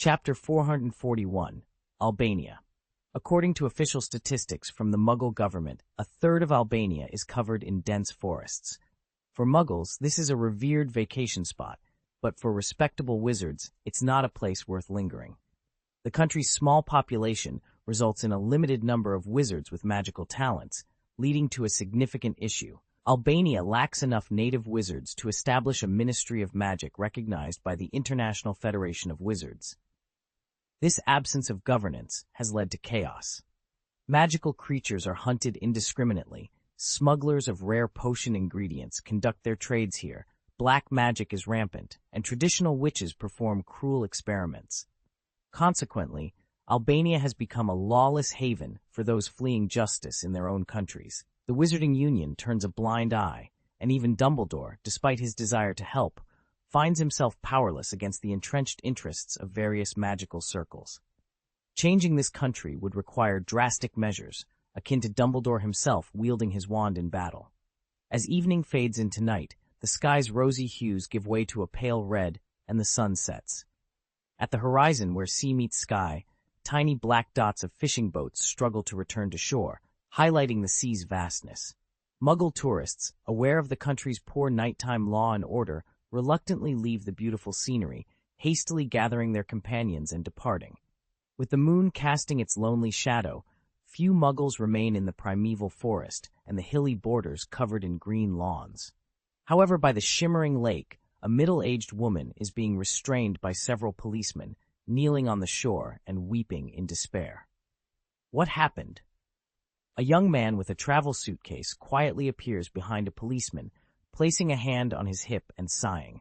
Chapter 441, Albania. According to official statistics from the Mughal government, a third of Albania is covered in dense forests. For Mughals, this is a revered vacation spot, but for respectable wizards, it's not a place worth lingering. The country's small population results in a limited number of wizards with magical talents, leading to a significant issue. Albania lacks enough native wizards to establish a ministry of magic recognized by the International Federation of Wizards. This absence of governance has led to chaos. Magical creatures are hunted indiscriminately, smugglers of rare potion ingredients conduct their trades here, black magic is rampant, and traditional witches perform cruel experiments. Consequently, Albania has become a lawless haven for those fleeing justice in their own countries. The Wizarding Union turns a blind eye, and even Dumbledore, despite his desire to help, finds himself powerless against the entrenched interests of various magical circles. Changing this country would require drastic measures, akin to Dumbledore himself wielding his wand in battle. As evening fades into night, the sky's rosy hues give way to a pale red, and the sun sets. At the horizon where sea meets sky, tiny black dots of fishing boats struggle to return to shore, highlighting the sea's vastness. Muggle tourists, aware of the country's poor nighttime law and order, reluctantly leave the beautiful scenery, hastily gathering their companions and departing. With the moon casting its lonely shadow, few Muggles remain in the primeval forest and the hilly borders covered in green lawns. However, by the shimmering lake, a middle-aged woman is being restrained by several policemen, kneeling on the shore and weeping in despair. What happened? A young man with a travel suitcase quietly appears behind a policeman, placing a hand on his hip and sighing.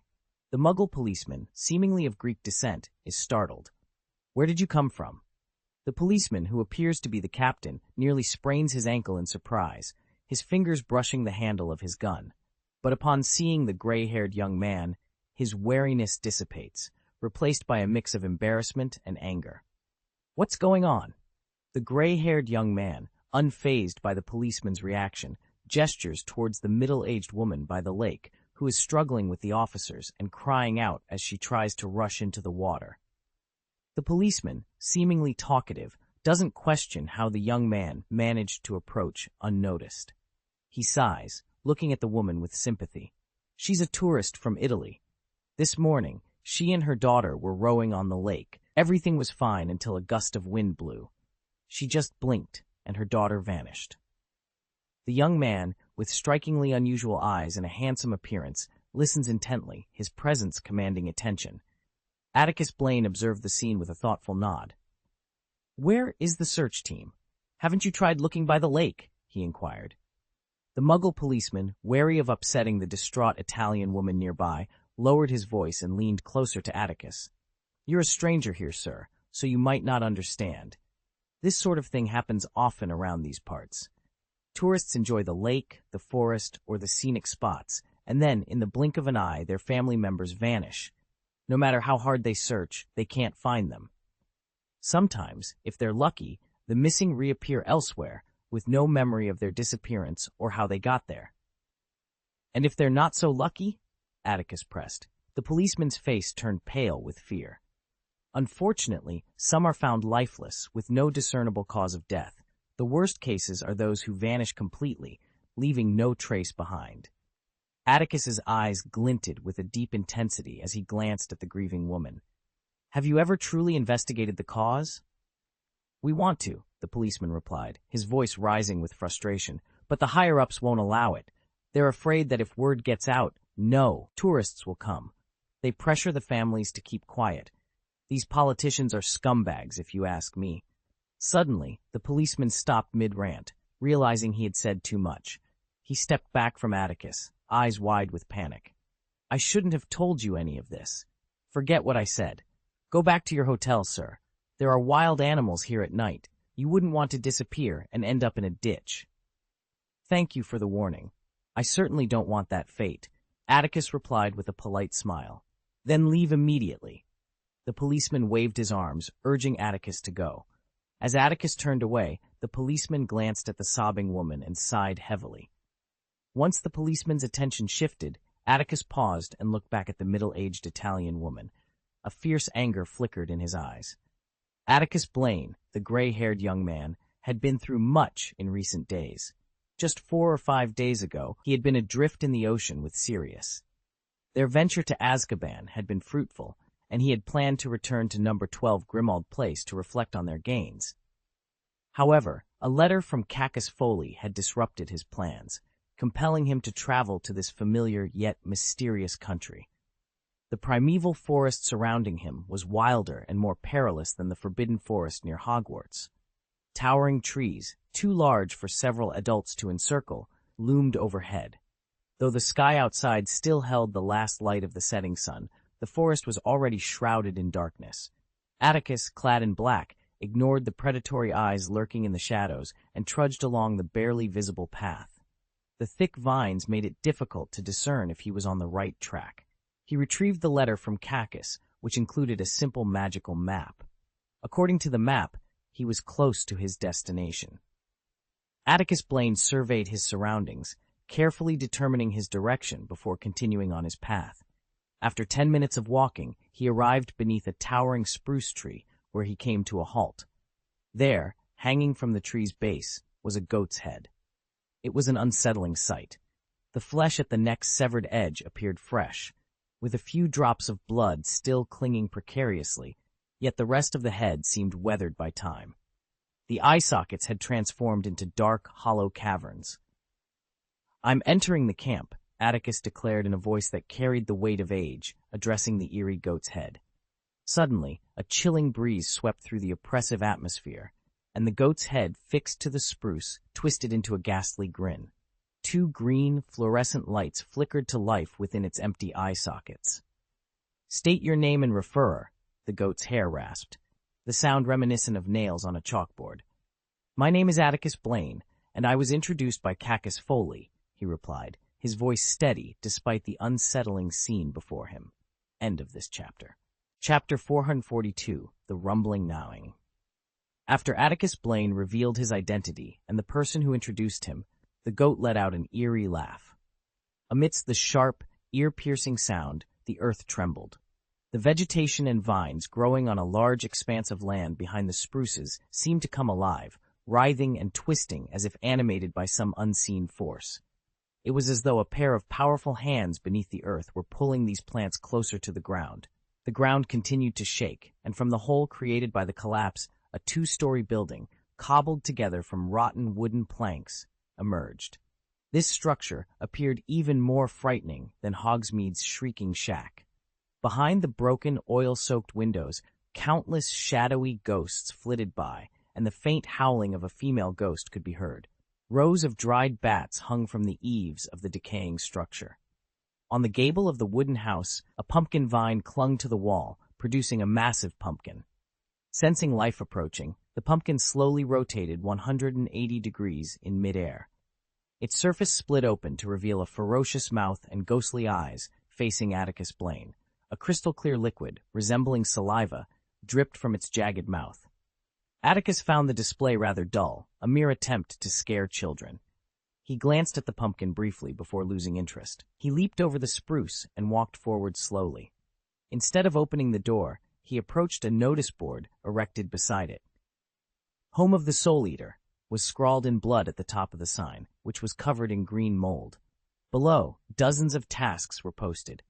The Muggle policeman, seemingly of Greek descent, is startled. "Where did you come from?" The policeman, who appears to be the captain, nearly sprains his ankle in surprise, his fingers brushing the handle of his gun. But upon seeing the gray-haired young man, his wariness dissipates, replaced by a mix of embarrassment and anger. "What's going on?" The gray-haired young man, unfazed by the policeman's reaction, gestures towards the middle-aged woman by the lake, who is struggling with the officers and crying out as she tries to rush into the water. The policeman, seemingly talkative, doesn't question how the young man managed to approach unnoticed. He sighs, looking at the woman with sympathy. She's a tourist from Italy. This morning, she and her daughter were rowing on the lake. Everything was fine until a gust of wind blew. She just blinked, and her daughter vanished. The young man, with strikingly unusual eyes and a handsome appearance, listens intently, his presence commanding attention. Atticus Blaine observed the scene with a thoughtful nod. "Where is the search team? Haven't you tried looking by the lake?" he inquired. The Muggle policeman, wary of upsetting the distraught Italian woman nearby, lowered his voice and leaned closer to Atticus. "You're a stranger here, sir, so you might not understand. This sort of thing happens often around these parts. Tourists enjoy the lake, the forest, or the scenic spots, and then, in the blink of an eye, their family members vanish. No matter how hard they search, they can't find them. Sometimes, if they're lucky, the missing reappear elsewhere, with no memory of their disappearance or how they got there." "And if they're not so lucky?" Atticus pressed. The policeman's face turned pale with fear. "Unfortunately, some are found lifeless, with no discernible cause of death. The worst cases are those who vanish completely, leaving no trace behind." Atticus's eyes glinted with a deep intensity as he glanced at the grieving woman. "Have you ever truly investigated the cause?" "We want to," the policeman replied, his voice rising with frustration, "but the higher-ups won't allow it. They're afraid that if word gets out, tourists will come. They pressure the families to keep quiet. These politicians are scumbags, if you ask me." Suddenly, the policeman stopped mid-rant, realizing he had said too much. He stepped back from Atticus, eyes wide with panic. "I shouldn't have told you any of this. Forget what I said. Go back to your hotel, sir. There are wild animals here at night. You wouldn't want to disappear and end up in a ditch." "Thank you for the warning. I certainly don't want that fate," Atticus replied with a polite smile. "Then leave immediately." The policeman waved his arms, urging Atticus to go. As Atticus turned away, the policeman glanced at the sobbing woman and sighed heavily. Once the policeman's attention shifted, Atticus paused and looked back at the middle-aged Italian woman. A fierce anger flickered in his eyes. Atticus Blaine, the gray-haired young man, had been through much in recent days. Just 4 or 5 days ago, he had been adrift in the ocean with Sirius. Their venture to Azkaban had been fruitful, and he had planned to return to number 12 Grimmauld Place to reflect on their gains. However, a letter from Cacus Foley had disrupted his plans, compelling him to travel to this familiar yet mysterious country. The primeval forest surrounding him was wilder and more perilous than the forbidden forest near Hogwarts. Towering trees, too large for several adults to encircle, loomed overhead. Though the sky outside still held the last light of the setting sun, the forest was already shrouded in darkness. Atticus, clad in black, ignored the predatory eyes lurking in the shadows and trudged along the barely visible path. The thick vines made it difficult to discern if he was on the right track. He retrieved the letter from Cacus, which included a simple magical map. According to the map, he was close to his destination. Atticus Blaine surveyed his surroundings, carefully determining his direction before continuing on his path. After 10 minutes of walking, he arrived beneath a towering spruce tree where he came to a halt. There, hanging from the tree's base, was a goat's head. It was an unsettling sight. The flesh at the neck's severed edge appeared fresh, with a few drops of blood still clinging precariously, yet the rest of the head seemed weathered by time. The eye sockets had transformed into dark, hollow caverns. "I'm entering the camp," Atticus declared in a voice that carried the weight of age, addressing the eerie goat's head. Suddenly, a chilling breeze swept through the oppressive atmosphere, and the goat's head, fixed to the spruce, twisted into a ghastly grin. 2 green, fluorescent lights flickered to life within its empty eye sockets. "State your name and referrer," the goat's hair rasped, the sound reminiscent of nails on a chalkboard. "My name is Atticus Blaine, and I was introduced by Cacus Foley," he replied, his voice steady despite the unsettling scene before him. End of this chapter. Chapter 442, The Rumbling Gnawing. After Atticus Blaine revealed his identity and the person who introduced him, the goat let out an eerie laugh. Amidst the sharp, ear-piercing sound, the earth trembled. The vegetation and vines growing on a large expanse of land behind the spruces seemed to come alive, writhing and twisting as if animated by some unseen force. It was as though a pair of powerful hands beneath the earth were pulling these plants closer to the ground. The ground continued to shake, and from the hole created by the collapse, a 2-story building, cobbled together from rotten wooden planks, emerged. This structure appeared even more frightening than Hogsmeade's shrieking shack. Behind the broken, oil-soaked windows, countless shadowy ghosts flitted by, and the faint howling of a female ghost could be heard. Rows of dried bats hung from the eaves of the decaying structure. On the gable of the wooden house, a pumpkin vine clung to the wall, producing a massive pumpkin. Sensing life approaching, the pumpkin slowly rotated 180 degrees in midair. Its surface split open to reveal a ferocious mouth and ghostly eyes facing Atticus Blaine. A crystal-clear liquid, resembling saliva, dripped from its jagged mouth. Atticus found the display rather dull, a mere attempt to scare children. He glanced at the pumpkin briefly before losing interest. He leaped over the spruce and walked forward slowly. Instead of opening the door, he approached a notice board erected beside it. "Home of the Soul Eater" was scrawled in blood at the top of the sign, which was covered in green mold. Below, dozens of tasks were posted.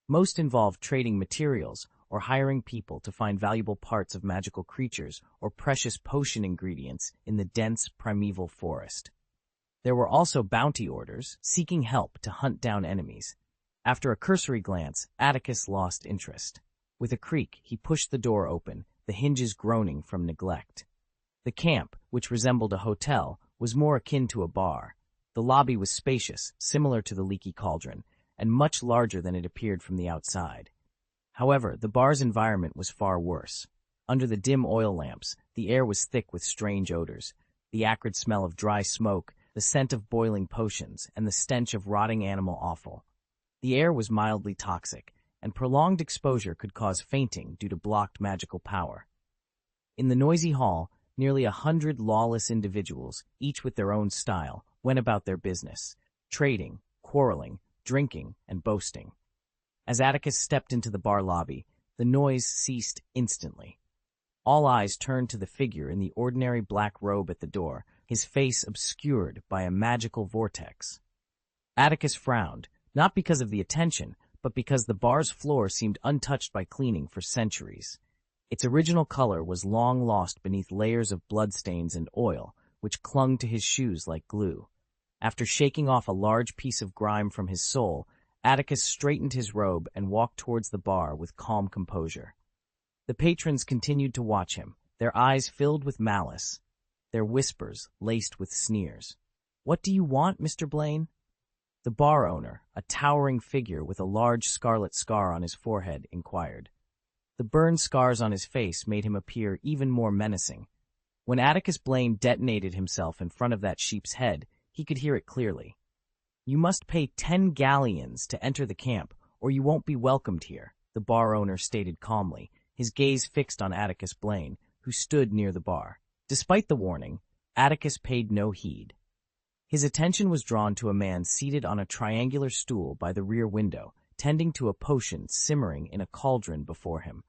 Most involved trading materials or hiring people to find valuable parts of magical creatures or precious potion ingredients in the dense primeval forest. There were also bounty orders, seeking help to hunt down enemies. After a cursory glance, Atticus lost interest. With a creak, he pushed the door open, the hinges groaning from neglect. The camp, which resembled a hotel, was more akin to a bar. The lobby was spacious, similar to the Leaky Cauldron, and much larger than it appeared from the outside. However, the bar's environment was far worse. Under the dim oil lamps, the air was thick with strange odors, the acrid smell of dry smoke, the scent of boiling potions, and the stench of rotting animal offal. The air was mildly toxic, and prolonged exposure could cause fainting due to blocked magical power. In the noisy hall, nearly 100 lawless individuals, each with their own style, went about their business, trading, quarreling, drinking, and boasting. As Atticus stepped into the bar lobby, The noise ceased instantly. All eyes turned to the figure in the ordinary black robe at the door, his face obscured by a magical vortex. Atticus frowned, not because of the attention, but because the bar's floor seemed untouched by cleaning for centuries. Its original color was long lost beneath layers of bloodstains and oil, which clung to his shoes like glue. After shaking off a large piece of grime from his sole, Atticus straightened his robe and walked towards the bar with calm composure. The patrons continued to watch him, their eyes filled with malice, their whispers laced with sneers. "What do you want, Mr. Blaine?" The bar owner, a towering figure with a large scarlet scar on his forehead, inquired. The burn scars on his face made him appear even more menacing. When Atticus Blaine detonated himself in front of that sheep's head, he could hear it clearly. "You must pay 10 galleons to enter the camp, or you won't be welcomed here," the bar owner stated calmly, his gaze fixed on Atticus Blaine, who stood near the bar. Despite the warning, Atticus paid no heed. His attention was drawn to a man seated on a triangular stool by the rear window, tending to a potion simmering in a cauldron before him.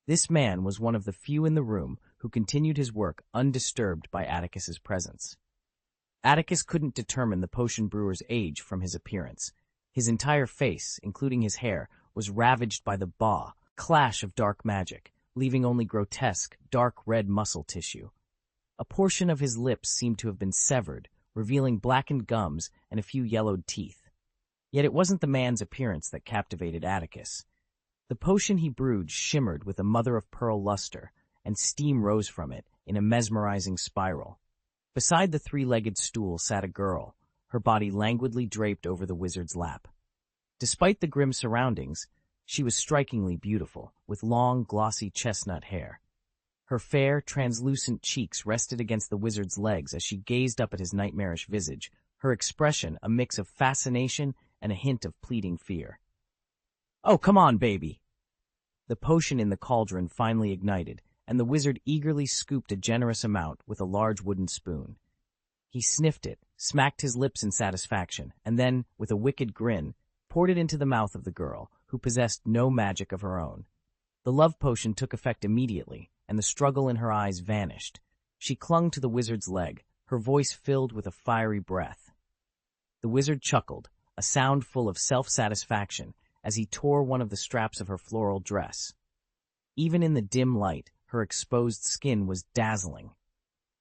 This man was one of the few in the room who continued his work undisturbed by Atticus's presence. Atticus couldn't determine the potion brewer's age from his appearance. His entire face, including his hair, was ravaged by the clash of dark magic, leaving only grotesque, dark red muscle tissue. A portion of his lips seemed to have been severed, revealing blackened gums and a few yellowed teeth. Yet it wasn't the man's appearance that captivated Atticus. The potion he brewed shimmered with a mother-of-pearl luster, and steam rose from it in a mesmerizing spiral. Beside the three-legged stool sat a girl, her body languidly draped over the wizard's lap. Despite the grim surroundings, she was strikingly beautiful, with long, glossy chestnut hair. Her fair, translucent cheeks rested against the wizard's legs as she gazed up at his nightmarish visage, her expression a mix of fascination and a hint of pleading fear. "Oh, come on, baby!" The potion in the cauldron finally ignited, and the wizard eagerly scooped a generous amount with a large wooden spoon. He sniffed it, smacked his lips in satisfaction, and then, with a wicked grin, poured it into the mouth of the girl, who possessed no magic of her own. The love potion took effect immediately, and the struggle in her eyes vanished. She clung to the wizard's leg, her voice filled with a fiery breath. The wizard chuckled, a sound full of self-satisfaction, as he tore one of the straps of her floral dress. Even in the dim light, her exposed skin was dazzling.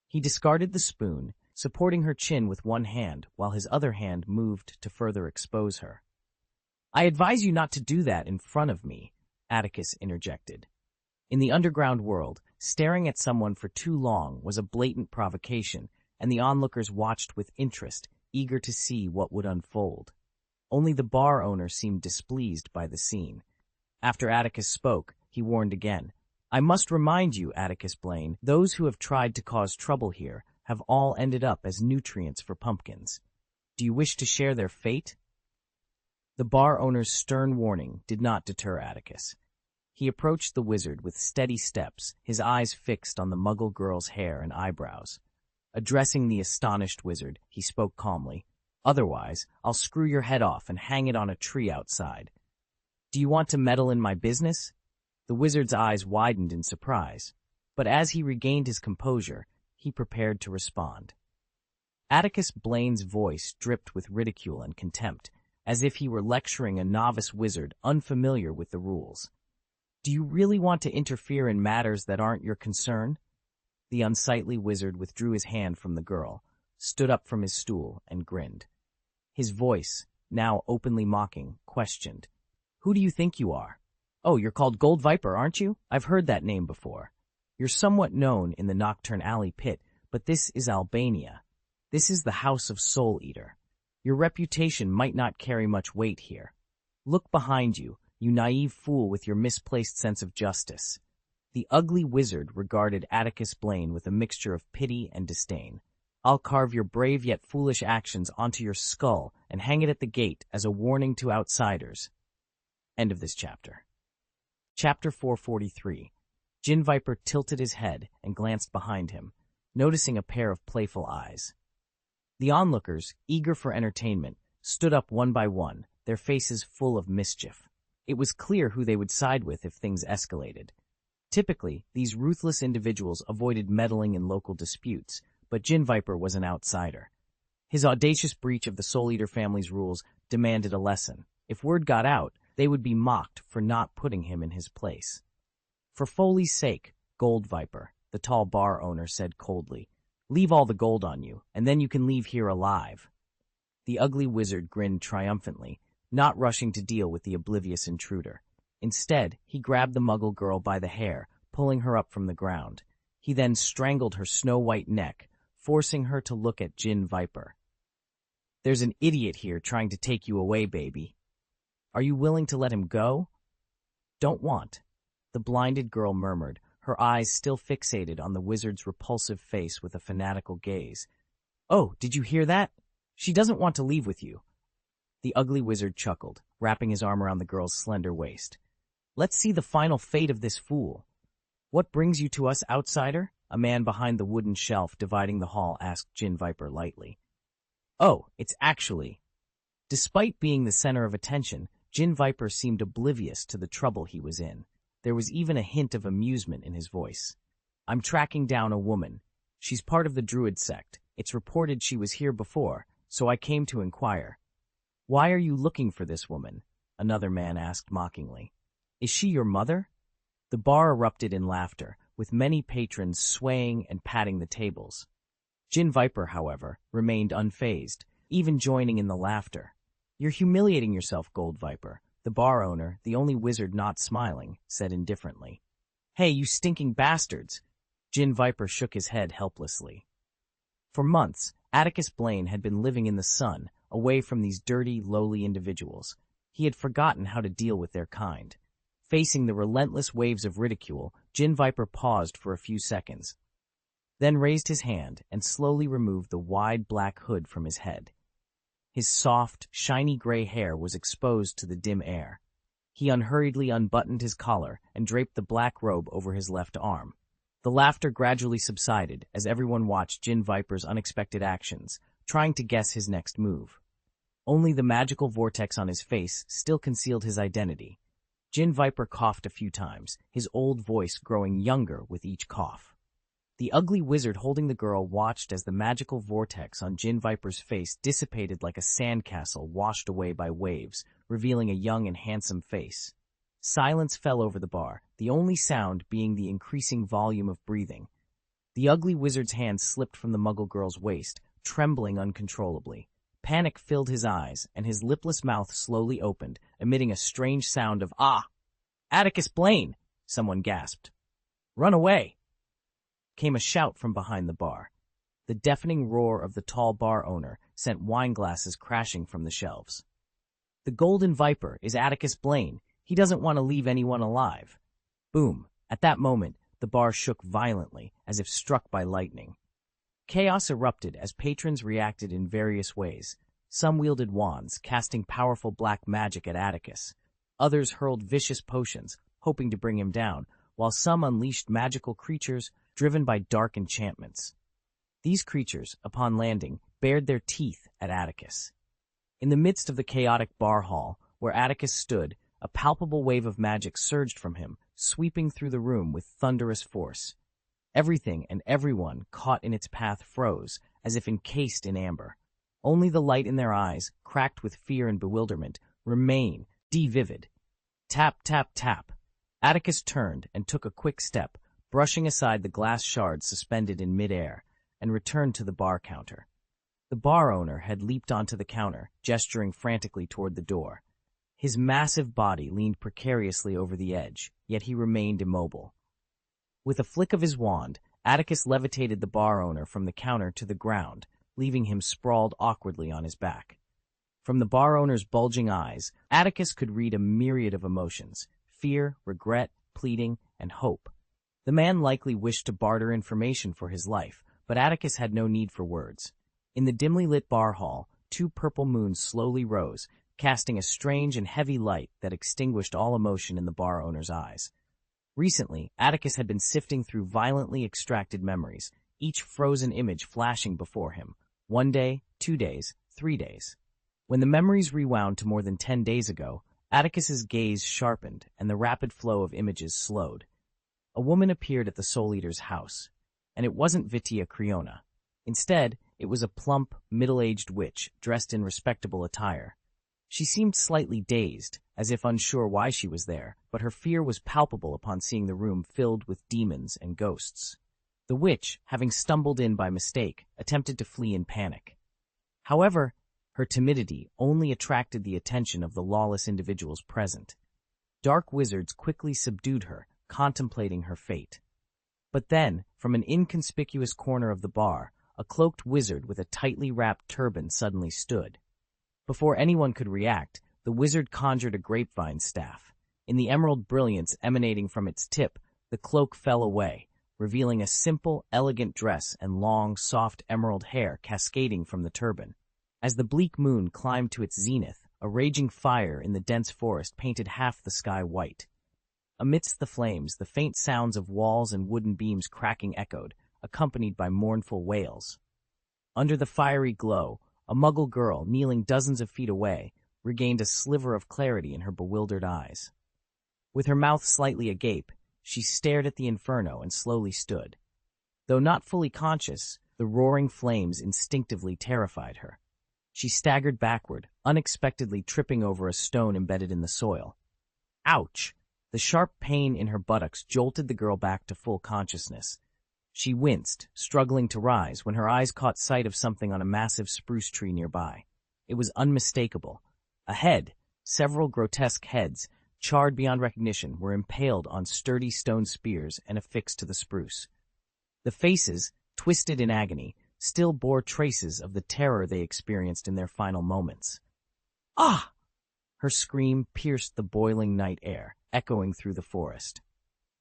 He discarded the spoon, supporting her chin with one hand while his other hand moved to further expose her. "I advise you not to do that in front of me," Atticus interjected. In the underground world, staring at someone for too long was a blatant provocation, and the onlookers watched with interest, eager to see what would unfold. Only the bar owner seemed displeased by the scene. After Atticus spoke, he warned again. "I must remind you, Atticus Blaine, those who have tried to cause trouble here have all ended up as nutrients for pumpkins. Do you wish to share their fate?" The bar owner's stern warning did not deter Atticus. He approached the wizard with steady steps, his eyes fixed on the muggle girl's hair and eyebrows. Addressing the astonished wizard, he spoke calmly. "Otherwise, I'll screw your head off and hang it on a tree outside. Do you want to meddle in my business?" The wizard's eyes widened in surprise, but as he regained his composure, he prepared to respond. Atticus Blaine's voice dripped with ridicule and contempt, as if he were lecturing a novice wizard unfamiliar with the rules. "Do you really want to interfere in matters that aren't your concern?" The unsightly wizard withdrew his hand from the girl, stood up from his stool, and grinned. His voice, now openly mocking, questioned, "Who do you think you are? Oh, you're called Gold Viper, aren't you? I've heard that name before. You're somewhat known in the Nocturne Alley pit, but this is Albania. This is the House of Soul Eater. Your reputation might not carry much weight here. Look behind you, you naive fool with your misplaced sense of justice." The ugly wizard regarded Atticus Blaine with a mixture of pity and disdain. "I'll carve your brave yet foolish actions onto your skull and hang it at the gate as a warning to outsiders." End of this chapter. Chapter 443. Gin Viper tilted his head and glanced behind him, noticing a pair of playful eyes. The onlookers, eager for entertainment, stood up one by one, their faces full of mischief. It was clear who they would side with if things escalated. Typically, these ruthless individuals avoided meddling in local disputes, but Gin Viper was an outsider. His audacious breach of the Soul Eater family's rules demanded a lesson. If word got out, they would be mocked for not putting him in his place. For Foley's sake, Gold Viper, the tall bar owner said coldly, leave all the gold on you, and then you can leave here alive. The ugly wizard grinned triumphantly, not rushing to deal with the oblivious intruder. Instead, he grabbed the muggle girl by the hair, pulling her up from the ground. He then strangled her snow-white neck, forcing her to look at Gin Viper. There's an idiot here trying to take you away, baby. Are you willing to let him go? Don't want, the blinded girl murmured, her eyes still fixated on the wizard's repulsive face with a fanatical gaze. Oh, did you hear that? She doesn't want to leave with you. The ugly wizard chuckled, wrapping his arm around the girl's slender waist. Let's see the final fate of this fool. What brings you to us, outsider? A man behind the wooden shelf dividing the hall asked Gin Viper lightly. Oh, it's actually... Despite being the center of attention, Gin Viper seemed oblivious to the trouble he was in. There was even a hint of amusement in his voice. I'm tracking down a woman. She's part of the Druid sect. It's reported she was here before, so I came to inquire. Why are you looking for this woman? Another man asked mockingly. Is she your mother? The bar erupted in laughter, with many patrons swaying and patting the tables. Gin Viper, however, remained unfazed, even joining in the laughter. You're humiliating yourself, Gold Viper. The bar owner, the only wizard not smiling, said indifferently. Hey, you stinking bastards! Gin Viper shook his head helplessly. For months, Atticus Blaine had been living in the sun, away from these dirty, lowly individuals. He had forgotten how to deal with their kind. Facing the relentless waves of ridicule, Gin Viper paused for a few seconds, then raised his hand and slowly removed the wide black hood from his head. His soft, shiny gray hair was exposed to the dim air. He unhurriedly unbuttoned his collar and draped the black robe over his left arm. The laughter gradually subsided as everyone watched Gin Viper's unexpected actions, trying to guess his next move. Only the magical vortex on his face still concealed his identity. Gin Viper coughed a few times, his old voice growing younger with each cough. The ugly wizard holding the girl watched as the magical vortex on Gin Viper's face dissipated like a sandcastle washed away by waves, revealing a young and handsome face. Silence fell over the bar, the only sound being the increasing volume of breathing. The ugly wizard's hand slipped from the muggle girl's waist, trembling uncontrollably. Panic filled his eyes, and his lipless mouth slowly opened, emitting a strange sound of "Ah!" "Atticus Blaine!" someone gasped. "Run away!" Came a shout from behind the bar. The deafening roar of the tall bar owner sent wine glasses crashing from the shelves. "The Golden Viper is Atticus Blaine. He doesn't want to leave anyone alive." Boom! At that moment, the bar shook violently, as if struck by lightning. Chaos erupted as patrons reacted in various ways. Some wielded wands, casting powerful black magic at Atticus. Others hurled vicious potions, hoping to bring him down, while some unleashed magical creatures driven by dark enchantments. These creatures, upon landing, bared their teeth at Atticus. In the midst of the chaotic bar hall, where Atticus stood, a palpable wave of magic surged from him, sweeping through the room with thunderous force. Everything and everyone caught in its path froze, as if encased in amber. Only the light in their eyes, cracked with fear and bewilderment, remained vivid. Tap, tap, tap. Atticus turned and took a quick step, brushing aside the glass shards suspended in midair, and returned to the bar counter. The bar owner had leaped onto the counter, gesturing frantically toward the door. His massive body leaned precariously over the edge, yet he remained immobile. With a flick of his wand, Atticus levitated the bar owner from the counter to the ground, leaving him sprawled awkwardly on his back. From the bar owner's bulging eyes, Atticus could read a myriad of emotions: fear, regret, pleading, and hope. The man likely wished to barter information for his life, but Atticus had no need for words. In the dimly lit bar hall, 2 purple moons slowly rose, casting a strange and heavy light that extinguished all emotion in the bar owner's eyes. Recently, Atticus had been sifting through violently extracted memories, each frozen image flashing before him. 1 day, 2 days, 3 days. When the memories rewound to more than 10 days ago, Atticus's gaze sharpened, and the rapid flow of images slowed. A woman appeared at the Soul Eater's house, and it wasn't Vitia Creona. Instead, it was a plump, middle-aged witch dressed in respectable attire. She seemed slightly dazed, as if unsure why she was there, but her fear was palpable upon seeing the room filled with demons and ghosts. The witch, having stumbled in by mistake, attempted to flee in panic. However, her timidity only attracted the attention of the lawless individuals present. Dark wizards quickly subdued her, contemplating her fate. But then, from an inconspicuous corner of the bar, a cloaked wizard with a tightly wrapped turban suddenly stood. Before anyone could react, the wizard conjured a grapevine staff. In the emerald brilliance emanating from its tip, the cloak fell away, revealing a simple, elegant dress and long, soft emerald hair cascading from the turban. As the bleak moon climbed to its zenith, a raging fire in the dense forest painted half the sky white. Amidst the flames, the faint sounds of walls and wooden beams cracking echoed, accompanied by mournful wails. Under the fiery glow, a muggle girl, kneeling dozens of feet away, regained a sliver of clarity in her bewildered eyes. With her mouth slightly agape, she stared at the inferno and slowly stood. Though not fully conscious, the roaring flames instinctively terrified her. She staggered backward, unexpectedly tripping over a stone embedded in the soil. Ouch! The sharp pain in her buttocks jolted the girl back to full consciousness. She winced, struggling to rise, when her eyes caught sight of something on a massive spruce tree nearby. It was unmistakable. A head, several grotesque heads, charred beyond recognition, were impaled on sturdy stone spears and affixed to the spruce. The faces, twisted in agony, still bore traces of the terror they experienced in their final moments. Ah! Her scream pierced the boiling night air, echoing through the forest.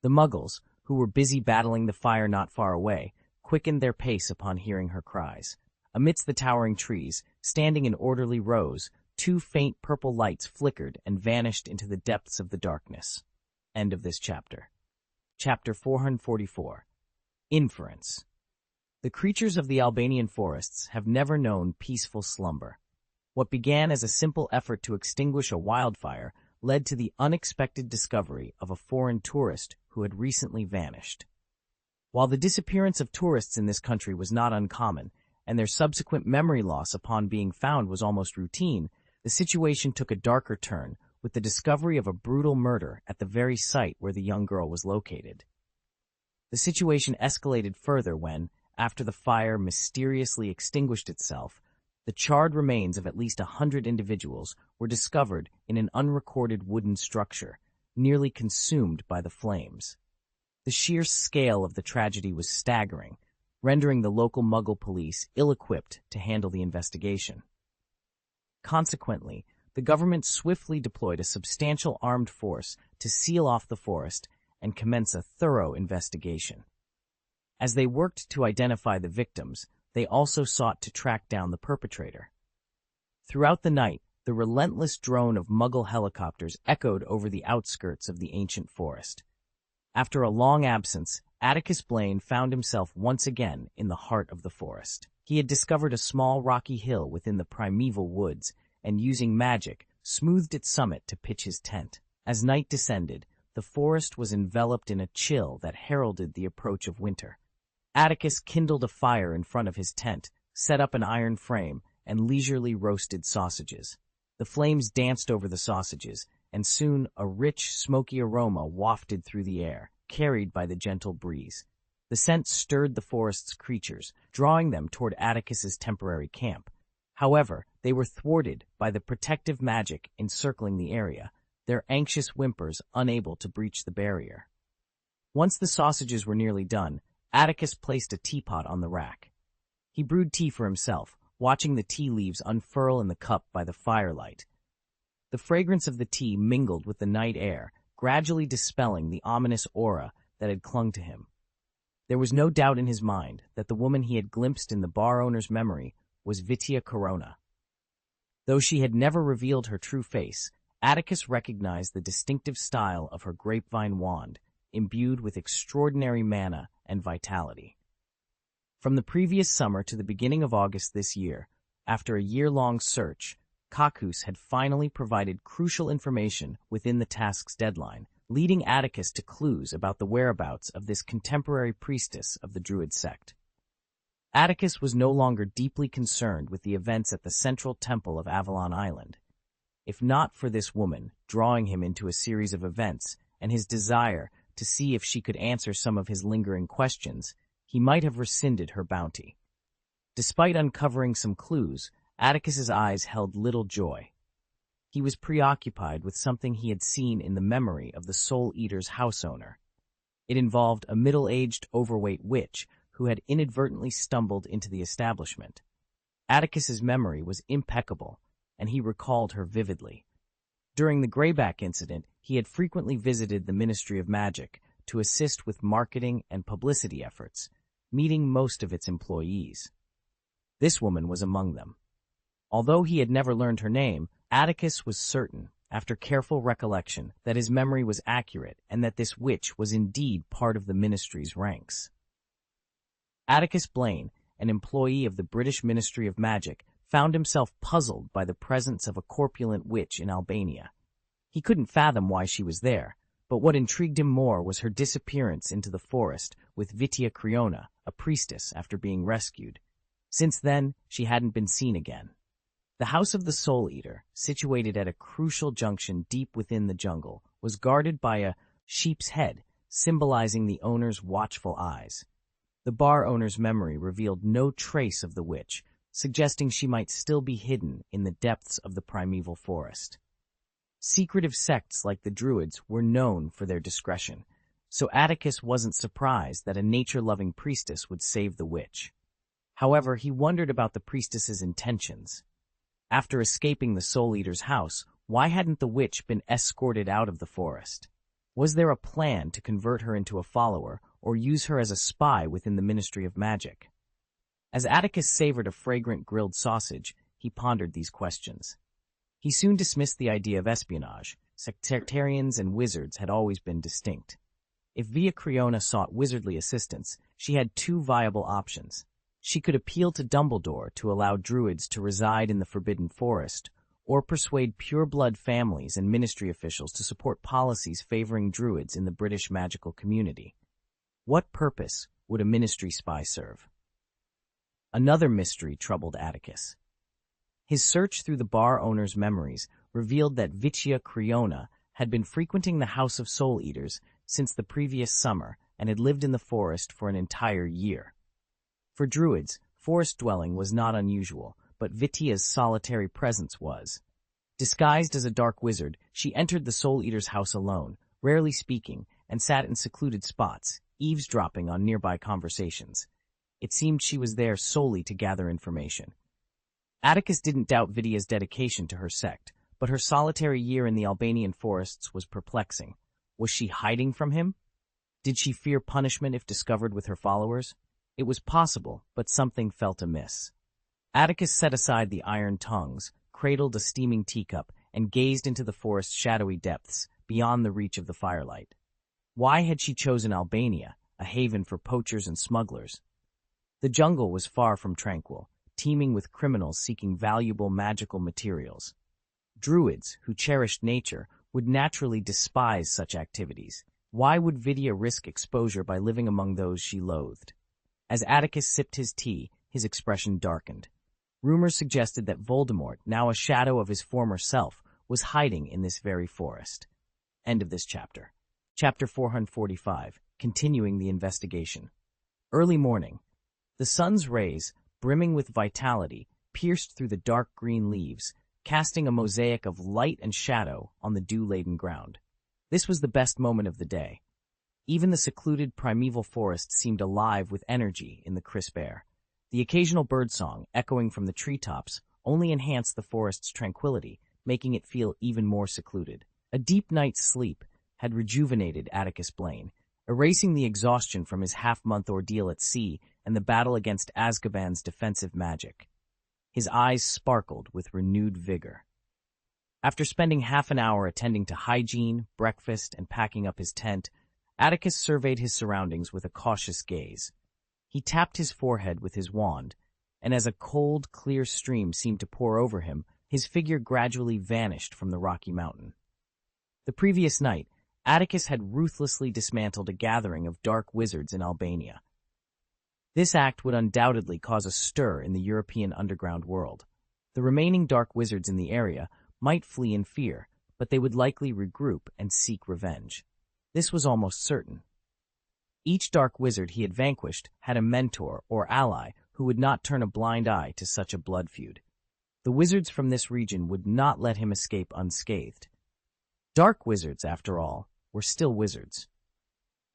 The muggles, who were busy battling the fire not far away, quickened their pace upon hearing her cries. Amidst the towering trees, standing in orderly rows, two faint purple lights flickered and vanished into the depths of the darkness. End of this chapter. Chapter 444. Inference. The creatures of the Albanian forests have never known peaceful slumber. What began as a simple effort to extinguish a wildfire led to the unexpected discovery of a foreign tourist who had recently vanished. While the disappearance of tourists in this country was not uncommon, and their subsequent memory loss upon being found was almost routine, the situation took a darker turn with the discovery of a brutal murder at the very site where the young girl was located. The situation escalated further when, after the fire mysteriously extinguished itself, the charred remains of at least 100 individuals were discovered in an unrecorded wooden structure, nearly consumed by the flames. The sheer scale of the tragedy was staggering, rendering the local Muggle police ill-equipped to handle the investigation. Consequently, the government swiftly deployed a substantial armed force to seal off the forest and commence a thorough investigation. As they worked to identify the victims, they also sought to track down the perpetrator. Throughout the night, the relentless drone of Muggle helicopters echoed over the outskirts of the ancient forest. After a long absence, Atticus Blaine found himself once again in the heart of the forest. He had discovered a small rocky hill within the primeval woods, and using magic, smoothed its summit to pitch his tent. As night descended, the forest was enveloped in a chill that heralded the approach of winter. Atticus kindled a fire in front of his tent, set up an iron frame, and leisurely roasted sausages. The flames danced over the sausages, and soon a rich, smoky aroma wafted through the air, carried by the gentle breeze. The scent stirred the forest's creatures, drawing them toward Atticus's temporary camp. However, they were thwarted by the protective magic encircling the area, their anxious whimpers unable to breach the barrier. Once the sausages were nearly done, Atticus placed a teapot on the rack. He brewed tea for himself, watching the tea leaves unfurl in the cup by the firelight. The fragrance of the tea mingled with the night air, gradually dispelling the ominous aura that had clung to him. There was no doubt in his mind that the woman he had glimpsed in the bar owner's memory was Vitia Creona. Though she had never revealed her true face, Atticus recognized the distinctive style of her grapevine wand, imbued with extraordinary mana and vitality. From the previous summer to the beginning of August this year, after a year-long search, Cacus had finally provided crucial information within the task's deadline, leading Atticus to clues about the whereabouts of this contemporary priestess of the Druid sect. Atticus was no longer deeply concerned with the events at the central temple of Avalon Island. If not for this woman drawing him into a series of events and his desire to see if she could answer some of his lingering questions, he might have rescinded her bounty. Despite uncovering some clues, Atticus's eyes held little joy. He was preoccupied with something he had seen in the memory of the Soul Eater's house owner. It involved a middle-aged, overweight witch who had inadvertently stumbled into the establishment. Atticus's memory was impeccable, and he recalled her vividly. During the Greyback incident, he had frequently visited the Ministry of Magic to assist with marketing and publicity efforts, meeting most of its employees. This woman was among them. Although he had never learned her name, Atticus was certain, after careful recollection, that his memory was accurate and that this witch was indeed part of the ministry's ranks. Atticus Blaine, an employee of the British Ministry of Magic, found himself puzzled by the presence of a corpulent witch in Albania. He couldn't fathom why she was there, but what intrigued him more was her disappearance into the forest with Vitia Creona, a priestess, after being rescued. Since then, she hadn't been seen again. The House of the Soul Eater, situated at a crucial junction deep within the jungle, was guarded by a sheep's head, symbolizing the owner's watchful eyes. The bar owner's memory revealed no trace of the witch, suggesting she might still be hidden in the depths of the primeval forest. Secretive sects like the Druids were known for their discretion, so Atticus wasn't surprised that a nature-loving priestess would save the witch. However, he wondered about the priestess's intentions. After escaping the Soul Eater's house, why hadn't the witch been escorted out of the forest? Was there a plan to convert her into a follower or use her as a spy within the Ministry of Magic? As Atticus savored a fragrant grilled sausage, he pondered these questions. He soon dismissed the idea of espionage. Sectarians and wizards had always been distinct. If Via Creona sought wizardly assistance, she had two viable options. She could appeal to Dumbledore to allow druids to reside in the Forbidden Forest, or persuade pure-blood families and ministry officials to support policies favoring druids in the British magical community. What purpose would a ministry spy serve? Another mystery troubled Atticus. His search through the bar owner's memories revealed that Vitia Creona had been frequenting the House of Soul Eaters since the previous summer and had lived in the forest for an entire year. For druids, forest dwelling was not unusual, but Vitia's solitary presence was. Disguised as a dark wizard, she entered the Soul Eater's house alone, rarely speaking, and sat in secluded spots, eavesdropping on nearby conversations. It seemed she was there solely to gather information. Atticus didn't doubt Vitia's dedication to her sect, but her solitary year in the Albanian forests was perplexing. Was she hiding from him? Did she fear punishment if discovered with her followers? It was possible, but something felt amiss. Atticus set aside the iron tongs, cradled a steaming teacup, and gazed into the forest's shadowy depths, beyond the reach of the firelight. Why had she chosen Albania, a haven for poachers and smugglers? The jungle was far from tranquil, teeming with criminals seeking valuable magical materials. Druids, who cherished nature, would naturally despise such activities. Why would Vitia risk exposure by living among those she loathed? As Atticus sipped his tea, his expression darkened. Rumors suggested that Voldemort, now a shadow of his former self, was hiding in this very forest. End of this chapter. Chapter 445, continuing the investigation. Early morning. The sun's rays, brimming with vitality, pierced through the dark green leaves, casting a mosaic of light and shadow on the dew-laden ground. This was the best moment of the day. Even the secluded primeval forest seemed alive with energy in the crisp air. The occasional birdsong, echoing from the treetops, only enhanced the forest's tranquility, making it feel even more secluded. A deep night's sleep had rejuvenated Atticus Blaine, erasing the exhaustion from his half-month ordeal at sea and the battle against Azkaban's defensive magic. His eyes sparkled with renewed vigor. After spending half an hour attending to hygiene, breakfast, and packing up his tent, Atticus surveyed his surroundings with a cautious gaze. He tapped his forehead with his wand, and as a cold, clear stream seemed to pour over him, his figure gradually vanished from the rocky mountain. The previous night, Atticus had ruthlessly dismantled a gathering of dark wizards in Albania. This act would undoubtedly cause a stir in the European underground world. The remaining dark wizards in the area might flee in fear, but they would likely regroup and seek revenge. This was almost certain. Each dark wizard he had vanquished had a mentor or ally who would not turn a blind eye to such a blood feud. The wizards from this region would not let him escape unscathed. Dark wizards, after all, were still wizards.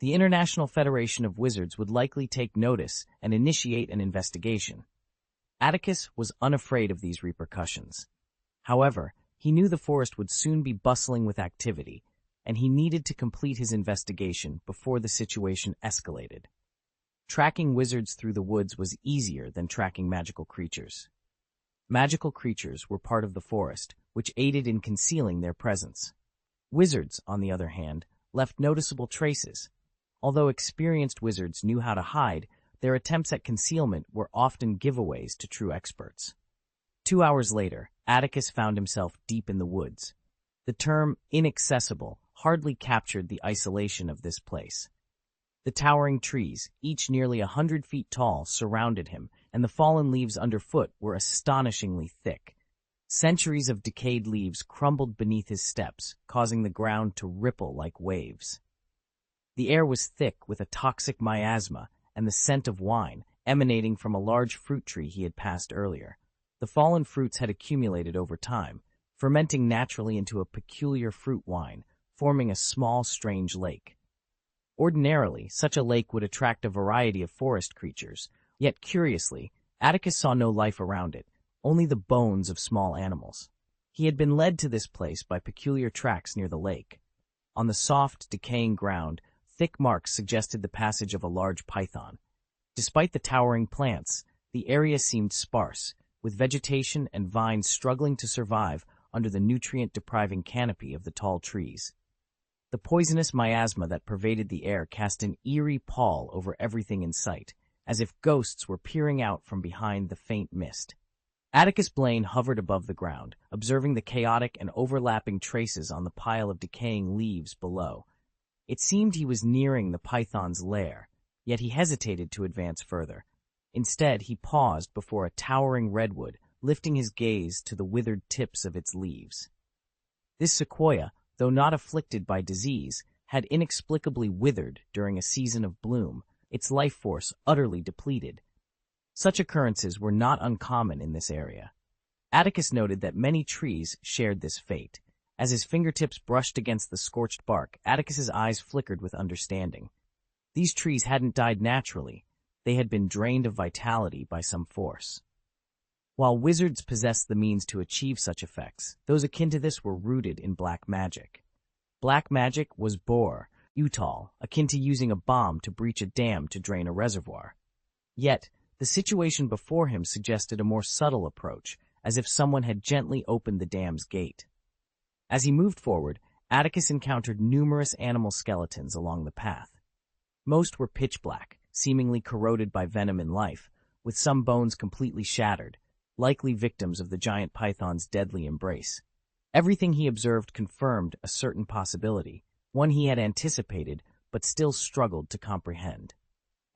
The International Federation of Wizards would likely take notice and initiate an investigation. Atticus was unafraid of these repercussions. However, he knew the forest would soon be bustling with activity, and he needed to complete his investigation before the situation escalated. Tracking wizards through the woods was easier than tracking magical creatures. Magical creatures were part of the forest, which aided in concealing their presence. Wizards, on the other hand, left noticeable traces. Although experienced wizards knew how to hide, their attempts at concealment were often giveaways to true experts. 2 hours later, Atticus found himself deep in the woods. The term inaccessible hardly captured the isolation of this place. The towering trees, each nearly 100 feet tall, surrounded him, and the fallen leaves underfoot were astonishingly thick. Centuries of decayed leaves crumbled beneath his steps, causing the ground to ripple like waves. The air was thick with a toxic miasma and the scent of wine emanating from a large fruit tree he had passed earlier. The fallen fruits had accumulated over time, fermenting naturally into a peculiar fruit wine, forming a small, strange lake. Ordinarily, such a lake would attract a variety of forest creatures, yet curiously, Atticus saw no life around it, only the bones of small animals. He had been led to this place by peculiar tracks near the lake. On the soft, decaying ground, thick marks suggested the passage of a large python. Despite the towering plants, the area seemed sparse, with vegetation and vines struggling to survive under the nutrient-depriving canopy of the tall trees. The poisonous miasma that pervaded the air cast an eerie pall over everything in sight, as if ghosts were peering out from behind the faint mist. Atticus Blaine hovered above the ground, observing the chaotic and overlapping traces on the pile of decaying leaves below. It seemed he was nearing the python's lair, yet he hesitated to advance further. Instead, he paused before a towering redwood, lifting his gaze to the withered tips of its leaves. This sequoia, though not afflicted by disease, had inexplicably withered during a season of bloom, its life force utterly depleted. Such occurrences were not uncommon in this area. Atticus noted that many trees shared this fate. As his fingertips brushed against the scorched bark, Atticus's eyes flickered with understanding. These trees hadn't died naturally. They had been drained of vitality by some force. While wizards possessed the means to achieve such effects, those akin to this were rooted in black magic. Black magic was bore, utal, akin to using a bomb to breach a dam to drain a reservoir. Yet, the situation before him suggested a more subtle approach, as if someone had gently opened the dam's gate. As he moved forward, Atticus encountered numerous animal skeletons along the path. Most were pitch black, seemingly corroded by venom and life, with some bones completely shattered, likely victims of the giant python's deadly embrace. Everything he observed confirmed a certain possibility, one he had anticipated but still struggled to comprehend.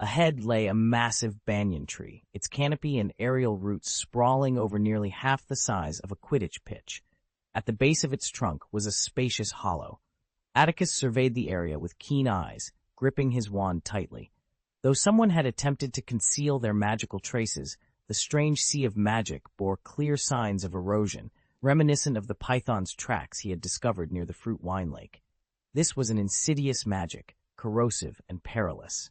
Ahead lay a massive banyan tree, its canopy and aerial roots sprawling over nearly half the size of a Quidditch pitch. At the base of its trunk was a spacious hollow. Atticus surveyed the area with keen eyes, gripping his wand tightly. Though someone had attempted to conceal their magical traces, the strange sea of magic bore clear signs of erosion, reminiscent of the python's tracks he had discovered near the fruit wine lake. This was an insidious magic, corrosive and perilous.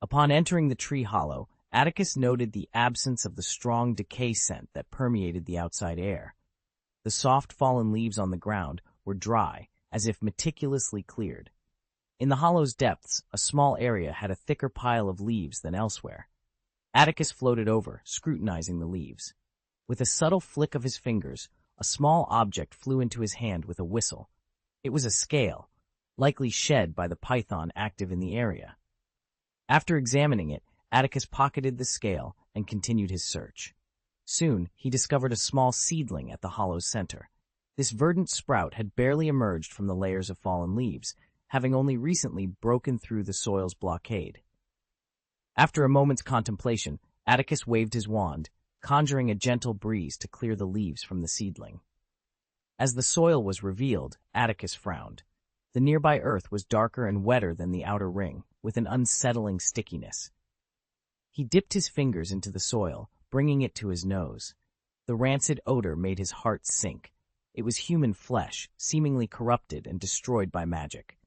Upon entering the tree hollow, Atticus noted the absence of the strong decay scent that permeated the outside air. The soft fallen leaves on the ground were dry, as if meticulously cleared. In the hollow's depths, a small area had a thicker pile of leaves than elsewhere. Atticus floated over, scrutinizing the leaves. With a subtle flick of his fingers, a small object flew into his hand with a whistle. It was a scale, likely shed by the python active in the area. After examining it, Atticus pocketed the scale and continued his search. Soon, he discovered a small seedling at the hollow's center. This verdant sprout had barely emerged from the layers of fallen leaves, having only recently broken through the soil's blockade. After a moment's contemplation, Atticus waved his wand, conjuring a gentle breeze to clear the leaves from the seedling. As the soil was revealed, Atticus frowned. The nearby earth was darker and wetter than the outer ring, with an unsettling stickiness. He dipped his fingers into the soil, bringing it to his nose. The rancid odor made his heart sink. It was human flesh, seemingly corrupted and destroyed by magic.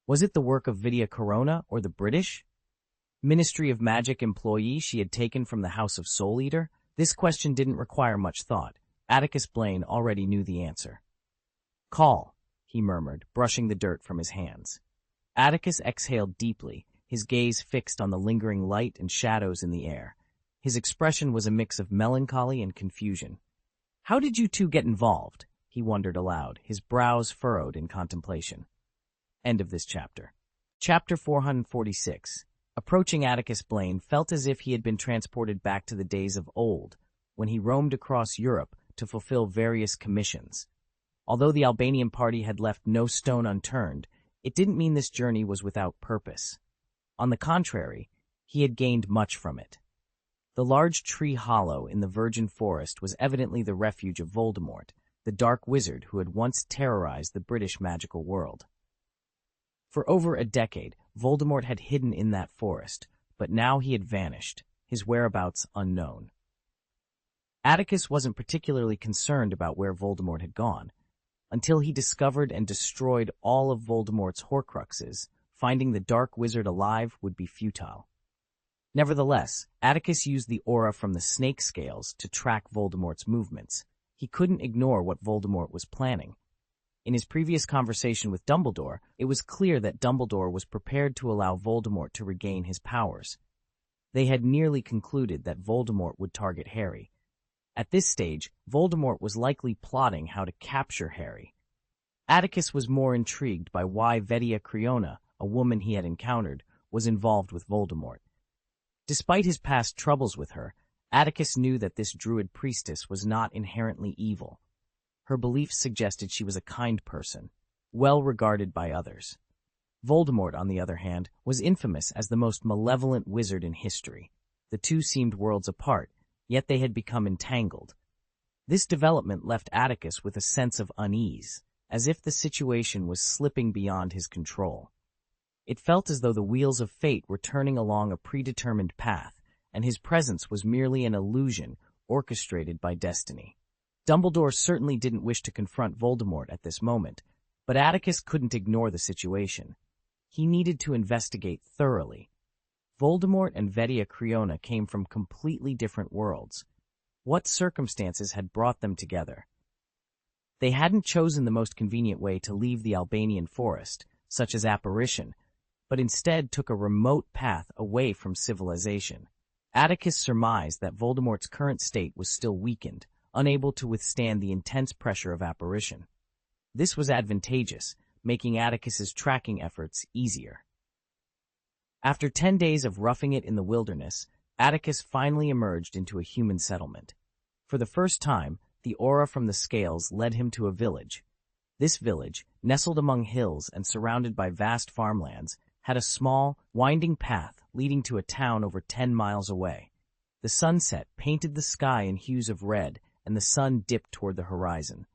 Was it the work of Vidia Corona or the British Ministry of Magic employee she had taken from the House of Soul Eater? This question didn't require much thought. Atticus Blaine already knew the answer. "Call," he murmured, brushing the dirt from his hands. Atticus exhaled deeply, his gaze fixed on the lingering light and shadows in the air. His expression was a mix of melancholy and confusion. "How did you two get involved?" he wondered aloud, his brows furrowed in contemplation. End of this chapter. Chapter 446. Approaching Atticus Blaine felt as if he had been transported back to the days of old, when he roamed across Europe to fulfill various commissions. Although the Albanian party had left no stone unturned, it didn't mean this journey was without purpose. On the contrary, he had gained much from it. The large tree hollow in the virgin forest was evidently the refuge of Voldemort, the dark wizard who had once terrorized the British magical world. For over a decade, Voldemort had hidden in that forest, but now he had vanished, his whereabouts unknown. Atticus wasn't particularly concerned about where Voldemort had gone, until he discovered and destroyed all of Voldemort's Horcruxes. Finding the dark wizard alive would be futile. Nevertheless, Atticus used the aura from the snake scales to track Voldemort's movements. He couldn't ignore what Voldemort was planning. In his previous conversation with Dumbledore, it was clear that Dumbledore was prepared to allow Voldemort to regain his powers. They had nearly concluded that Voldemort would target Harry. At this stage, Voldemort was likely plotting how to capture Harry. Atticus was more intrigued by why Vidia Corona, a woman he had encountered, was involved with Voldemort. Despite his past troubles with her, Atticus knew that this druid priestess was not inherently evil. Her beliefs suggested she was a kind person, well regarded by others. Voldemort, on the other hand, was infamous as the most malevolent wizard in history. The two seemed worlds apart, yet they had become entangled. This development left Atticus with a sense of unease, as if the situation was slipping beyond his control. It felt as though the wheels of fate were turning along a predetermined path, and his presence was merely an illusion orchestrated by destiny. Dumbledore certainly didn't wish to confront Voldemort at this moment, but Atticus couldn't ignore the situation. He needed to investigate thoroughly. Voldemort and Vidia Corona came from completely different worlds. What circumstances had brought them together? They hadn't chosen the most convenient way to leave the Albanian forest, such as apparition, but instead took a remote path away from civilization. Atticus surmised that Voldemort's current state was still weakened, unable to withstand the intense pressure of apparition. This was advantageous, making Atticus's tracking efforts easier. After 10 days of roughing it in the wilderness, Atticus finally emerged into a human settlement. For the first time, the aura from the scales led him to a village. This village, nestled among hills and surrounded by vast farmlands, had a small, winding path leading to a town over 10 miles away. The sunset painted the sky in hues of red, and the sun dipped toward the horizon.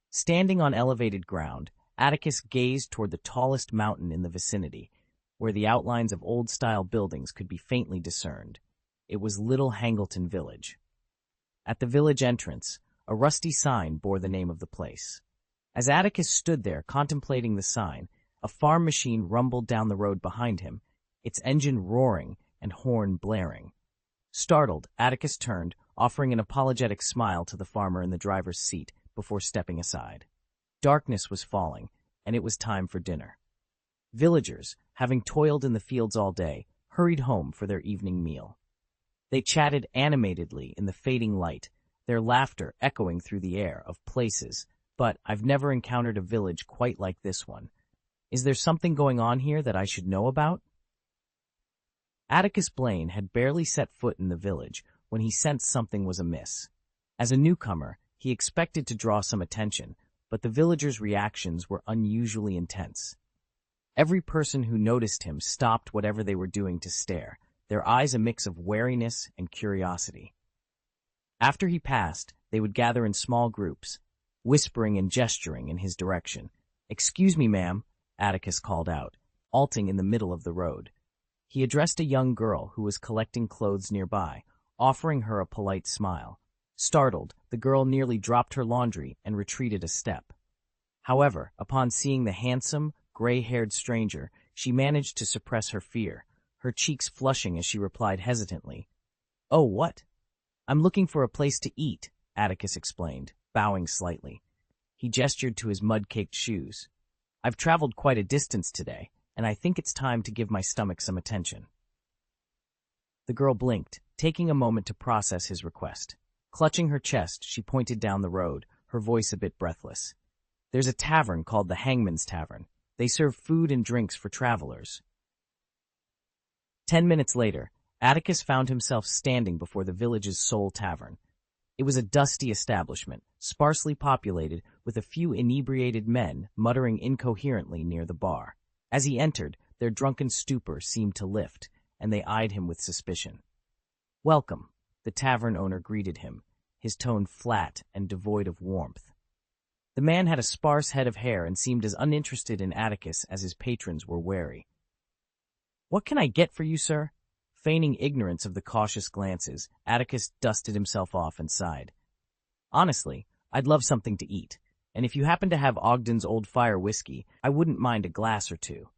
Standing on elevated ground, Atticus gazed toward the tallest mountain in the vicinity, where the outlines of old-style buildings could be faintly discerned. It was Little Hangleton Village. At the village entrance, a rusty sign bore the name of the place. As Atticus stood there contemplating the sign, a farm machine rumbled down the road behind him, its engine roaring and horn blaring. Startled, Atticus turned, offering an apologetic smile to the farmer in the driver's seat before stepping aside. Darkness was falling, and it was time for dinner. Villagers, having toiled in the fields all day, hurried home for their evening meal. They chatted animatedly in the fading light, their laughter echoing through the air of places, but I've never encountered a village quite like this one. Is there something going on here that I should know about? Atticus Blaine had barely set foot in the village when he sensed something was amiss. As a newcomer, he expected to draw some attention, but the villagers' reactions were unusually intense. Every person who noticed him stopped whatever they were doing to stare, their eyes a mix of wariness and curiosity. After he passed, they would gather in small groups, whispering and gesturing in his direction. "Excuse me, ma'am," Atticus called out, halting in the middle of the road. He addressed a young girl who was collecting clothes nearby, offering her a polite smile. Startled, the girl nearly dropped her laundry and retreated a step. However, upon seeing the handsome, gray-haired stranger, she managed to suppress her fear, her cheeks flushing as she replied hesitantly, "Oh, what? I'm looking for a place to eat," Atticus explained, bowing slightly. He gestured to his mud-caked shoes. "I've traveled quite a distance today, and I think it's time to give my stomach some attention." The girl blinked, taking a moment to process his request. Clutching her chest, she pointed down the road, her voice a bit breathless. "There's a tavern called the Hangman's Tavern. They serve food and drinks for travelers." 10 minutes later, Atticus found himself standing before the village's sole tavern. It was a dusty establishment, sparsely populated, with a few inebriated men muttering incoherently near the bar. As he entered, their drunken stupor seemed to lift, and they eyed him with suspicion. "Welcome," the tavern owner greeted him, his tone flat and devoid of warmth. The man had a sparse head of hair and seemed as uninterested in Atticus as his patrons were wary. "What can I get for you, sir?" Feigning ignorance of the cautious glances, Atticus dusted himself off and sighed. "Honestly, I'd love something to eat, and if you happen to have Ogden's Old Fire whiskey, I wouldn't mind a glass or two."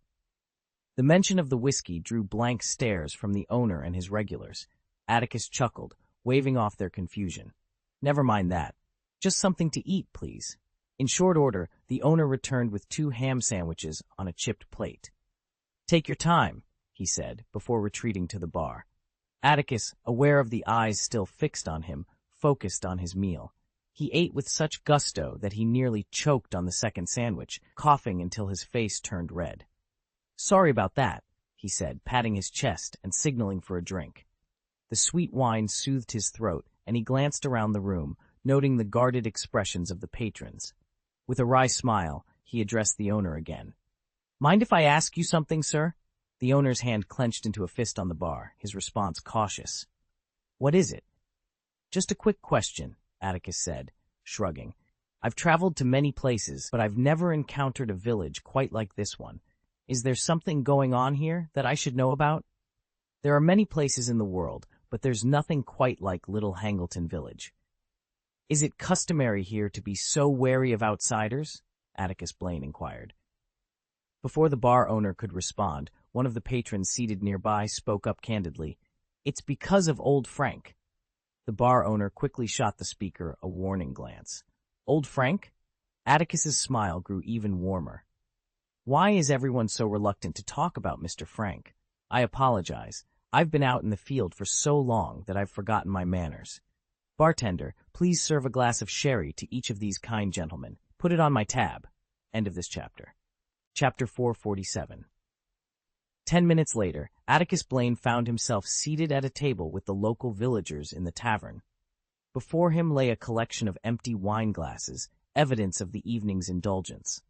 The mention of the whiskey drew blank stares from the owner and his regulars. Atticus chuckled, waving off their confusion. "Never mind that. Just something to eat, please." In short order, the owner returned with 2 ham sandwiches on a chipped plate. "Take your time," he said, before retreating to the bar. Atticus, aware of the eyes still fixed on him, focused on his meal. He ate with such gusto that he nearly choked on the second sandwich, coughing until his face turned red. "Sorry about that," he said, patting his chest and signaling for a drink. The sweet wine soothed his throat, and he glanced around the room, noting the guarded expressions of the patrons. With a wry smile, he addressed the owner again. "Mind if I ask you something, sir?" The owner's hand clenched into a fist on the bar, his response cautious. "What is it?" "Just a quick question," Atticus said, shrugging. "I've traveled to many places, but I've never encountered a village quite like this one. Is there something going on here that I should know about? There are many places in the world, but there's nothing quite like Little Hangleton Village. Is it customary here to be so wary of outsiders?" Atticus Blaine inquired. Before the bar owner could respond, one of the patrons seated nearby spoke up candidly. "It's because of Old Frank." The bar owner quickly shot the speaker a warning glance. "Old Frank?" Atticus's smile grew even warmer. "Why is everyone so reluctant to talk about Mr. Frank? I apologize. I've been out in the field for so long that I've forgotten my manners. Bartender, please serve a glass of sherry to each of these kind gentlemen. Put it on my tab." End of this chapter. Chapter 447. 10 minutes later, Atticus Blaine found himself seated at a table with the local villagers in the tavern. Before him lay a collection of empty wine glasses, evidence of the evening's indulgence.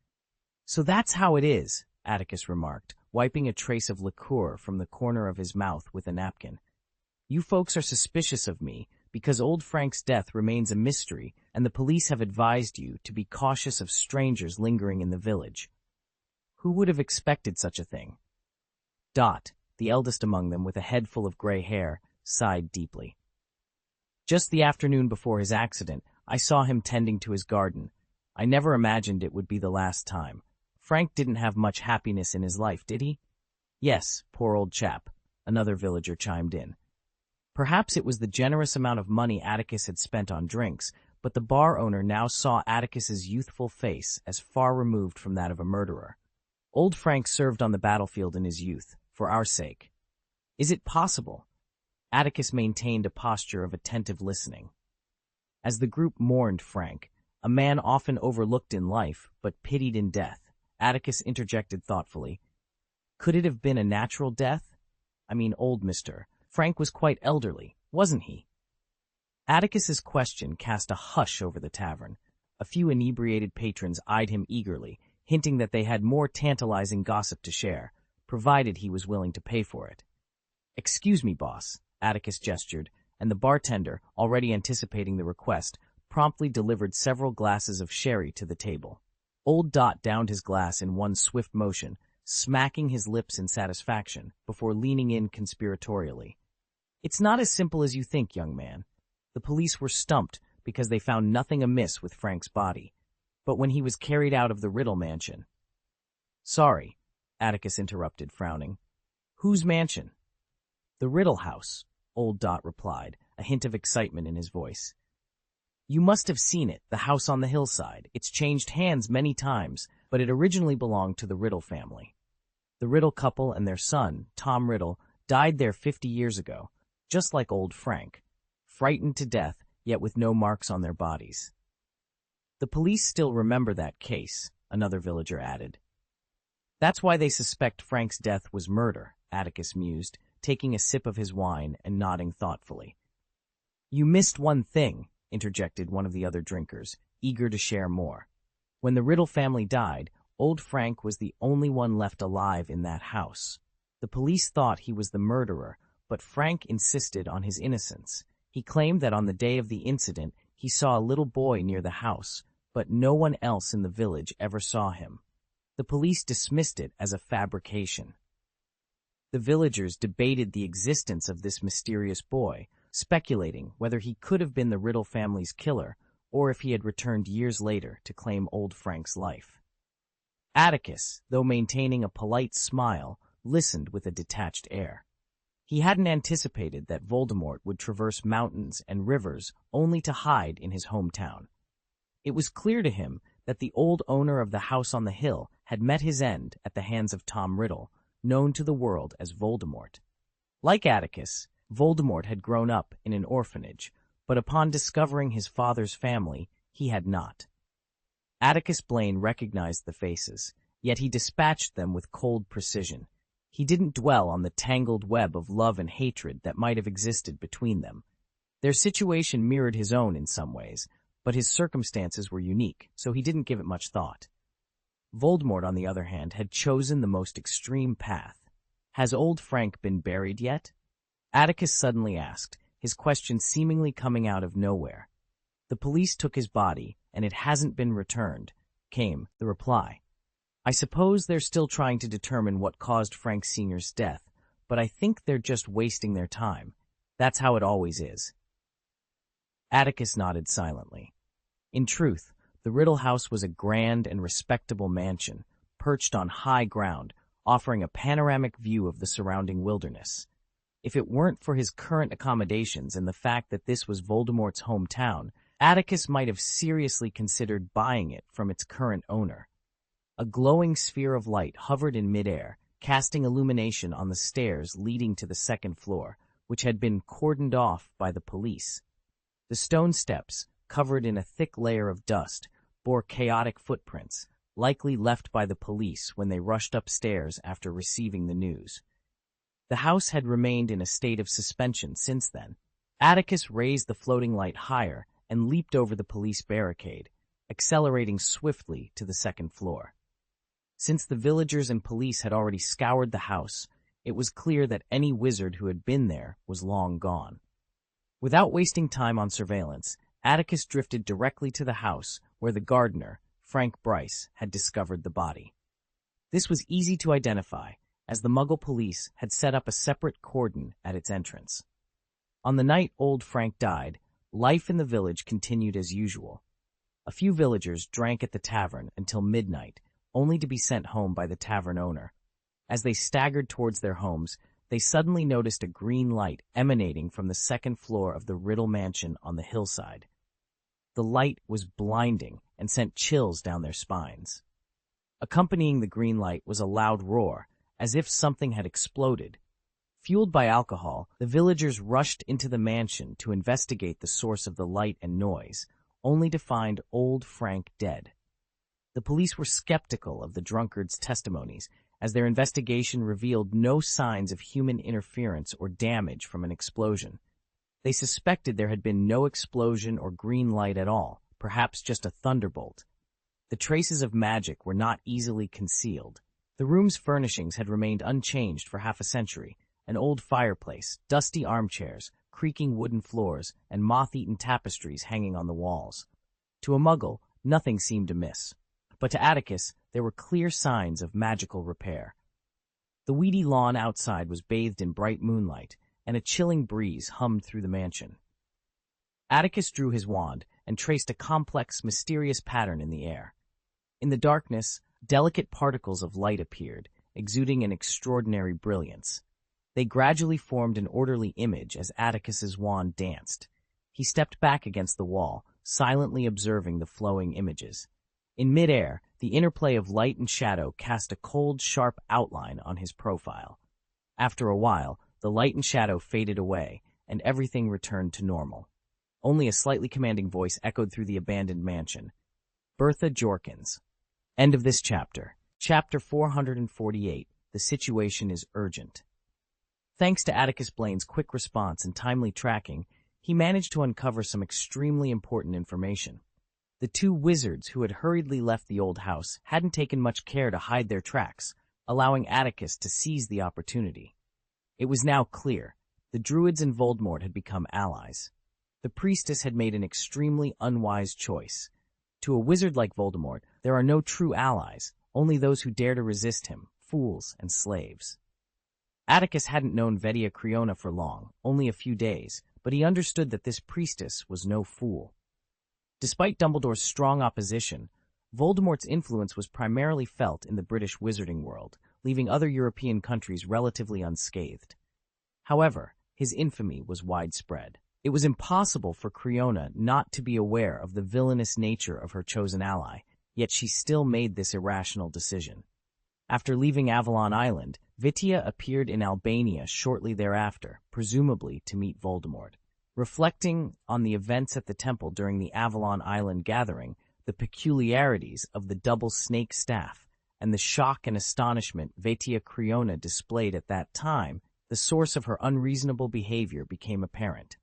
"So that's how it is," Atticus remarked, wiping a trace of liqueur from the corner of his mouth with a napkin. "You folks are suspicious of me because Old Frank's death remains a mystery, and the police have advised you to be cautious of strangers lingering in the village. Who would have expected such a thing?" Dot, the eldest among them with a head full of gray hair, sighed deeply. "Just the afternoon before his accident, I saw him tending to his garden. I never imagined it would be the last time. Frank didn't have much happiness in his life, did he?" "Yes, poor old chap," another villager chimed in. Perhaps it was the generous amount of money Atticus had spent on drinks, but the bar owner now saw Atticus's youthful face as far removed from that of a murderer. "Old Frank served on the battlefield in his youth, for our sake." "Is it possible?" Atticus maintained a posture of attentive listening. As the group mourned Frank, a man often overlooked in life but pitied in death, Atticus interjected thoughtfully. "Could it have been a natural death? I mean, old Mr. Frank was quite elderly, wasn't he?" Atticus's question cast a hush over the tavern. A few inebriated patrons eyed him eagerly, hinting that they had more tantalizing gossip to share, provided he was willing to pay for it. "Excuse me, boss," Atticus gestured, and the bartender, already anticipating the request, promptly delivered several glasses of sherry to the table. Old Dot downed his glass in one swift motion, smacking his lips in satisfaction, before leaning in conspiratorially. "It's not as simple as you think, young man. The police were stumped because they found nothing amiss with Frank's body. But when he was carried out of the Riddle mansion—" "Sorry," Atticus interrupted, frowning. "Whose mansion?" "The Riddle House," Old Dot replied, a hint of excitement in his voice. "You must have seen it, the house on the hillside. It's changed hands many times, but it originally belonged to the Riddle family. The Riddle couple and their son, Tom Riddle, died there 50 years ago, just like old Frank, frightened to death, yet with no marks on their bodies." "The police still remember that case," another villager added. "That's why they suspect Frank's death was murder," Atticus mused, taking a sip of his wine and nodding thoughtfully. "You missed one thing," interjected one of the other drinkers, eager to share more. "When the Riddle family died, old Frank was the only one left alive in that house. The police thought he was the murderer, but Frank insisted on his innocence. He claimed that on the day of the incident, he saw a little boy near the house, but no one else in the village ever saw him. The police dismissed it as a fabrication." The villagers debated the existence of this mysterious boy, speculating whether he could have been the Riddle family's killer or if he had returned years later to claim old Frank's life. Atticus, though maintaining a polite smile, listened with a detached air. He hadn't anticipated that Voldemort would traverse mountains and rivers only to hide in his hometown. It was clear to him that the old owner of the house on the hill had met his end at the hands of Tom Riddle, known to the world as Voldemort. Like Atticus, Voldemort had grown up in an orphanage, but upon discovering his father's family, he had not. Atticus Blaine recognized the faces, yet he dispatched them with cold precision. He didn't dwell on the tangled web of love and hatred that might have existed between them. Their situation mirrored his own in some ways, but his circumstances were unique, so he didn't give it much thought. Voldemort, on the other hand, had chosen the most extreme path. "Has old Frank been buried yet?" Atticus suddenly asked, his question seemingly coming out of nowhere. "The police took his body, and it hasn't been returned," came the reply. "I suppose they're still trying to determine what caused Frank Sr.'s death, but I think they're just wasting their time. That's how it always is." Atticus nodded silently. In truth, the Riddle House was a grand and respectable mansion, perched on high ground, offering a panoramic view of the surrounding wilderness. If it weren't for his current accommodations and the fact that this was Voldemort's hometown, Atticus might have seriously considered buying it from its current owner. A glowing sphere of light hovered in midair, casting illumination on the stairs leading to the second floor, which had been cordoned off by the police. The stone steps, covered in a thick layer of dust, bore chaotic footprints, likely left by the police when they rushed upstairs after receiving the news. The house had remained in a state of suspension since then. Atticus raised the floating light higher and leaped over the police barricade, accelerating swiftly to the second floor. Since the villagers and police had already scoured the house, it was clear that any wizard who had been there was long gone. Without wasting time on surveillance, Atticus drifted directly to the house where the gardener, Frank Bryce, had discovered the body. This was easy to identify, as the Muggle police had set up a separate cordon at its entrance. On the night old Frank died, life in the village continued as usual. A few villagers drank at the tavern until midnight, only to be sent home by the tavern owner. As they staggered towards their homes, they suddenly noticed a green light emanating from the second floor of the Riddle mansion on the hillside. The light was blinding and sent chills down their spines. Accompanying the green light was a loud roar, as if something had exploded. Fueled by alcohol, the villagers rushed into the mansion to investigate the source of the light and noise, only to find old Frank dead. The police were skeptical of the drunkard's testimonies, as their investigation revealed no signs of human interference or damage from an explosion. They suspected there had been no explosion or green light at all, perhaps just a thunderbolt. The traces of magic were not easily concealed. The room's furnishings had remained unchanged for half a century. An old fireplace, dusty armchairs, creaking wooden floors, and moth-eaten tapestries hanging on the walls. To a Muggle, nothing seemed amiss. But to Atticus, there were clear signs of magical repair. The weedy lawn outside was bathed in bright moonlight, and a chilling breeze hummed through the mansion. Atticus drew his wand and traced a complex, mysterious pattern in the air. In the darkness, delicate particles of light appeared, exuding an extraordinary brilliance. They gradually formed an orderly image as Atticus's wand danced. He stepped back against the wall, silently observing the flowing images. In midair, the interplay of light and shadow cast a cold, sharp outline on his profile. After a while, the light and shadow faded away, and everything returned to normal. Only a slightly commanding voice echoed through the abandoned mansion. Bertha Jorkins. End of this chapter. Chapter 448. The situation is urgent. Thanks to Atticus Blaine's quick response and timely tracking, he managed to uncover some extremely important information. The two wizards who had hurriedly left the old house hadn't taken much care to hide their tracks, allowing Atticus to seize the opportunity. It was now clear. The Druids and Voldemort had become allies. The priestess had made an extremely unwise choice. To a wizard like Voldemort, there are no true allies, only those who dare to resist him, fools and slaves. Atticus hadn't known Vetia Creona for long, only a few days, but he understood that this priestess was no fool. Despite Dumbledore's strong opposition, Voldemort's influence was primarily felt in the British wizarding world, leaving other European countries relatively unscathed. However, his infamy was widespread. It was impossible for Creona not to be aware of the villainous nature of her chosen ally, yet she still made this irrational decision. After leaving Avalon Island, Vetia appeared in Albania shortly thereafter, presumably to meet Voldemort. Reflecting on the events at the temple during the Avalon Island gathering, the peculiarities of the double snake staff, and the shock and astonishment Vetia Creona displayed at that time, the source of her unreasonable behavior became apparent.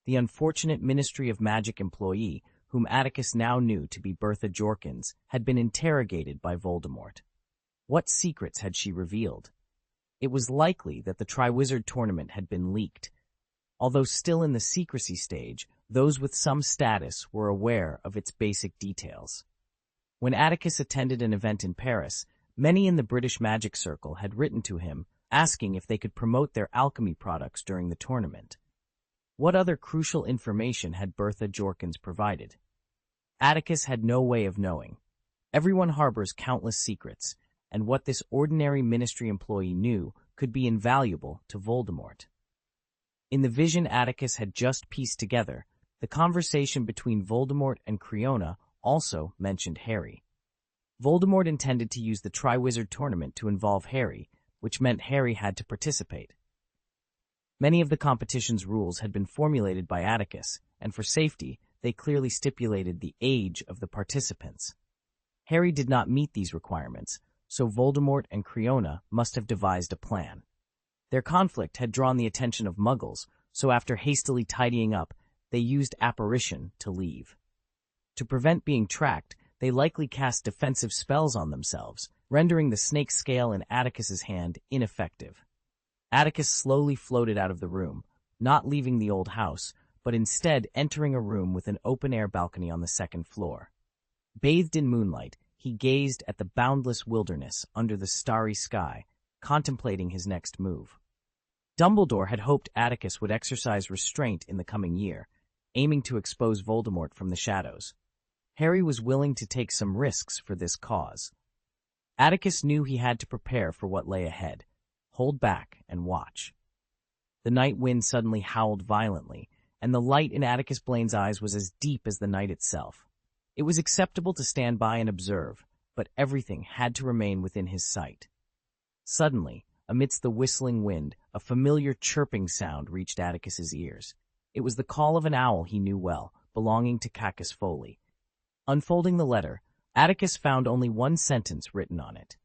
The unfortunate Ministry of Magic employee, whom Atticus now knew to be Bertha Jorkins, had been interrogated by Voldemort. What secrets had she revealed? It was likely that the Triwizard Tournament had been leaked. Although still in the secrecy stage, those with some status were aware of its basic details. When Atticus attended an event in Paris, many in the British Magic Circle had written to him, asking if they could promote their alchemy products during the tournament. What other crucial information had Bertha Jorkins provided? Atticus had no way of knowing. Everyone harbors countless secrets, and what this ordinary ministry employee knew could be invaluable to Voldemort. In the vision Atticus had just pieced together, the conversation between Voldemort and Creona also mentioned Harry. Voldemort intended to use the Triwizard Tournament to involve Harry, which meant Harry had to participate. Many of the competition's rules had been formulated by Atticus, and for safety, they clearly stipulated the age of the participants. Harry did not meet these requirements, so Voldemort and Creona must have devised a plan. Their conflict had drawn the attention of Muggles, so after hastily tidying up, they used apparition to leave. To prevent being tracked, they likely cast defensive spells on themselves, rendering the snake scale in Atticus's hand ineffective. Atticus slowly floated out of the room, not leaving the old house, but instead entering a room with an open-air balcony on the second floor. Bathed in moonlight, he gazed at the boundless wilderness under the starry sky, contemplating his next move. Dumbledore had hoped Atticus would exercise restraint in the coming year, aiming to expose Voldemort from the shadows. Harry was willing to take some risks for this cause. Atticus knew he had to prepare for what lay ahead, hold back and watch. The night wind suddenly howled violently, and the light in Atticus Blaine's eyes was as deep as the night itself. It was acceptable to stand by and observe, but everything had to remain within his sight. Suddenly, amidst the whistling wind, a familiar chirping sound reached Atticus's ears. It was the call of an owl he knew well, belonging to Cacus Foley. Unfolding the letter, Atticus found only one sentence written on it.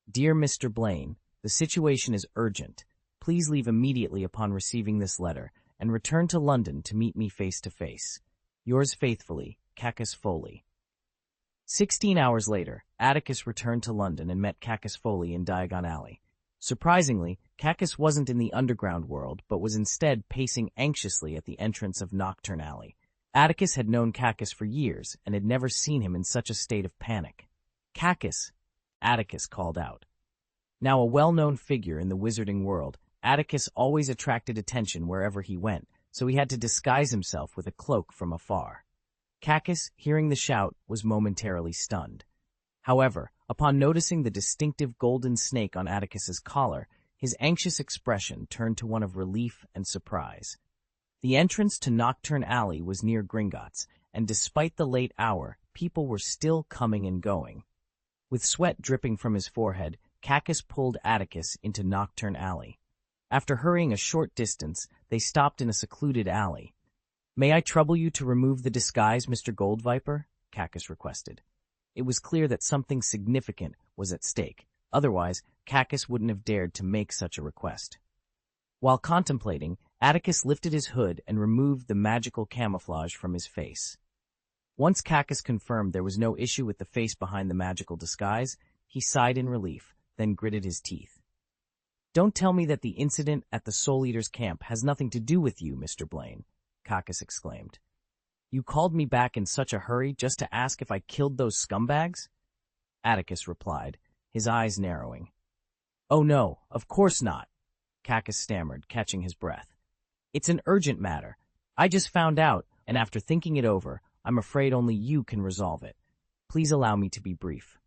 "Dear Mr. Blaine, the situation is urgent. Please leave immediately upon receiving this letter, and return to London to meet me face to face. Yours faithfully, Cacus Foley. 16 hours later, Atticus returned to London and met Cacus Foley in Diagon Alley. Surprisingly, Cacus wasn't in the underground world, but was instead pacing anxiously at the entrance of Nocturne Alley. Atticus had known Cacus for years and had never seen him in such a state of panic. "Cacus!" Atticus called out. Now a well-known figure in the wizarding world, Atticus always attracted attention wherever he went, so he had to disguise himself with a cloak from afar. Cacus, hearing the shout, was momentarily stunned. However, upon noticing the distinctive golden snake on Atticus's collar, his anxious expression turned to one of relief and surprise. The entrance to Nocturne Alley was near Gringotts, and despite the late hour, people were still coming and going. With sweat dripping from his forehead, Cacus pulled Atticus into Nocturne Alley. After hurrying a short distance, they stopped in a secluded alley. "May I trouble you to remove the disguise, Mr. Goldviper?" Cacus requested. It was clear that something significant was at stake. Otherwise, Cacus wouldn't have dared to make such a request. While contemplating, Atticus lifted his hood and removed the magical camouflage from his face. Once Cacus confirmed there was no issue with the face behind the magical disguise, he sighed in relief, then gritted his teeth. "Don't tell me that the incident at the Soul Eater's camp has nothing to do with you, Mr. Blaine," Cacus exclaimed. "You called me back in such a hurry just to ask if I killed those scumbags?" Atticus replied, his eyes narrowing. "Oh no, of course not," Cacus stammered, catching his breath. "It's an urgent matter. I just found out, and after thinking it over, I'm afraid only you can resolve it. Please allow me to be brief."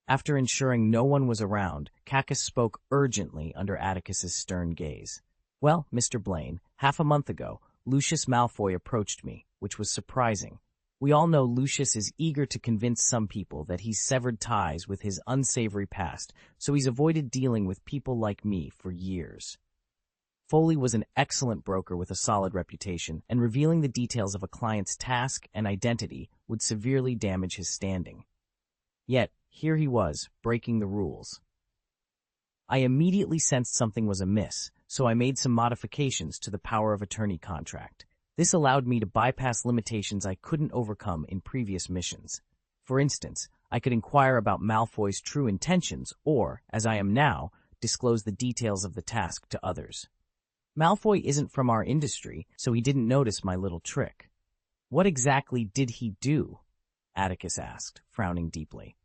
After ensuring no one was around, Cacus spoke urgently under Atticus's stern gaze. "Well, Mr. Blaine, half a month ago, Lucius Malfoy approached me, which was surprising. We all know Lucius is eager to convince some people that he's severed ties with his unsavory past, so he's avoided dealing with people like me for years." Foley was an excellent broker with a solid reputation, and revealing the details of a client's task and identity would severely damage his standing. Yet, here he was, breaking the rules. I immediately sensed something was amiss, so I made some modifications to the power of attorney contract. This allowed me to bypass limitations I couldn't overcome in previous missions. For instance, I could inquire about Malfoy's true intentions or, as I am now, disclose the details of the task to others. Malfoy isn't from our industry, so he didn't notice my little trick. "What exactly did he do?" Atticus asked, frowning deeply.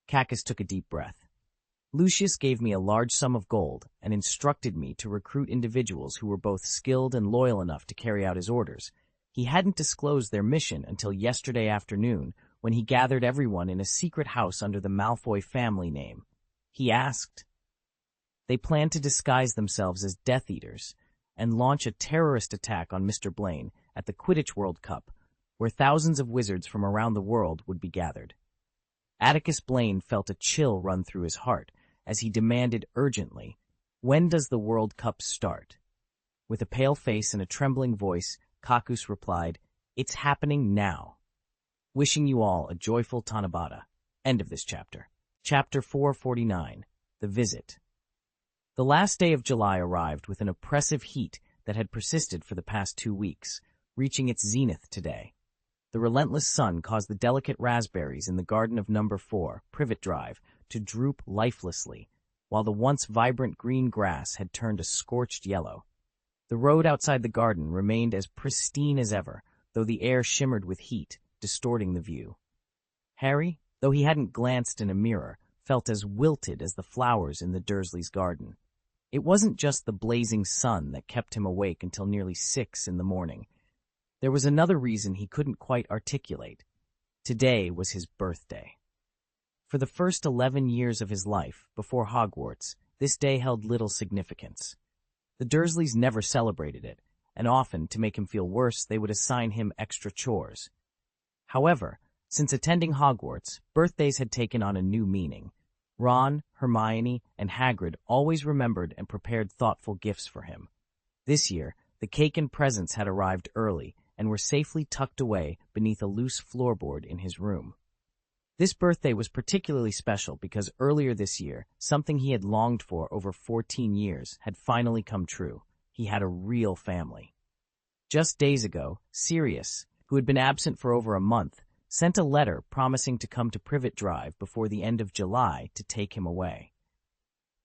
Cacus took a deep breath. "Lucius gave me a large sum of gold and instructed me to recruit individuals who were both skilled and loyal enough to carry out his orders. He hadn't disclosed their mission until yesterday afternoon, when he gathered everyone in a secret house under the Malfoy family name. He asked. They planned to disguise themselves as Death Eaters and launch a terrorist attack on Mr. Blaine at the Quidditch World Cup, where thousands of wizards from around the world would be gathered." Atticus Blaine felt a chill run through his heart as he demanded urgently, "When does the World Cup start?" With a pale face and a trembling voice, Cacus replied, "It's happening now. Wishing you all a joyful Tanabata." End of this chapter. Chapter 449, The Visit. The last day of July arrived with an oppressive heat that had persisted for the past 2 weeks, reaching its zenith today. The relentless sun caused the delicate raspberries in the garden of No. 4, Privet Drive, to droop lifelessly, while the once vibrant green grass had turned a scorched yellow. The road outside the garden remained as pristine as ever, though the air shimmered with heat, distorting the view. Harry, though he hadn't glanced in a mirror, felt as wilted as the flowers in the Dursleys' garden. It wasn't just the blazing sun that kept him awake until nearly 6 in the morning. There was another reason he couldn't quite articulate. Today was his birthday. For the first 11 years of his life, before Hogwarts, this day held little significance. The Dursleys never celebrated it, and often, to make him feel worse, they would assign him extra chores. However, since attending Hogwarts, birthdays had taken on a new meaning. Ron, Hermione, and Hagrid always remembered and prepared thoughtful gifts for him. This year, the cake and presents had arrived early and were safely tucked away beneath a loose floorboard in his room. This birthday was particularly special because earlier this year, something he had longed for over 14 years had finally come true. he had a real family. Just days ago, Sirius, who had been absent for over a month, sent a letter promising to come to Privet Drive before the end of July to take him away.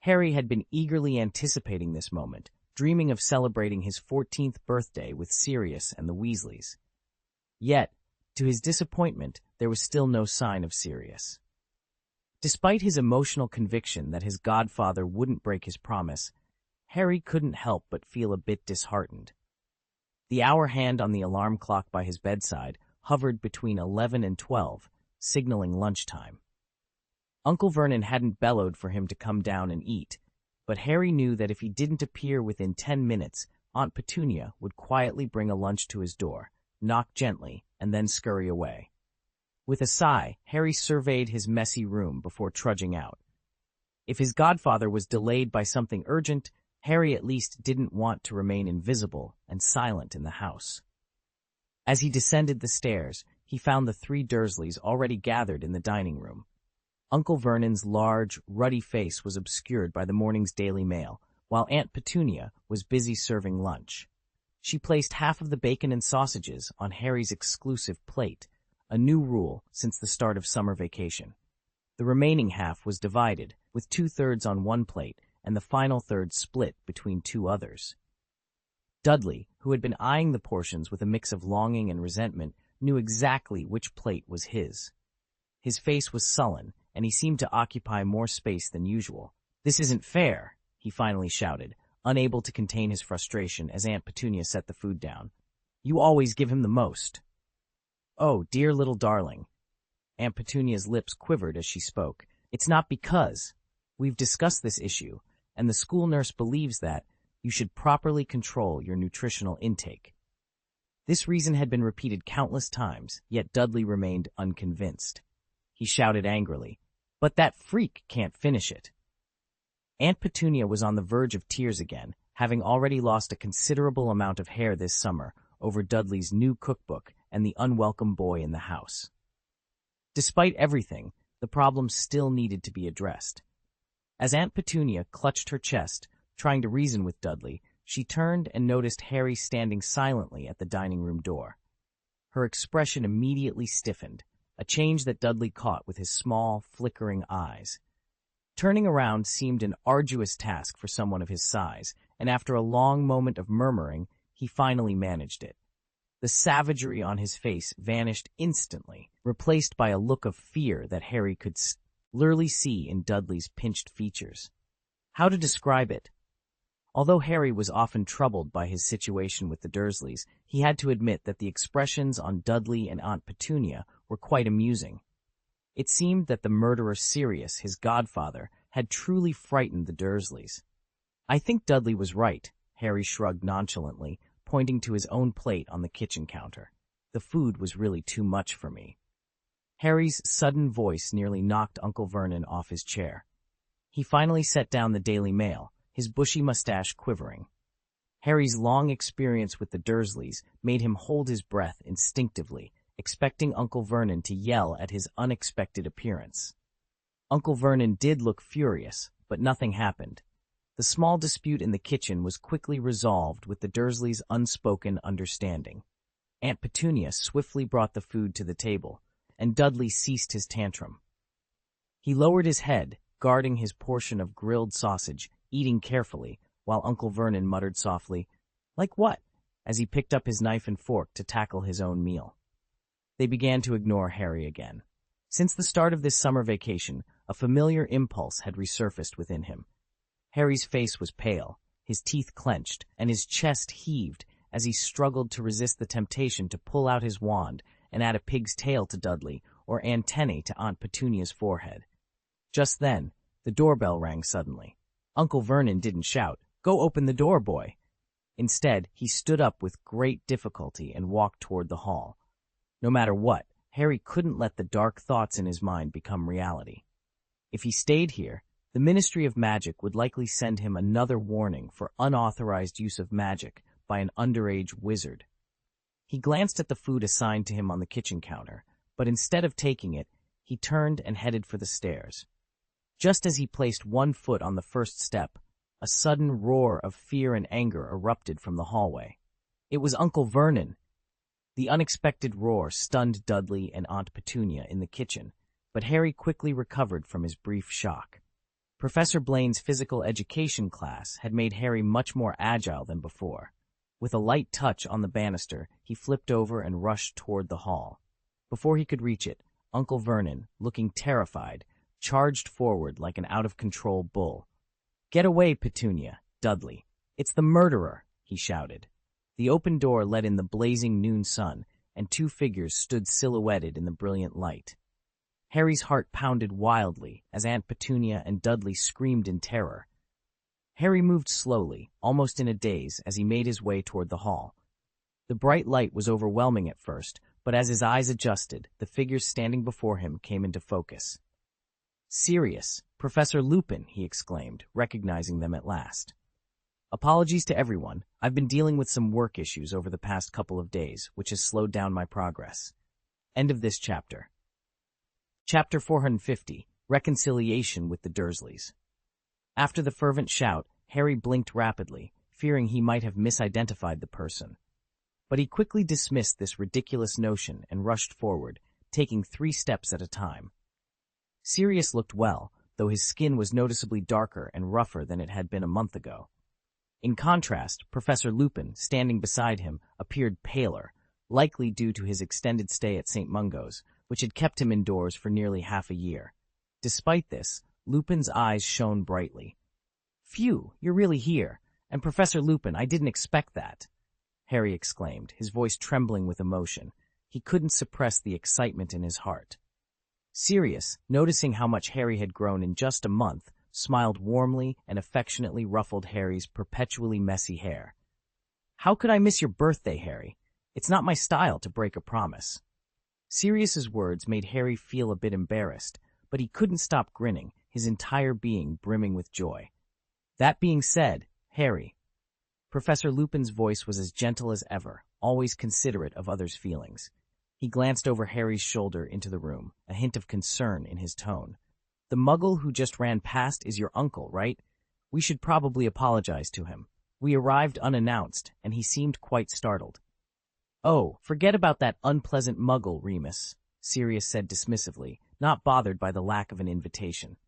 Harry had been eagerly anticipating this moment, dreaming of celebrating his 14th birthday with Sirius and the Weasleys. Yet, to his disappointment, there was still no sign of Sirius. Despite his emotional conviction that his godfather wouldn't break his promise, Harry couldn't help but feel a bit disheartened. The hour hand on the alarm clock by his bedside hovered between 11 and 12, signaling lunchtime. Uncle Vernon hadn't bellowed for him to come down and eat, but Harry knew that if he didn't appear within 10 minutes, Aunt Petunia would quietly bring a lunch to his door, knock gently, and then scurry away. With a sigh, Harry surveyed his messy room before trudging out. If his godfather was delayed by something urgent, Harry at least didn't want to remain invisible and silent in the house. As he descended the stairs, he found the three Dursleys already gathered in the dining room. Uncle Vernon's large, ruddy face was obscured by the morning's Daily Mail, while Aunt Petunia was busy serving lunch. She placed half of the bacon and sausages on Harry's exclusive plate, a new rule since the start of summer vacation. The remaining half was divided, with 2/3 on one plate and the final third split between two others. Dudley, who had been eyeing the portions with a mix of longing and resentment, knew exactly which plate was his. His face was sullen, and he seemed to occupy more space than usual. "This isn't fair," he finally shouted, unable to contain his frustration as Aunt Petunia set the food down. "You always give him the most." "Oh, dear little darling." Aunt Petunia's lips quivered as she spoke. "It's not because. We've discussed this issue, and the school nurse believes that you should properly control your nutritional intake." This reason had been repeated countless times, yet Dudley remained unconvinced. He shouted angrily, "But that freak can't finish it." Aunt Petunia was on the verge of tears again, having already lost a considerable amount of hair this summer over Dudley's new cookbook and the unwelcome boy in the house. Despite everything, the problem still needed to be addressed. As Aunt Petunia clutched her chest, trying to reason with Dudley, she turned and noticed Harry standing silently at the dining room door. Her expression immediately stiffened, a change that Dudley caught with his small, flickering eyes. Turning around seemed an arduous task for someone of his size, and after a long moment of murmuring, he finally managed it. The savagery on his face vanished instantly, replaced by a look of fear that Harry could clearly see in Dudley's pinched features. How to describe it? Although Harry was often troubled by his situation with the Dursleys, he had to admit that the expressions on Dudley and Aunt Petunia were quite amusing. It seemed that the murderer Sirius, his godfather, had truly frightened the Dursleys. "I think Dudley was right," Harry shrugged nonchalantly, pointing to his own plate on the kitchen counter. "The food was really too much for me." Harry's sudden voice nearly knocked Uncle Vernon off his chair. He finally set down the Daily Mail, his bushy mustache quivering. Harry's long experience with the Dursleys made him hold his breath instinctively, expecting Uncle Vernon to yell at his unexpected appearance. Uncle Vernon did look furious, but nothing happened. The small dispute in the kitchen was quickly resolved with the Dursleys' unspoken understanding. Aunt Petunia swiftly brought the food to the table, and Dudley ceased his tantrum. He lowered his head, guarding his portion of grilled sausage, eating carefully, while Uncle Vernon muttered softly, "Like what?" as he picked up his knife and fork to tackle his own meal. They began to ignore Harry again. Since the start of this summer vacation, a familiar impulse had resurfaced within him. Harry's face was pale, his teeth clenched, and his chest heaved as he struggled to resist the temptation to pull out his wand and add a pig's tail to Dudley or antennae to Aunt Petunia's forehead. Just then, the doorbell rang suddenly. Uncle Vernon didn't shout, "Go open the door, boy." Instead, he stood up with great difficulty and walked toward the hall. No matter what, Harry couldn't let the dark thoughts in his mind become reality. If he stayed here, the Ministry of Magic would likely send him another warning for unauthorized use of magic by an underage wizard. He glanced at the food assigned to him on the kitchen counter, but instead of taking it, he turned and headed for the stairs. Just as he placed one foot on the first step, A sudden roar of fear and anger erupted from the hallway. It was Uncle Vernon! The unexpected roar stunned Dudley and Aunt Petunia in the kitchen, but Harry quickly recovered from his brief shock. Professor Blaine's physical education class had made Harry much more agile than before. With a light touch on the banister, he flipped over and rushed toward the hall. Before he could reach it, Uncle Vernon, looking terrified, charged forward like an out-of-control bull. "Get away, Petunia, Dudley. It's the murderer," he shouted. The open door let in the blazing noon sun, and two figures stood silhouetted in the brilliant light. Harry's heart pounded wildly as Aunt Petunia and Dudley screamed in terror. Harry moved slowly, almost in a daze, as he made his way toward the hall. The bright light was overwhelming at first, but as his eyes adjusted, the figures standing before him came into focus. "Sirius, Professor Lupin," he exclaimed, recognizing them at last. "Apologies to everyone. I've been dealing with some work issues over the past couple of days, which has slowed down my progress." End of this chapter. Chapter 450, Reconciliation with the Dursleys. After the fervent shout, Harry blinked rapidly, fearing he might have misidentified the person. But he quickly dismissed this ridiculous notion and rushed forward, taking 3 steps at a time. Sirius looked well, though his skin was noticeably darker and rougher than it had been a month ago. In contrast, Professor Lupin, standing beside him, appeared paler, likely due to his extended stay at St. Mungo's, which had kept him indoors for nearly half a year. Despite this, Lupin's eyes shone brightly. "Phew, you're really here. And Professor Lupin, I didn't expect that," Harry exclaimed, his voice trembling with emotion. He couldn't suppress the excitement in his heart. Sirius, noticing how much Harry had grown in just a month, smiled warmly and affectionately ruffled Harry's perpetually messy hair. "How could I miss your birthday, Harry? It's not my style to break a promise." Sirius's words made Harry feel a bit embarrassed, but he couldn't stop grinning, his entire being brimming with joy. "That being said, Harry," Professor Lupin's voice was as gentle as ever, always considerate of others' feelings. He glanced over Harry's shoulder into the room, a hint of concern in his tone. "The muggle who just ran past is your uncle, right? We should probably apologize to him. We arrived unannounced, and he seemed quite startled." "Oh, forget about that unpleasant muggle, Remus," Sirius said dismissively, not bothered by the lack of an invitation.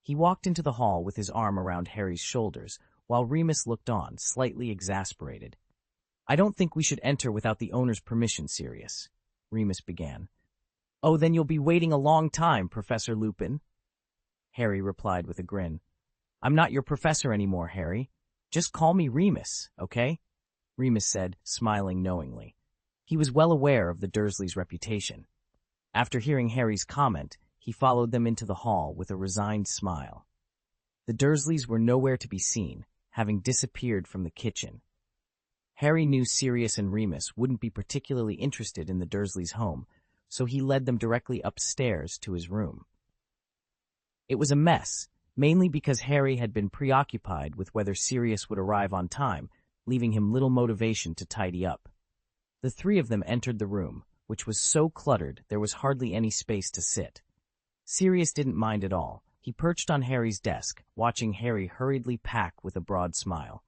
He walked into the hall with his arm around Harry's shoulders, while Remus looked on, slightly exasperated. "I don't think we should enter without the owner's permission, Sirius," Remus began. "Oh, then you'll be waiting a long time, Professor Lupin," Harry replied with a grin. "I'm not your professor anymore, Harry. Just call me Remus, okay?" Remus said, smiling knowingly. He was well aware of the Dursleys' reputation. After hearing Harry's comment, he followed them into the hall with a resigned smile. The Dursleys were nowhere to be seen, having disappeared from the kitchen. Harry knew Sirius and Remus wouldn't be particularly interested in the Dursleys' home, so he led them directly upstairs to his room. It was a mess, mainly because Harry had been preoccupied with whether Sirius would arrive on time, leaving him little motivation to tidy up. The 3 of them entered the room, which was so cluttered there was hardly any space to sit. Sirius didn't mind at all. He perched on Harry's desk, watching Harry hurriedly pack with a broad smile.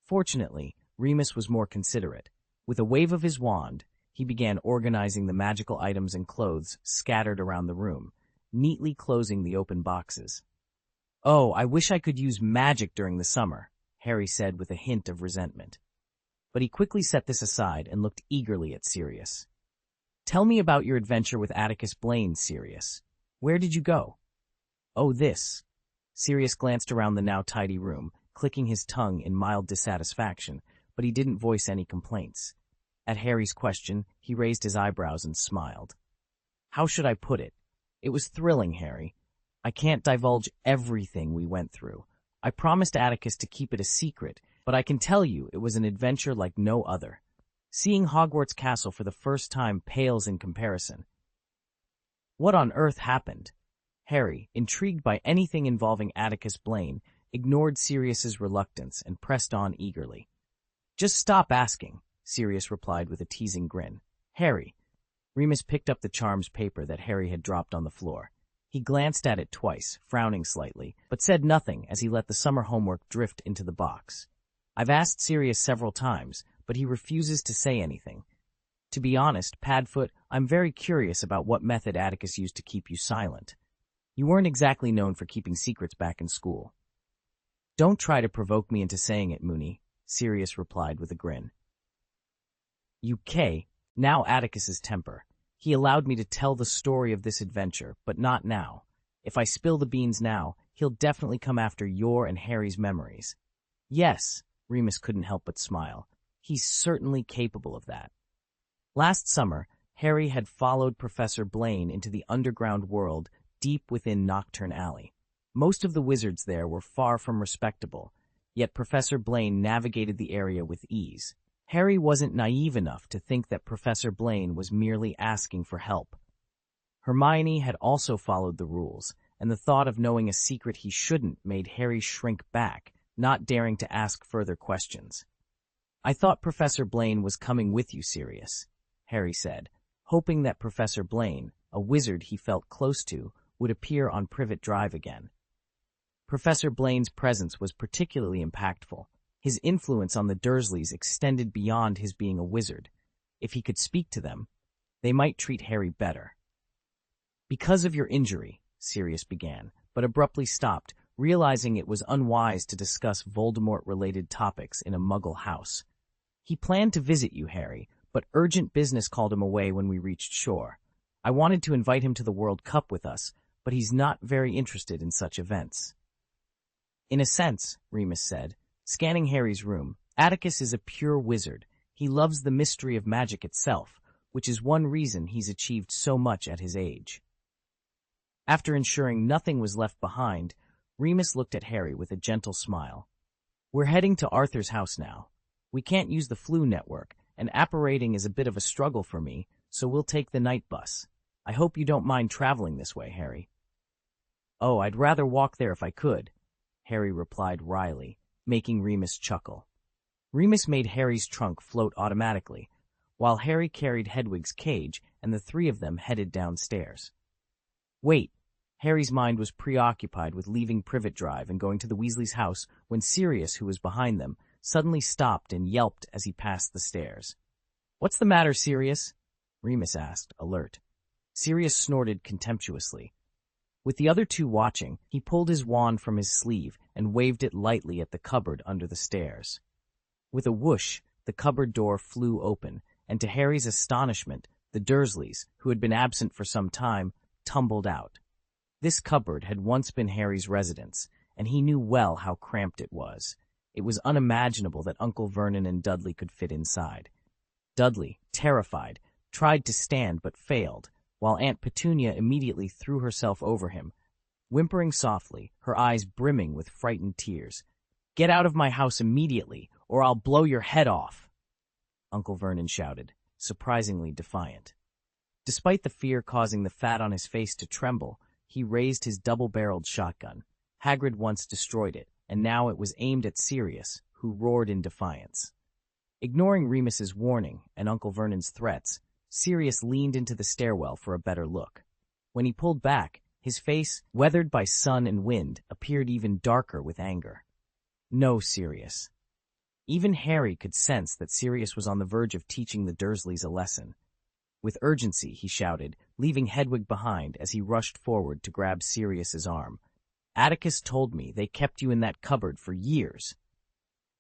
Fortunately, Remus was more considerate. With a wave of his wand, he began organizing the magical items and clothes scattered around the room, neatly closing the open boxes. "Oh, I wish I could use magic during the summer," Harry said with a hint of resentment. But he quickly set this aside and looked eagerly at Sirius. "Tell me about your adventure with Atticus Blaine, Sirius. Where did you go?" "Oh, this." Sirius glanced around the now tidy room, clicking his tongue in mild dissatisfaction, but he didn't voice any complaints. At Harry's question, he raised his eyebrows and smiled. "How should I put it? It was thrilling, Harry. I can't divulge everything we went through. I promised Atticus to keep it a secret, but I can tell you it was an adventure like no other. Seeing Hogwarts Castle for the first time pales in comparison." "What on earth happened?" Harry, intrigued by anything involving Atticus Blaine, ignored Sirius's reluctance and pressed on eagerly. "Just stop asking," Sirius replied with a teasing grin. "Harry." Remus picked up the charms paper that Harry had dropped on the floor. He glanced at it twice, frowning slightly, but said nothing as he let the summer homework drift into the box. I've asked Sirius several times, but he refuses to say anything. To be honest, Padfoot, I'm very curious about what method Atticus used to keep you silent. You weren't exactly known for keeping secrets back in school. Don't try to provoke me into saying it, Mooney, Sirius replied with a grin. Now Atticus's temper. He allowed me to tell the story of this adventure, but not now. If I spill the beans now, he'll definitely come after your and Harry's memories. Yes, Remus couldn't help but smile. He's certainly capable of that. Last summer, Harry had followed Professor Blaine into the underground world deep within Nocturne Alley. Most of the wizards there were far from respectable, yet Professor Blaine navigated the area with ease. Harry wasn't naive enough to think that Professor Blaine was merely asking for help. Hermione had also followed the rules, and the thought of knowing a secret he shouldn't made Harry shrink back, not daring to ask further questions. I thought Professor Blaine was coming with you, Sirius, Harry said, hoping that Professor Blaine, a wizard he felt close to, would appear on Privet Drive again. Professor Blaine's presence was particularly impactful. His influence on the Dursleys extended beyond his being a wizard. If he could speak to them, they might treat Harry better. Because of your injury, Sirius began, but abruptly stopped, realizing it was unwise to discuss Voldemort-related topics in a Muggle house. He planned to visit you, Harry, but urgent business called him away when we reached shore. I wanted to invite him to the World Cup with us, but he's not very interested in such events. In a sense, Remus said, scanning Harry's room, Atticus is a pure wizard. He loves the mystery of magic itself, which is one reason he's achieved so much at his age. After ensuring nothing was left behind, Remus looked at Harry with a gentle smile. We're heading to Arthur's house now. We can't use the Flu network, and apparating is a bit of a struggle for me, so we'll take the night bus. I hope you don't mind traveling this way, Harry. Oh, I'd rather walk there if I could, Harry replied wryly, making Remus chuckle. Remus made Harry's trunk float automatically, while Harry carried Hedwig's cage and the three of them headed downstairs. Wait, Harry's mind was preoccupied with leaving Privet Drive and going to the Weasleys' house when Sirius, who was behind them, suddenly stopped and yelped as he passed the stairs. What's the matter, Sirius? Remus asked, alert. Sirius snorted contemptuously. With the other two watching, he pulled his wand from his sleeve and waved it lightly at the cupboard under the stairs. With a whoosh, the cupboard door flew open, and to Harry's astonishment, the Dursleys, who had been absent for some time, tumbled out. This cupboard had once been Harry's residence, and he knew well how cramped it was. It was unimaginable that Uncle Vernon and Dudley could fit inside. Dudley, terrified, tried to stand but failed, while Aunt Petunia immediately threw herself over him, whimpering softly, her eyes brimming with frightened tears. Get out of my house immediately, or I'll blow your head off, Uncle Vernon shouted, surprisingly defiant. Despite the fear causing the fat on his face to tremble, he raised his double-barreled shotgun. Hagrid once destroyed it, and now it was aimed at Sirius, who roared in defiance. Ignoring Remus's warning and Uncle Vernon's threats, Sirius leaned into the stairwell for a better look. When he pulled back, his face, weathered by sun and wind, appeared even darker with anger. No, Sirius. Even Harry could sense that Sirius was on the verge of teaching the Dursleys a lesson. With urgency, he shouted, leaving Hedwig behind as he rushed forward to grab Sirius's arm. Atticus told me they kept you in that cupboard for years.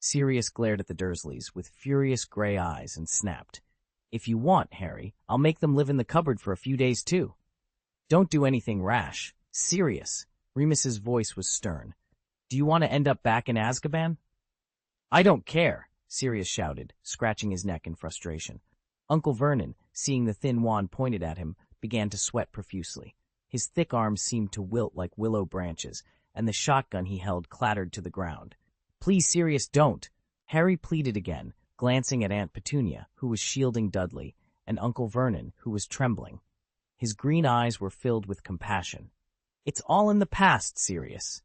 Sirius glared at the Dursleys with furious gray eyes and snapped. If you want, Harry, I'll make them live in the cupboard for a few days too. Don't do anything rash. Sirius. Remus's voice was stern. Do you want to end up back in Azkaban? I don't care, Sirius shouted, scratching his neck in frustration. Uncle Vernon, seeing the thin wand pointed at him, began to sweat profusely. His thick arms seemed to wilt like willow branches, and the shotgun he held clattered to the ground. Please, Sirius, don't. Harry pleaded again, glancing at Aunt Petunia, who was shielding Dudley, and Uncle Vernon, who was trembling. His green eyes were filled with compassion. It's all in the past, Sirius,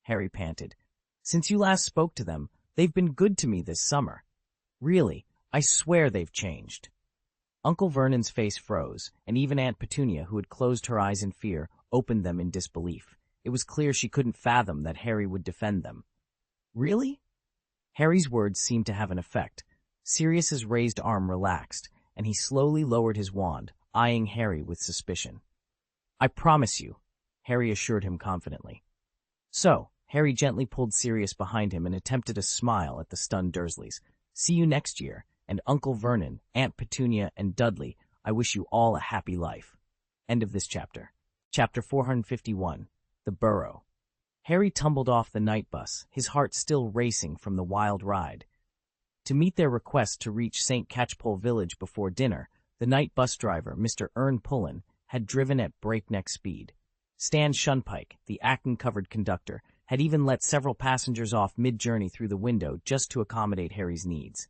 Harry panted. Since you last spoke to them, they've been good to me this summer. Really, I swear they've changed. Uncle Vernon's face froze, and even Aunt Petunia, who had closed her eyes in fear, opened them in disbelief. It was clear she couldn't fathom that Harry would defend them. Really? Harry's words seemed to have an effect. Sirius's raised arm relaxed, and he slowly lowered his wand, eyeing Harry with suspicion. I promise you, Harry assured him confidently. So, Harry gently pulled Sirius behind him and attempted a smile at the stunned Dursleys. See you next year, and Uncle Vernon, Aunt Petunia, and Dudley, I wish you all a happy life. End of this chapter. Chapter 451, The Burrow. Harry tumbled off the night bus, his heart still racing from the wild ride. To meet their request to reach St. Catchpole Village before dinner, the night bus driver, Mr. Ern Pullen, had driven at breakneck speed. Stan Shunpike, the acne-covered conductor, had even let several passengers off mid-journey through the window just to accommodate Harry's needs.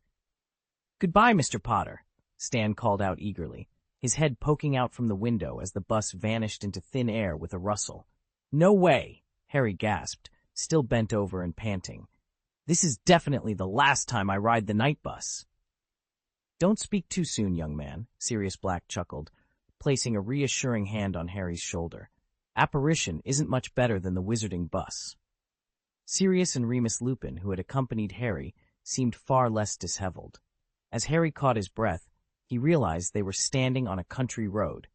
Goodbye, Mr. Potter, Stan called out eagerly, his head poking out from the window as the bus vanished into thin air with a rustle. No way, Harry gasped, still bent over and panting. This is definitely the last time I ride the night bus. Don't speak too soon, young man, Sirius Black chuckled, placing a reassuring hand on Harry's shoulder. Apparition isn't much better than the wizarding bus. Sirius and Remus Lupin, who had accompanied Harry, seemed far less disheveled. As Harry caught his breath, he realized they were standing on a country road.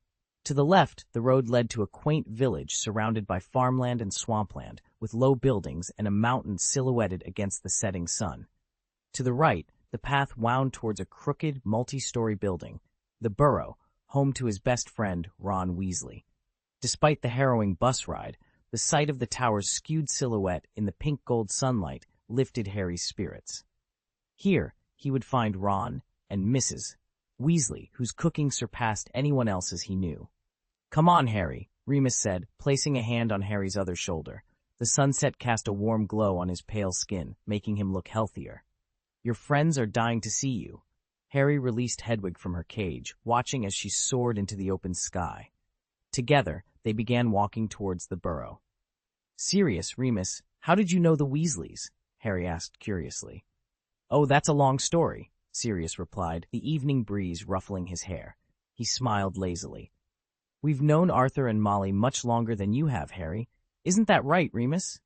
To the left, the road led to a quaint village surrounded by farmland and swampland, with low buildings and a mountain silhouetted against the setting sun. To the right, the path wound towards a crooked, multi-story building, the Burrow, home to his best friend, Ron Weasley. Despite the harrowing bus ride, the sight of the tower's skewed silhouette in the pink-gold sunlight lifted Harry's spirits. Here, he would find Ron and Mrs. Weasley, whose cooking surpassed anyone else's he knew. Come on, Harry, Remus said, placing a hand on Harry's other shoulder. The sunset cast a warm glow on his pale skin, making him look healthier. Your friends are dying to see you. Harry released Hedwig from her cage, watching as she soared into the open sky. Together, they began walking towards the Burrow. Sirius, Remus, how did you know the Weasleys? Harry asked curiously. Oh, that's a long story, Sirius replied, the evening breeze ruffling his hair. He smiled lazily. We've known Arthur and Molly much longer than you have, Harry. Isn't that right, Remus?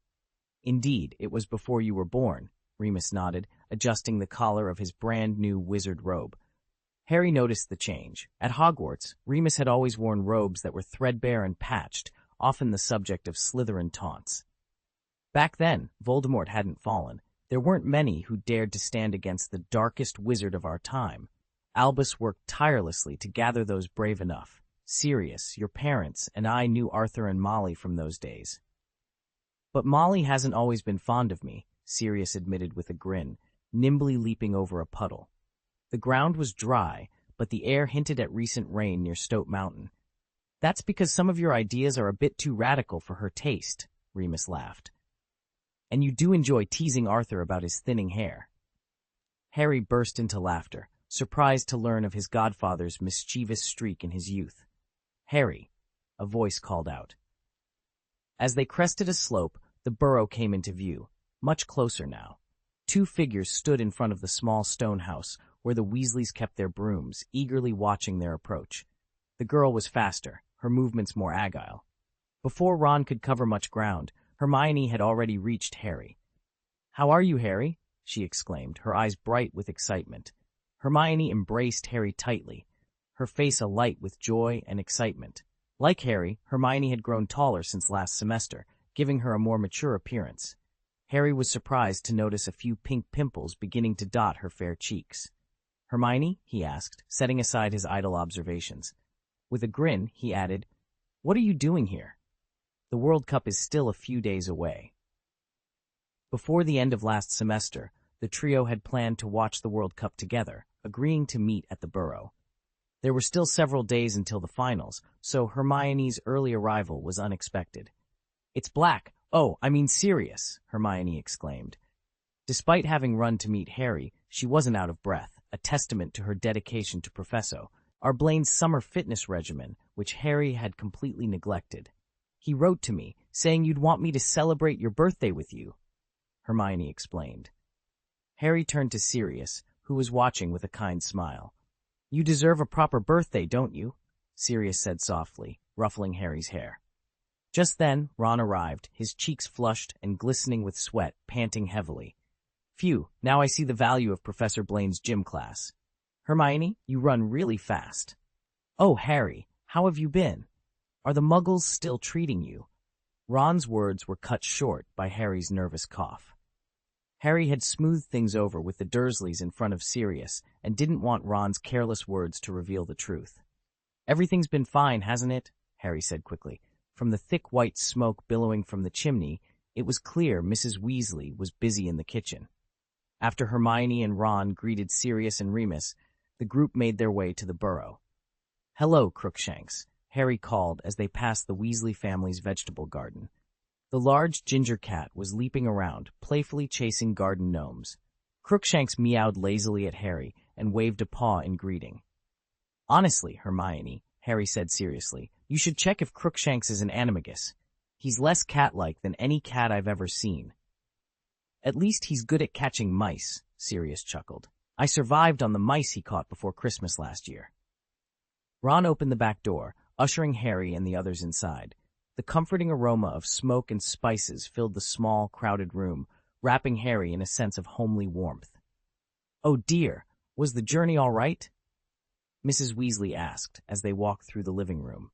Indeed, it was before you were born, Remus nodded, adjusting the collar of his brand-new wizard robe. Harry noticed the change. At Hogwarts, Remus had always worn robes that were threadbare and patched, often the subject of Slytherin taunts. Back then, Voldemort hadn't fallen. There weren't many who dared to stand against the darkest wizard of our time. Albus worked tirelessly to gather those brave enough. Sirius, your parents, and I knew Arthur and Molly from those days. But Molly hasn't always been fond of me, Sirius admitted with a grin, nimbly leaping over a puddle. The ground was dry, but the air hinted at recent rain near Stoat Mountain. That's because some of your ideas are a bit too radical for her taste, Remus laughed. And you do enjoy teasing Arthur about his thinning hair. Harry burst into laughter, surprised to learn of his godfather's mischievous streak in his youth. Harry, a voice called out. As they crested a slope, the Burrow came into view, much closer now. Two figures stood in front of the small stone house where the Weasleys kept their brooms, eagerly watching their approach. The girl was faster, her movements more agile. Before Ron could cover much ground, Hermione had already reached Harry. How are you, Harry? She exclaimed, her eyes bright with excitement. Hermione embraced Harry tightly, her face alight with joy and excitement. Like Harry, Hermione had grown taller since last semester, giving her a more mature appearance. Harry was surprised to notice a few pink pimples beginning to dot her fair cheeks. Hermione, he asked, setting aside his idle observations. With a grin, he added, What are you doing here? The World Cup is still a few days away. Before the end of last semester, the trio had planned to watch the World Cup together, agreeing to meet at the Burrow. There were still several days until the finals, so Hermione's early arrival was unexpected. It's Black. Oh, I mean Sirius, Hermione exclaimed. Despite having run to meet Harry, she wasn't out of breath, a testament to her dedication to Professor Blaine's summer fitness regimen, which Harry had completely neglected. He wrote to me, saying you'd want me to celebrate your birthday with you, Hermione explained. Harry turned to Sirius, who was watching with a kind smile. You deserve a proper birthday, don't you? Sirius said softly, ruffling Harry's hair. Just then, Ron arrived, his cheeks flushed and glistening with sweat, panting heavily. Phew, now I see the value of Professor Blaine's gym class. Hermione, you run really fast. Oh, Harry, how have you been? Are the Muggles still treating you? Ron's words were cut short by Harry's nervous cough. Harry had smoothed things over with the Dursleys in front of Sirius and didn't want Ron's careless words to reveal the truth. Everything's been fine, hasn't it? Harry said quickly. From the thick white smoke billowing from the chimney, it was clear Mrs. Weasley was busy in the kitchen. After Hermione and Ron greeted Sirius and Remus, the group made their way to the burrow. "Hello, Crookshanks," Harry called as they passed the Weasley family's vegetable garden. The large ginger cat was leaping around, playfully chasing garden gnomes. Crookshanks meowed lazily at Harry and waved a paw in greeting. "Honestly, Hermione," Harry said seriously, "you should check if Crookshanks is an animagus. He's less cat-like than any cat I've ever seen." "At least he's good at catching mice," Sirius chuckled. "I survived on the mice he caught before Christmas last year." Ron opened the back door, ushering Harry and the others inside. The comforting aroma of smoke and spices filled the small, crowded room, wrapping Harry in a sense of homely warmth. "Oh dear, was the journey all right?" Mrs. Weasley asked as they walked through the living room.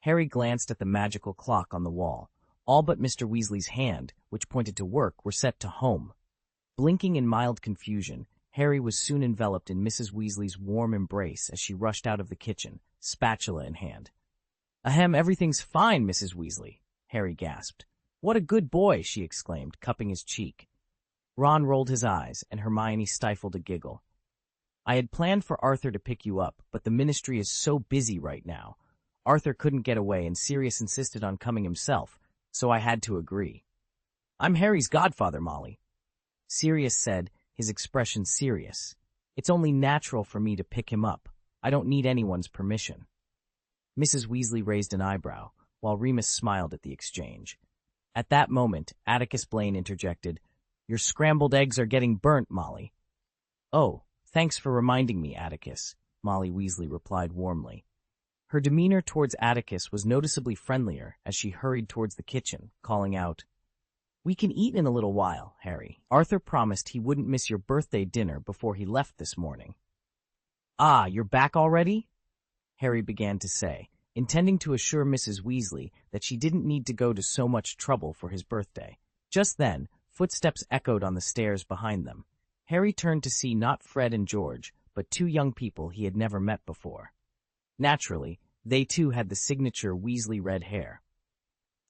Harry glanced at the magical clock on the wall. All but Mr. Weasley's hand, which pointed to work, were set to home. Blinking in mild confusion, Harry was soon enveloped in Mrs. Weasley's warm embrace as she rushed out of the kitchen, spatula in hand. "Ahem, everything's fine, Mrs. Weasley," Harry gasped. "What a good boy," she exclaimed, cupping his cheek. Ron rolled his eyes, and Hermione stifled a giggle. "I had planned for Arthur to pick you up, but the ministry is so busy right now. Arthur couldn't get away, and Sirius insisted on coming himself, so I had to agree." "I'm Harry's godfather, Molly," Sirius said, his expression serious. "It's only natural for me to pick him up. I don't need anyone's permission." Mrs. Weasley raised an eyebrow, while Remus smiled at the exchange. At that moment, Atticus Blaine interjected, "Your scrambled eggs are getting burnt, Molly." "Oh, thanks for reminding me, Atticus," Molly Weasley replied warmly. Her demeanor towards Atticus was noticeably friendlier as she hurried towards the kitchen, calling out, "We can eat in a little while, Harry. Arthur promised he wouldn't miss your birthday dinner before he left this morning." "Ah, you're back already?" Harry began to say, intending to assure Mrs. Weasley that she didn't need to go to so much trouble for his birthday. Just then, footsteps echoed on the stairs behind them. Harry turned to see not Fred and George, but two young people he had never met before. Naturally, they too had the signature Weasley red hair.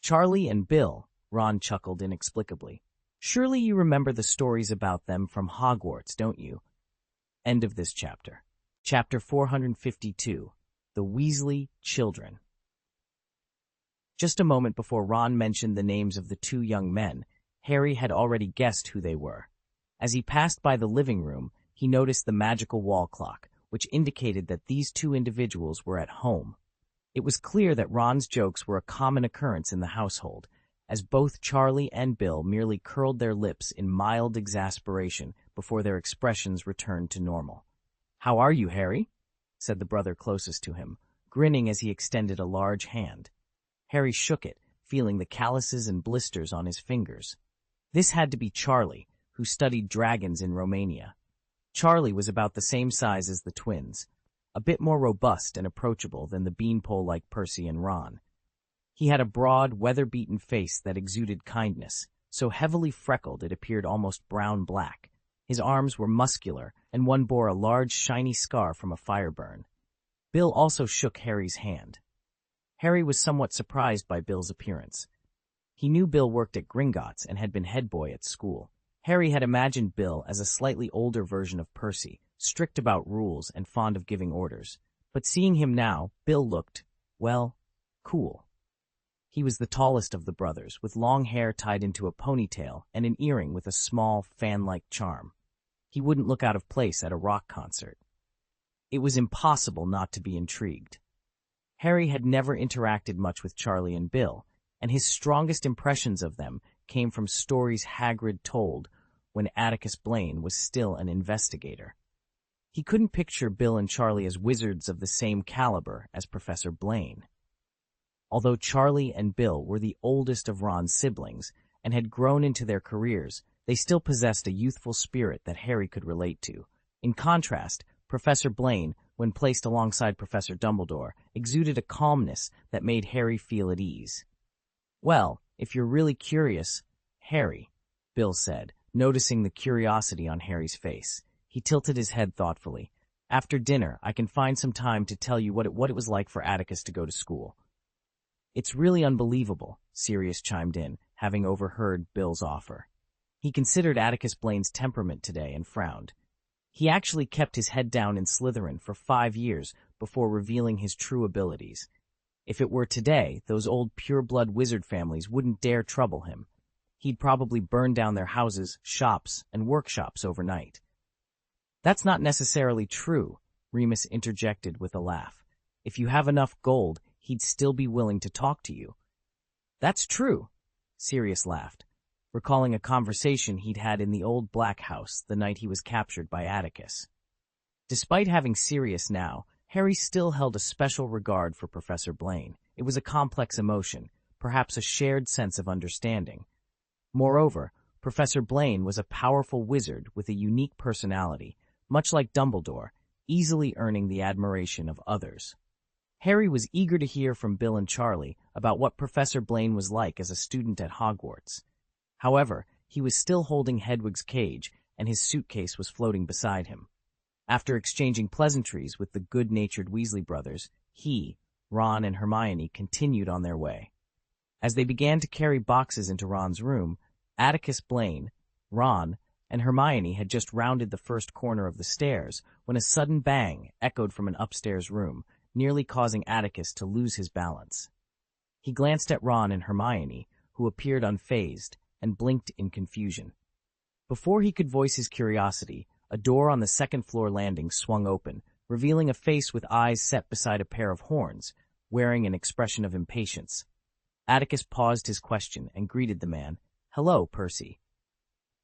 "Charlie and Bill," Ron chuckled inexplicably. "Surely you remember the stories about them from Hogwarts, don't you?" End of this chapter. Chapter 452. The Weasley Children. Just a moment before Ron mentioned the names of the two young men, Harry had already guessed who they were. As he passed by the living room, he noticed the magical wall clock, which indicated that these two individuals were at home. It was clear that Ron's jokes were a common occurrence in the household, as both Charlie and Bill merely curled their lips in mild exasperation before their expressions returned to normal. "How are you, Harry?" said the brother closest to him, grinning as he extended a large hand. Harry shook it, feeling the calluses and blisters on his fingers. This had to be Charlie, who studied dragons in Romania. Charlie was about the same size as the twins, a bit more robust and approachable than the beanpole-like Percy and Ron. He had a broad, weather-beaten face that exuded kindness, so heavily freckled it appeared almost brown-black. His arms were muscular, and one bore a large, shiny scar from a fire burn. Bill also shook Harry's hand. Harry was somewhat surprised by Bill's appearance. He knew Bill worked at Gringotts and had been head boy at school. Harry had imagined Bill as a slightly older version of Percy, strict about rules and fond of giving orders. But seeing him now, Bill looked, well, cool. He was the tallest of the brothers, with long hair tied into a ponytail and an earring with a small, fan-like charm. He wouldn't look out of place at a rock concert. It was impossible not to be intrigued. Harry had never interacted much with Charlie and Bill, and his strongest impressions of them came from stories Hagrid told when Atticus Blaine was still an investigator. He couldn't picture Bill and Charlie as wizards of the same caliber as Professor Blaine. Although Charlie and Bill were the oldest of Ron's siblings and had grown into their careers, they still possessed a youthful spirit that Harry could relate to. In contrast, Professor Blaine, when placed alongside Professor Dumbledore, exuded a calmness that made Harry feel at ease. "Well, if you're really curious, Harry," Bill said, noticing the curiosity on Harry's face. He tilted his head thoughtfully. "After dinner, I can find some time to tell you what it was like for Atticus to go to school." "It's really unbelievable," Sirius chimed in, having overheard Bill's offer. He considered Atticus Blaine's temperament today and frowned. He actually kept his head down in Slytherin for 5 years before revealing his true abilities. If it were today, those old pure-blood wizard families wouldn't dare trouble him. He'd probably burn down their houses, shops, and workshops overnight. "That's not necessarily true," Remus interjected with a laugh. "If you have enough gold, he'd still be willing to talk to you." "That's true," Sirius laughed, recalling a conversation he'd had in the old Black House the night he was captured by Atticus. Despite having Sirius now, Harry still held a special regard for Professor Blaine. It was a complex emotion, perhaps a shared sense of understanding. Moreover, Professor Blaine was a powerful wizard with a unique personality, much like Dumbledore, easily earning the admiration of others. Harry was eager to hear from Bill and Charlie about what Professor Blaine was like as a student at Hogwarts. However, he was still holding Hedwig's cage, and his suitcase was floating beside him. After exchanging pleasantries with the good-natured Weasley brothers, he, Ron, and Hermione continued on their way. As they began to carry boxes into Ron's room, Atticus Blaine, Ron, and Hermione had just rounded the first corner of the stairs when a sudden bang echoed from an upstairs room, nearly causing Atticus to lose his balance. He glanced at Ron and Hermione, who appeared unfazed, and blinked in confusion. Before he could voice his curiosity, a door on the second-floor landing swung open, revealing a face with eyes set beside a pair of horns, wearing an expression of impatience. Atticus paused his question and greeted the man. "Hello, Percy."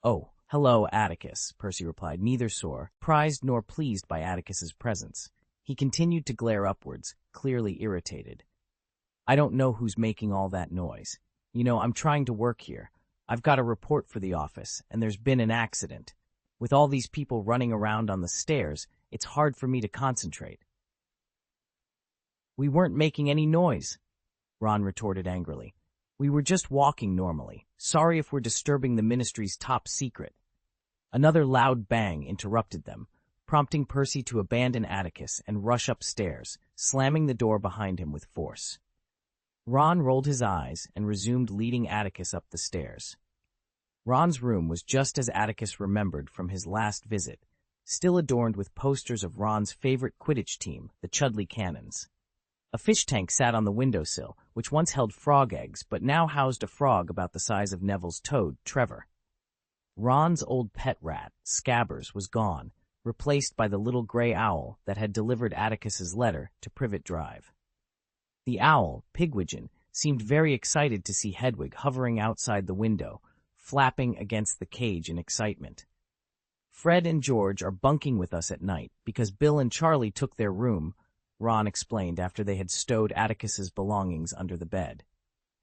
"Oh, hello, Atticus," Percy replied, neither surprised nor pleased by Atticus's presence. He continued to glare upwards, clearly irritated. "I don't know who's making all that noise. You know, I'm trying to work here. I've got a report for the office, and there's been an accident. With all these people running around on the stairs, it's hard for me to concentrate." "We weren't making any noise," Ron retorted angrily. "We were just walking normally. Sorry if we're disturbing the Ministry's top secret." Another loud bang interrupted them, prompting Percy to abandon Atticus and rush upstairs, slamming the door behind him with force. Ron rolled his eyes and resumed leading Atticus up the stairs. Ron's room was just as Atticus remembered from his last visit, still adorned with posters of Ron's favorite Quidditch team, the Chudley Cannons. A fish tank sat on the windowsill, which once held frog eggs but now housed a frog about the size of Neville's toad, Trevor. Ron's old pet rat, Scabbers, was gone, replaced by the little gray owl that had delivered Atticus's letter to Privet Drive. The owl, Pigwidgeon, seemed very excited to see Hedwig hovering outside the window, flapping against the cage in excitement. "Fred and George are bunking with us at night because Bill and Charlie took their room," Ron explained after they had stowed Atticus's belongings under the bed.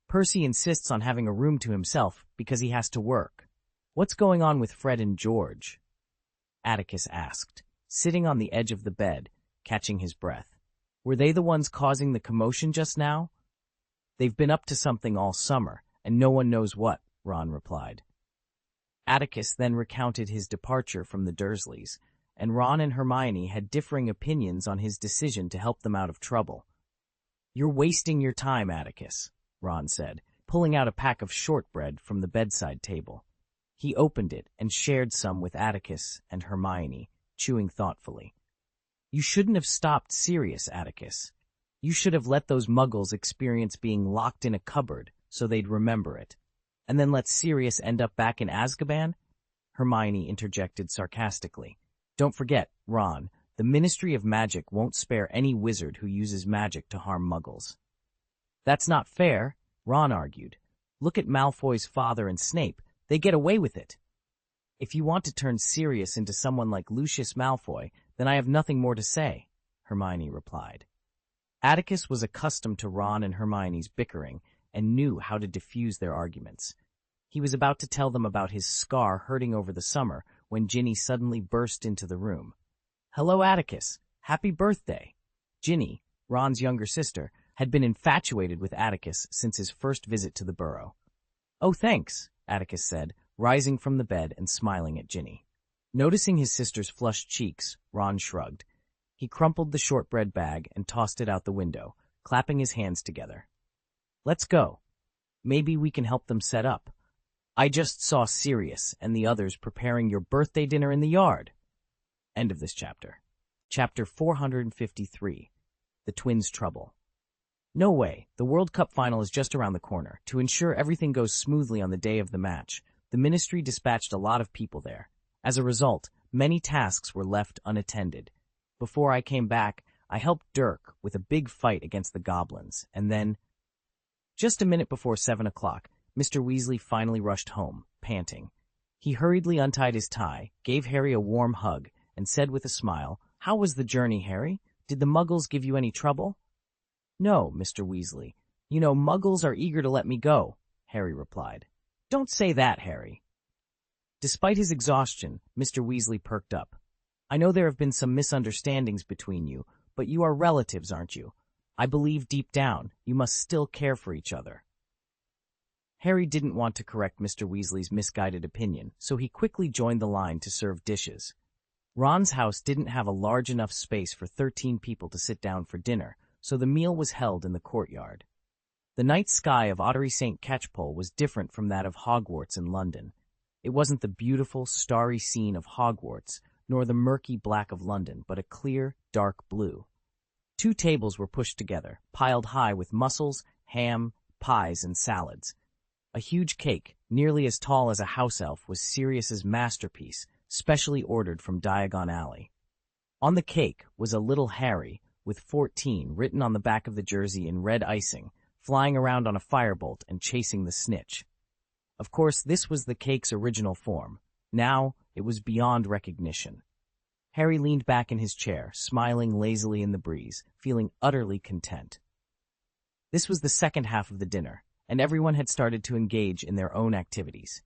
"Percy insists on having a room to himself because he has to work." "What's going on with Fred and George?" Atticus asked, sitting on the edge of the bed, catching his breath. "Were they the ones causing the commotion just now?" "They've been up to something all summer, and no one knows what," Ron replied. Atticus then recounted his departure from the Dursleys, and Ron and Hermione had differing opinions on his decision to help them out of trouble. "You're wasting your time, Atticus," Ron said, pulling out a pack of shortbread from the bedside table. He opened it and shared some with Atticus and Hermione, chewing thoughtfully. "You shouldn't have stopped Sirius, Atticus. You should have let those muggles experience being locked in a cupboard so they'd remember it. And then let Sirius end up back in Azkaban?" Hermione interjected sarcastically. "Don't forget, Ron, the Ministry of Magic won't spare any wizard who uses magic to harm muggles." "That's not fair," Ron argued. "Look at Malfoy's father and Snape. They get away with it." "If you want to turn Sirius into someone like Lucius Malfoy, then I have nothing more to say," Hermione replied. Atticus was accustomed to Ron and Hermione's bickering and knew how to diffuse their arguments. He was about to tell them about his scar hurting over the summer when Ginny suddenly burst into the room. "Hello, Atticus. Happy birthday." Ginny, Ron's younger sister, had been infatuated with Atticus since his first visit to the burrow. "Oh, thanks," Atticus said, rising from the bed and smiling at Ginny. Noticing his sister's flushed cheeks, Ron shrugged. He crumpled the shortbread bag and tossed it out the window, clapping his hands together. "Let's go. Maybe we can help them set up. I just saw Sirius and the others preparing your birthday dinner in the yard." End of this chapter. Chapter 453. The Twins' Trouble. No way, the World Cup final is just around the corner. To ensure everything goes smoothly on the day of the match, the ministry dispatched a lot of people there. As a result, many tasks were left unattended. Before I came back, I helped Dirk with a big fight against the goblins, and then... Just a minute before 7 o'clock, Mr. Weasley finally rushed home, panting. He hurriedly untied his tie, gave Harry a warm hug, and said with a smile, "How was the journey, Harry? Did the Muggles give you any trouble?" "No, Mr. Weasley. You know, Muggles are eager to let me go," Harry replied. "Don't say that, Harry." Despite his exhaustion, Mr. Weasley perked up. "I know there have been some misunderstandings between you, but you are relatives, aren't you? I believe deep down, you must still care for each other." Harry didn't want to correct Mr. Weasley's misguided opinion, so he quickly joined the line to serve dishes. Ron's house didn't have a large enough space for 13 people to sit down for dinner, so the meal was held in the courtyard. The night sky of Ottery St. Catchpole was different from that of Hogwarts in London. It wasn't the beautiful, starry scene of Hogwarts, nor the murky black of London, but a clear, dark blue. 2 tables were pushed together, piled high with mussels, ham, pies, and salads. A huge cake, nearly as tall as a house elf, was Sirius's masterpiece, specially ordered from Diagon Alley. On the cake was a little Harry, with 14 written on the back of the jersey in red icing, flying around on a firebolt and chasing the snitch. Of course, this was the cake's original form. Now, it was beyond recognition. Harry leaned back in his chair, smiling lazily in the breeze, feeling utterly content. This was the second half of the dinner, and everyone had started to engage in their own activities.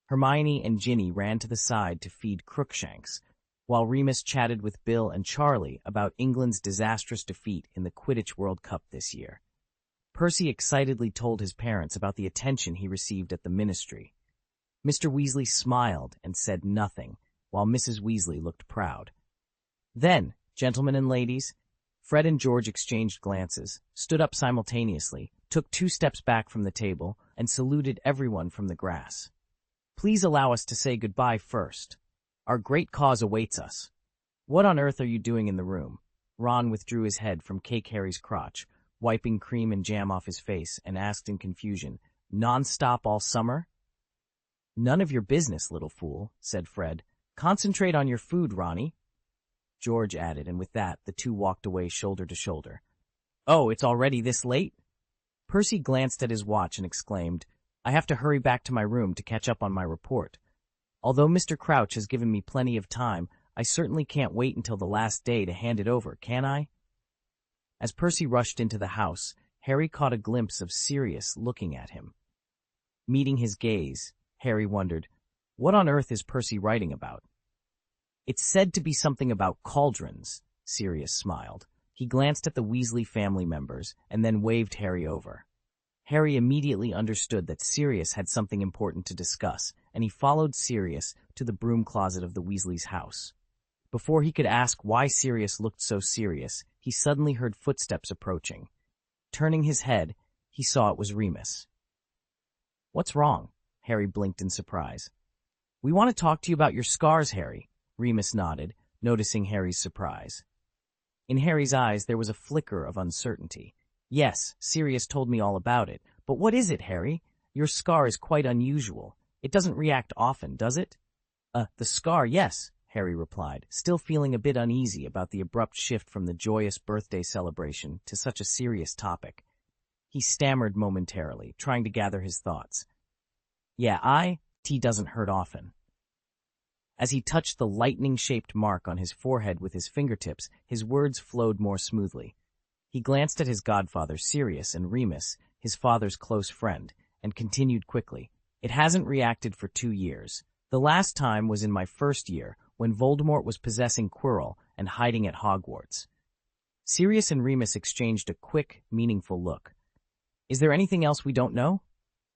Hermione and Ginny ran to the side to feed Crookshanks, while Remus chatted with Bill and Charlie about England's disastrous defeat in the Quidditch World Cup this year. Percy excitedly told his parents about the attention he received at the ministry. Mr. Weasley smiled and said nothing, while Mrs. Weasley looked proud. Then, gentlemen and ladies, Fred and George exchanged glances, stood up simultaneously, took 2 steps back from the table, and saluted everyone from the grass. "Please allow us to say goodbye first. Our great cause awaits us." "What on earth are you doing in the room?" Ron withdrew his head from Cake Harry's crotch, wiping cream and jam off his face, and asked in confusion, "Non-stop all summer?" "None of your business, little fool," said Fred. "Concentrate on your food, Ronnie," George added, and with that, the 2 walked away shoulder to shoulder. "Oh, it's already this late?" Percy glanced at his watch and exclaimed, "I have to hurry back to my room to catch up on my report. Although Mr. Crouch has given me plenty of time, I certainly can't wait until the last day to hand it over, can I?" As Percy rushed into the house, Harry caught a glimpse of Sirius looking at him. Meeting his gaze, Harry wondered, what on earth is Percy writing about? "It's said to be something about cauldrons," Sirius smiled. He glanced at the Weasley family members and then waved Harry over. Harry immediately understood that Sirius had something important to discuss, and he followed Sirius to the broom closet of the Weasleys' house. Before he could ask why Sirius looked so serious, he suddenly heard footsteps approaching. Turning his head, he saw it was Remus. "What's wrong?" Harry blinked in surprise. "We want to talk to you about your scars, Harry," Remus nodded, noticing Harry's surprise. In Harry's eyes there was a flicker of uncertainty. "Yes, Sirius told me all about it, but what is it, Harry? Your scar is quite unusual. It doesn't react often, does it?" The scar, yes," Harry replied, still feeling a bit uneasy about the abrupt shift from the joyous birthday celebration to such a serious topic. He stammered momentarily, trying to gather his thoughts. "Yeah, T doesn't hurt often." As he touched the lightning-shaped mark on his forehead with his fingertips, his words flowed more smoothly. He glanced at his godfather, Sirius, and Remus, his father's close friend, and continued quickly. It hasn't reacted for 2 years. The last time was in my first year, when Voldemort was possessing Quirrell and hiding at Hogwarts. Sirius and Remus exchanged a quick, meaningful look. Is there anything else we don't know?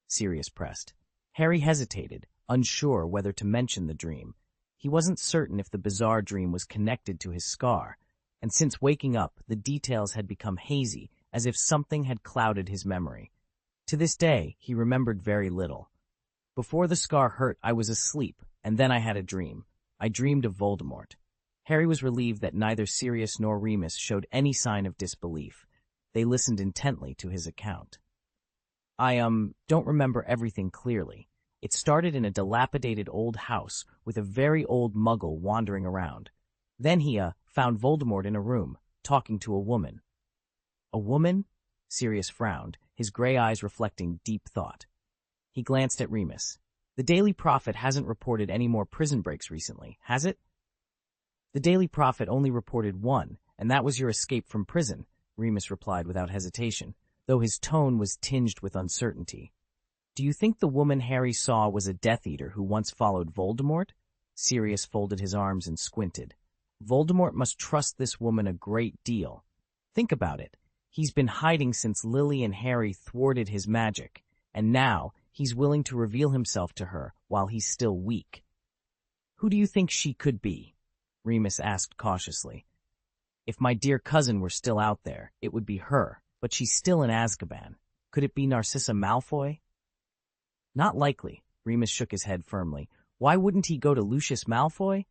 Sirius pressed. Harry hesitated, unsure whether to mention the dream. He wasn't certain if the bizarre dream was connected to his scar, and since waking up, the details had become hazy, as if something had clouded his memory. To this day, he remembered very little. Before the scar hurt, I was asleep, and then I had a dream. I dreamed of Voldemort. Harry was relieved that neither Sirius nor Remus showed any sign of disbelief. They listened intently to his account. I don't remember everything clearly. It started in a dilapidated old house with a very old muggle wandering around. Then he, found Voldemort in a room, talking to a woman. A woman? Sirius frowned, his gray eyes reflecting deep thought. He glanced at Remus. The Daily Prophet hasn't reported any more prison breaks recently, has it? The Daily Prophet only reported one, and that was your escape from prison, Remus replied without hesitation, though his tone was tinged with uncertainty. Do you think the woman Harry saw was a Death Eater who once followed Voldemort? Sirius folded his arms and squinted. Voldemort must trust this woman a great deal. Think about it. He's been hiding since Lily and Harry thwarted his magic, and now he's willing to reveal himself to her while he's still weak. Who do you think she could be? Remus asked cautiously. If my dear cousin were still out there, it would be her, but she's still in Azkaban. Could it be Narcissa Malfoy? Not likely, Remus shook his head firmly. Why wouldn't he go to Lucius Malfoy?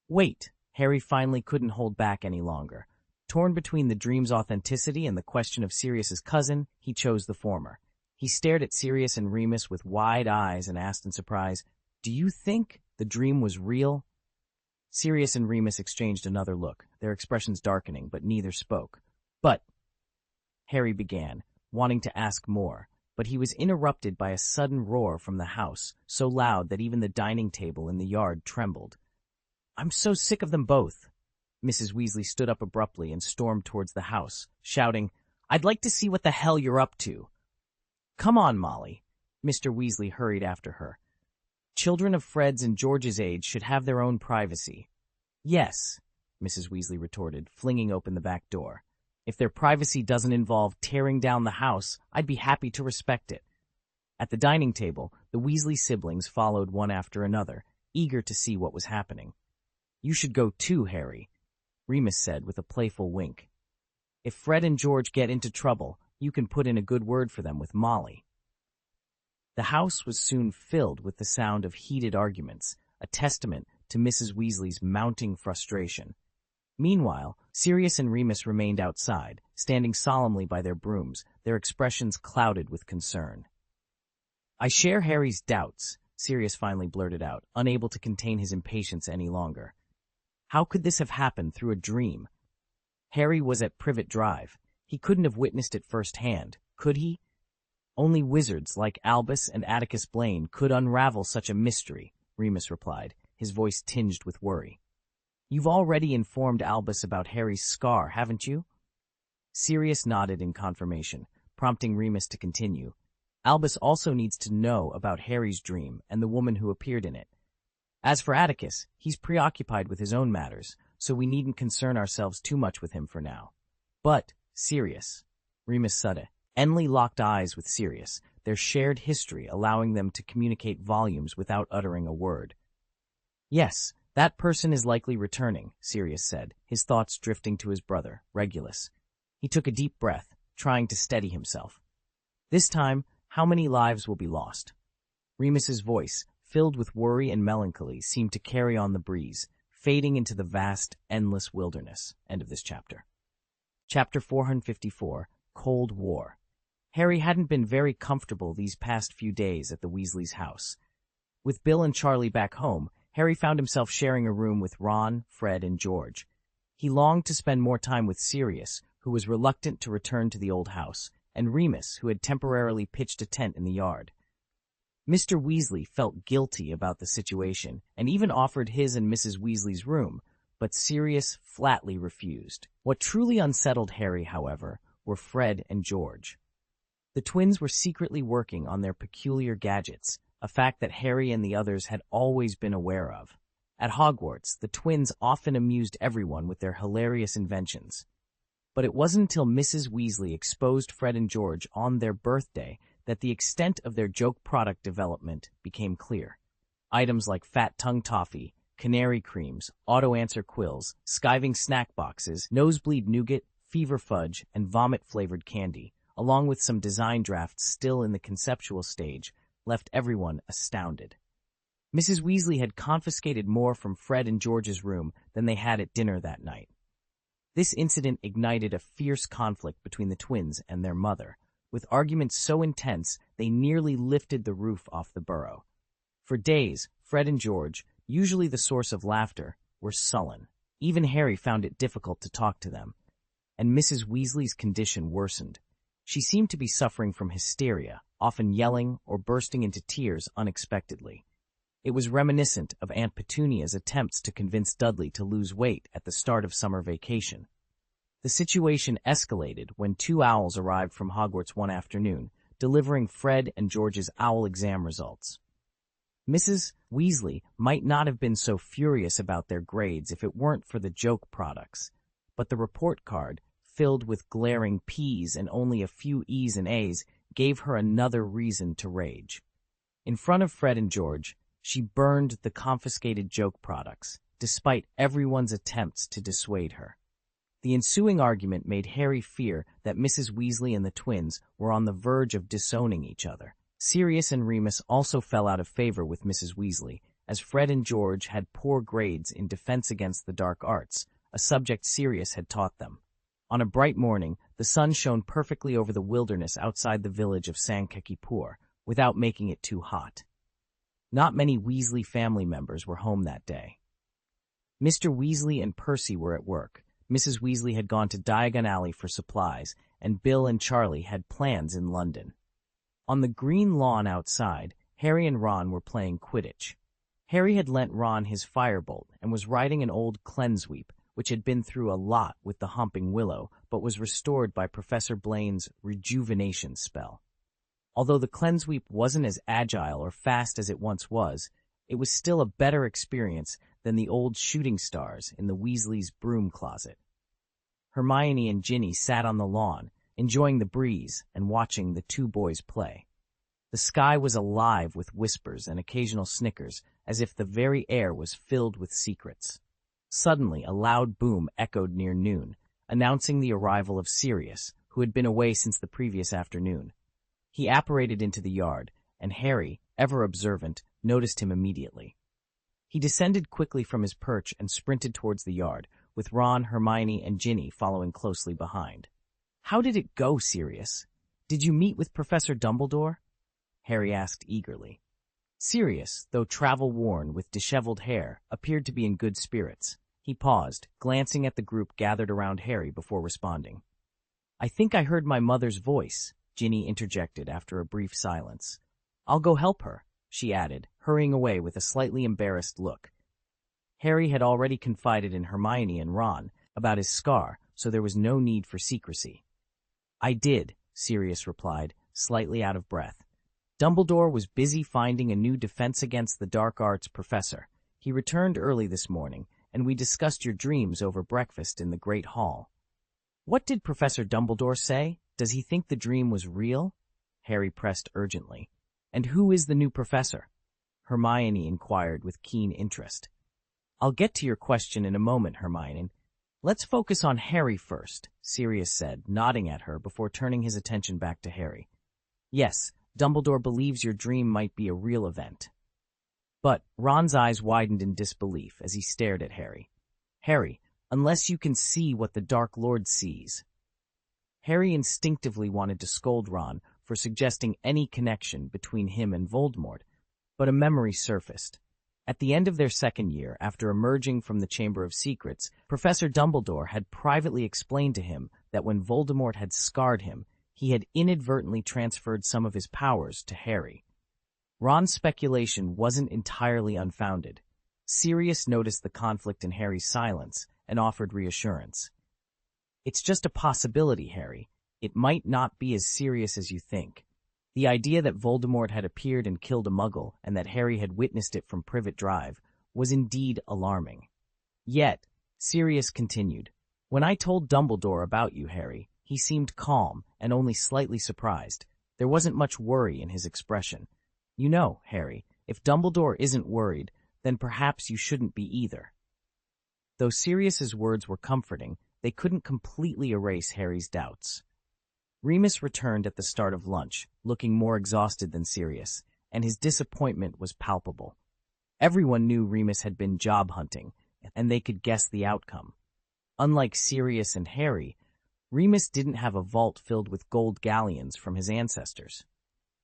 Wait, Harry finally couldn't hold back any longer. Torn between the dream's authenticity and the question of Sirius's cousin, he chose the former. He stared at Sirius and Remus with wide eyes and asked in surprise, Do you think the dream was real? Sirius and Remus exchanged another look, their expressions darkening, but neither spoke. But, Harry began, wanting to ask more, but he was interrupted by a sudden roar from the house, so loud that even the dining table in the yard trembled. I'm so sick of them both. Mrs. Weasley stood up abruptly and stormed towards the house, shouting, I'd like to see what the hell you're up to. Come on, Molly. Mr. Weasley hurried after her. Children of Fred's and George's age should have their own privacy. Yes, Mrs. Weasley retorted, flinging open the back door. If their privacy doesn't involve tearing down the house, I'd be happy to respect it. At the dining table, the Weasley siblings followed one after another, eager to see what was happening. You should go too, Harry, Remus said with a playful wink. If Fred and George get into trouble, you can put in a good word for them with Molly. The house was soon filled with the sound of heated arguments, a testament to Mrs. Weasley's mounting frustration. Meanwhile, Sirius and Remus remained outside, standing solemnly by their brooms, their expressions clouded with concern. I share Harry's doubts, Sirius finally blurted out, unable to contain his impatience any longer. How could this have happened through a dream? Harry was at Privet Drive. He couldn't have witnessed it firsthand, could he? Only wizards like Albus and Atticus Blaine could unravel such a mystery, Remus replied, his voice tinged with worry. You've already informed Albus about Harry's scar, haven't you? Sirius nodded in confirmation, prompting Remus to continue. Albus also needs to know about Harry's dream and the woman who appeared in it. As for Atticus, he's preoccupied with his own matters, so we needn't concern ourselves too much with him for now. But, Sirius, Remus Sudda, Enley locked eyes with Sirius, their shared history allowing them to communicate volumes without uttering a word. Yes, that person is likely returning, Sirius said, his thoughts drifting to his brother, Regulus. He took a deep breath, trying to steady himself. This time, how many lives will be lost? Remus's voice, filled with worry and melancholy, seemed to carry on the breeze, fading into the vast, endless wilderness. End of this chapter. Chapter 454, Cold War. Harry hadn't been very comfortable these past few days at the Weasleys' house. With Bill and Charlie back home, Harry found himself sharing a room with Ron, Fred, and George. He longed to spend more time with Sirius, who was reluctant to return to the old house, and Remus, who had temporarily pitched a tent in the yard. Mr. Weasley felt guilty about the situation and even offered his and Mrs. Weasley's room, but Sirius flatly refused. What truly unsettled Harry, however, were Fred and George. The twins were secretly working on their peculiar gadgets, a fact that Harry and the others had always been aware of. At Hogwarts, the twins often amused everyone with their hilarious inventions. But it wasn't until Mrs. Weasley exposed Fred and George on their birthday that the extent of their joke product development became clear. Items like fat tongue toffee, canary creams, auto-answer quills, skiving snack boxes, nosebleed nougat, fever fudge, and vomit-flavored candy, along with some design drafts still in the conceptual stage, left everyone astounded. Mrs. Weasley had confiscated more from Fred and George's room than they had at dinner that night. This incident ignited a fierce conflict between the twins and their mother, with arguments so intense they nearly lifted the roof off the burrow. For days, Fred and George, usually the source of laughter, were sullen. Even Harry found it difficult to talk to them, and Mrs. Weasley's condition worsened. She seemed to be suffering from hysteria, often yelling or bursting into tears unexpectedly. It was reminiscent of Aunt Petunia's attempts to convince Dudley to lose weight at the start of summer vacation. The situation escalated when two owls arrived from Hogwarts one afternoon, delivering Fred and George's owl exam results. Mrs. Weasley might not have been so furious about their grades if it weren't for the joke products, but the report card, filled with glaring P's and only a few E's and A's, gave her another reason to rage. In front of Fred and George, she burned the confiscated joke products, despite everyone's attempts to dissuade her. The ensuing argument made Harry fear that Mrs. Weasley and the twins were on the verge of disowning each other. Sirius and Remus also fell out of favor with Mrs. Weasley, as Fred and George had poor grades in Defense Against the Dark Arts, a subject Sirius had taught them. On a bright morning, the sun shone perfectly over the wilderness outside the village of Sankekipur, without making it too hot. Not many Weasley family members were home that day. Mr. Weasley and Percy were at work. Mrs. Weasley had gone to Diagon Alley for supplies, and Bill and Charlie had plans in London. On the green lawn outside, Harry and Ron were playing Quidditch. Harry had lent Ron his firebolt and was riding an old Cleansweep, which had been through a lot with the Humping Willow, but was restored by Professor Blaine's rejuvenation spell. Although the Cleansweep wasn't as agile or fast as it once was, it was still a better experience than the old shooting stars in the Weasleys' broom closet. Hermione and Ginny sat on the lawn, enjoying the breeze and watching the two boys play. The sky was alive with whispers and occasional snickers, as if the very air was filled with secrets. Suddenly, a loud boom echoed near noon, announcing the arrival of Sirius, who had been away since the previous afternoon. He apparated into the yard, and Harry, ever observant, noticed him immediately. He descended quickly from his perch and sprinted towards the yard, with Ron, Hermione, and Ginny following closely behind. "How did it go, Sirius? Did you meet with Professor Dumbledore?" Harry asked eagerly. Sirius, though travel-worn with disheveled hair, appeared to be in good spirits. He paused, glancing at the group gathered around Harry before responding. "I think I heard my mother's voice," Ginny interjected after a brief silence. "I'll go help her," she added, hurrying away with a slightly embarrassed look. Harry had already confided in Hermione and Ron about his scar, so there was no need for secrecy. "I did," Sirius replied, slightly out of breath. "Dumbledore was busy finding a new Defense Against the Dark Arts professor. He returned early this morning, and we discussed your dreams over breakfast in the Great Hall." "What did Professor Dumbledore say? Does he think the dream was real?" Harry pressed urgently. "And who is the new professor?" Hermione inquired with keen interest. "I'll get to your question in a moment, Hermione. Let's focus on Harry first," Sirius said, nodding at her before turning his attention back to Harry. "Yes, Dumbledore believes your dream might be a real event." But Ron's eyes widened in disbelief as he stared at Harry. "Harry, unless you can see what the Dark Lord sees." Harry instinctively wanted to scold Ron for suggesting any connection between him and Voldemort, but a memory surfaced. At the end of their second year, after emerging from the Chamber of Secrets, Professor Dumbledore had privately explained to him that when Voldemort had scarred him, he had inadvertently transferred some of his powers to Harry. Ron's speculation wasn't entirely unfounded. Sirius noticed the conflict in Harry's silence and offered reassurance. It's just a possibility, Harry. It might not be as serious as you think. The idea that Voldemort had appeared and killed a Muggle and that Harry had witnessed it from Privet Drive was indeed alarming. Yet, Sirius continued, when I told Dumbledore about you, Harry, he seemed calm and only slightly surprised. There wasn't much worry in his expression. You know, Harry, if Dumbledore isn't worried, then perhaps you shouldn't be either. Though Sirius's words were comforting, they couldn't completely erase Harry's doubts. Remus returned at the start of lunch, looking more exhausted than Sirius, and his disappointment was palpable. Everyone knew Remus had been job hunting, and they could guess the outcome. Unlike Sirius and Harry, Remus didn't have a vault filled with gold galleons from his ancestors.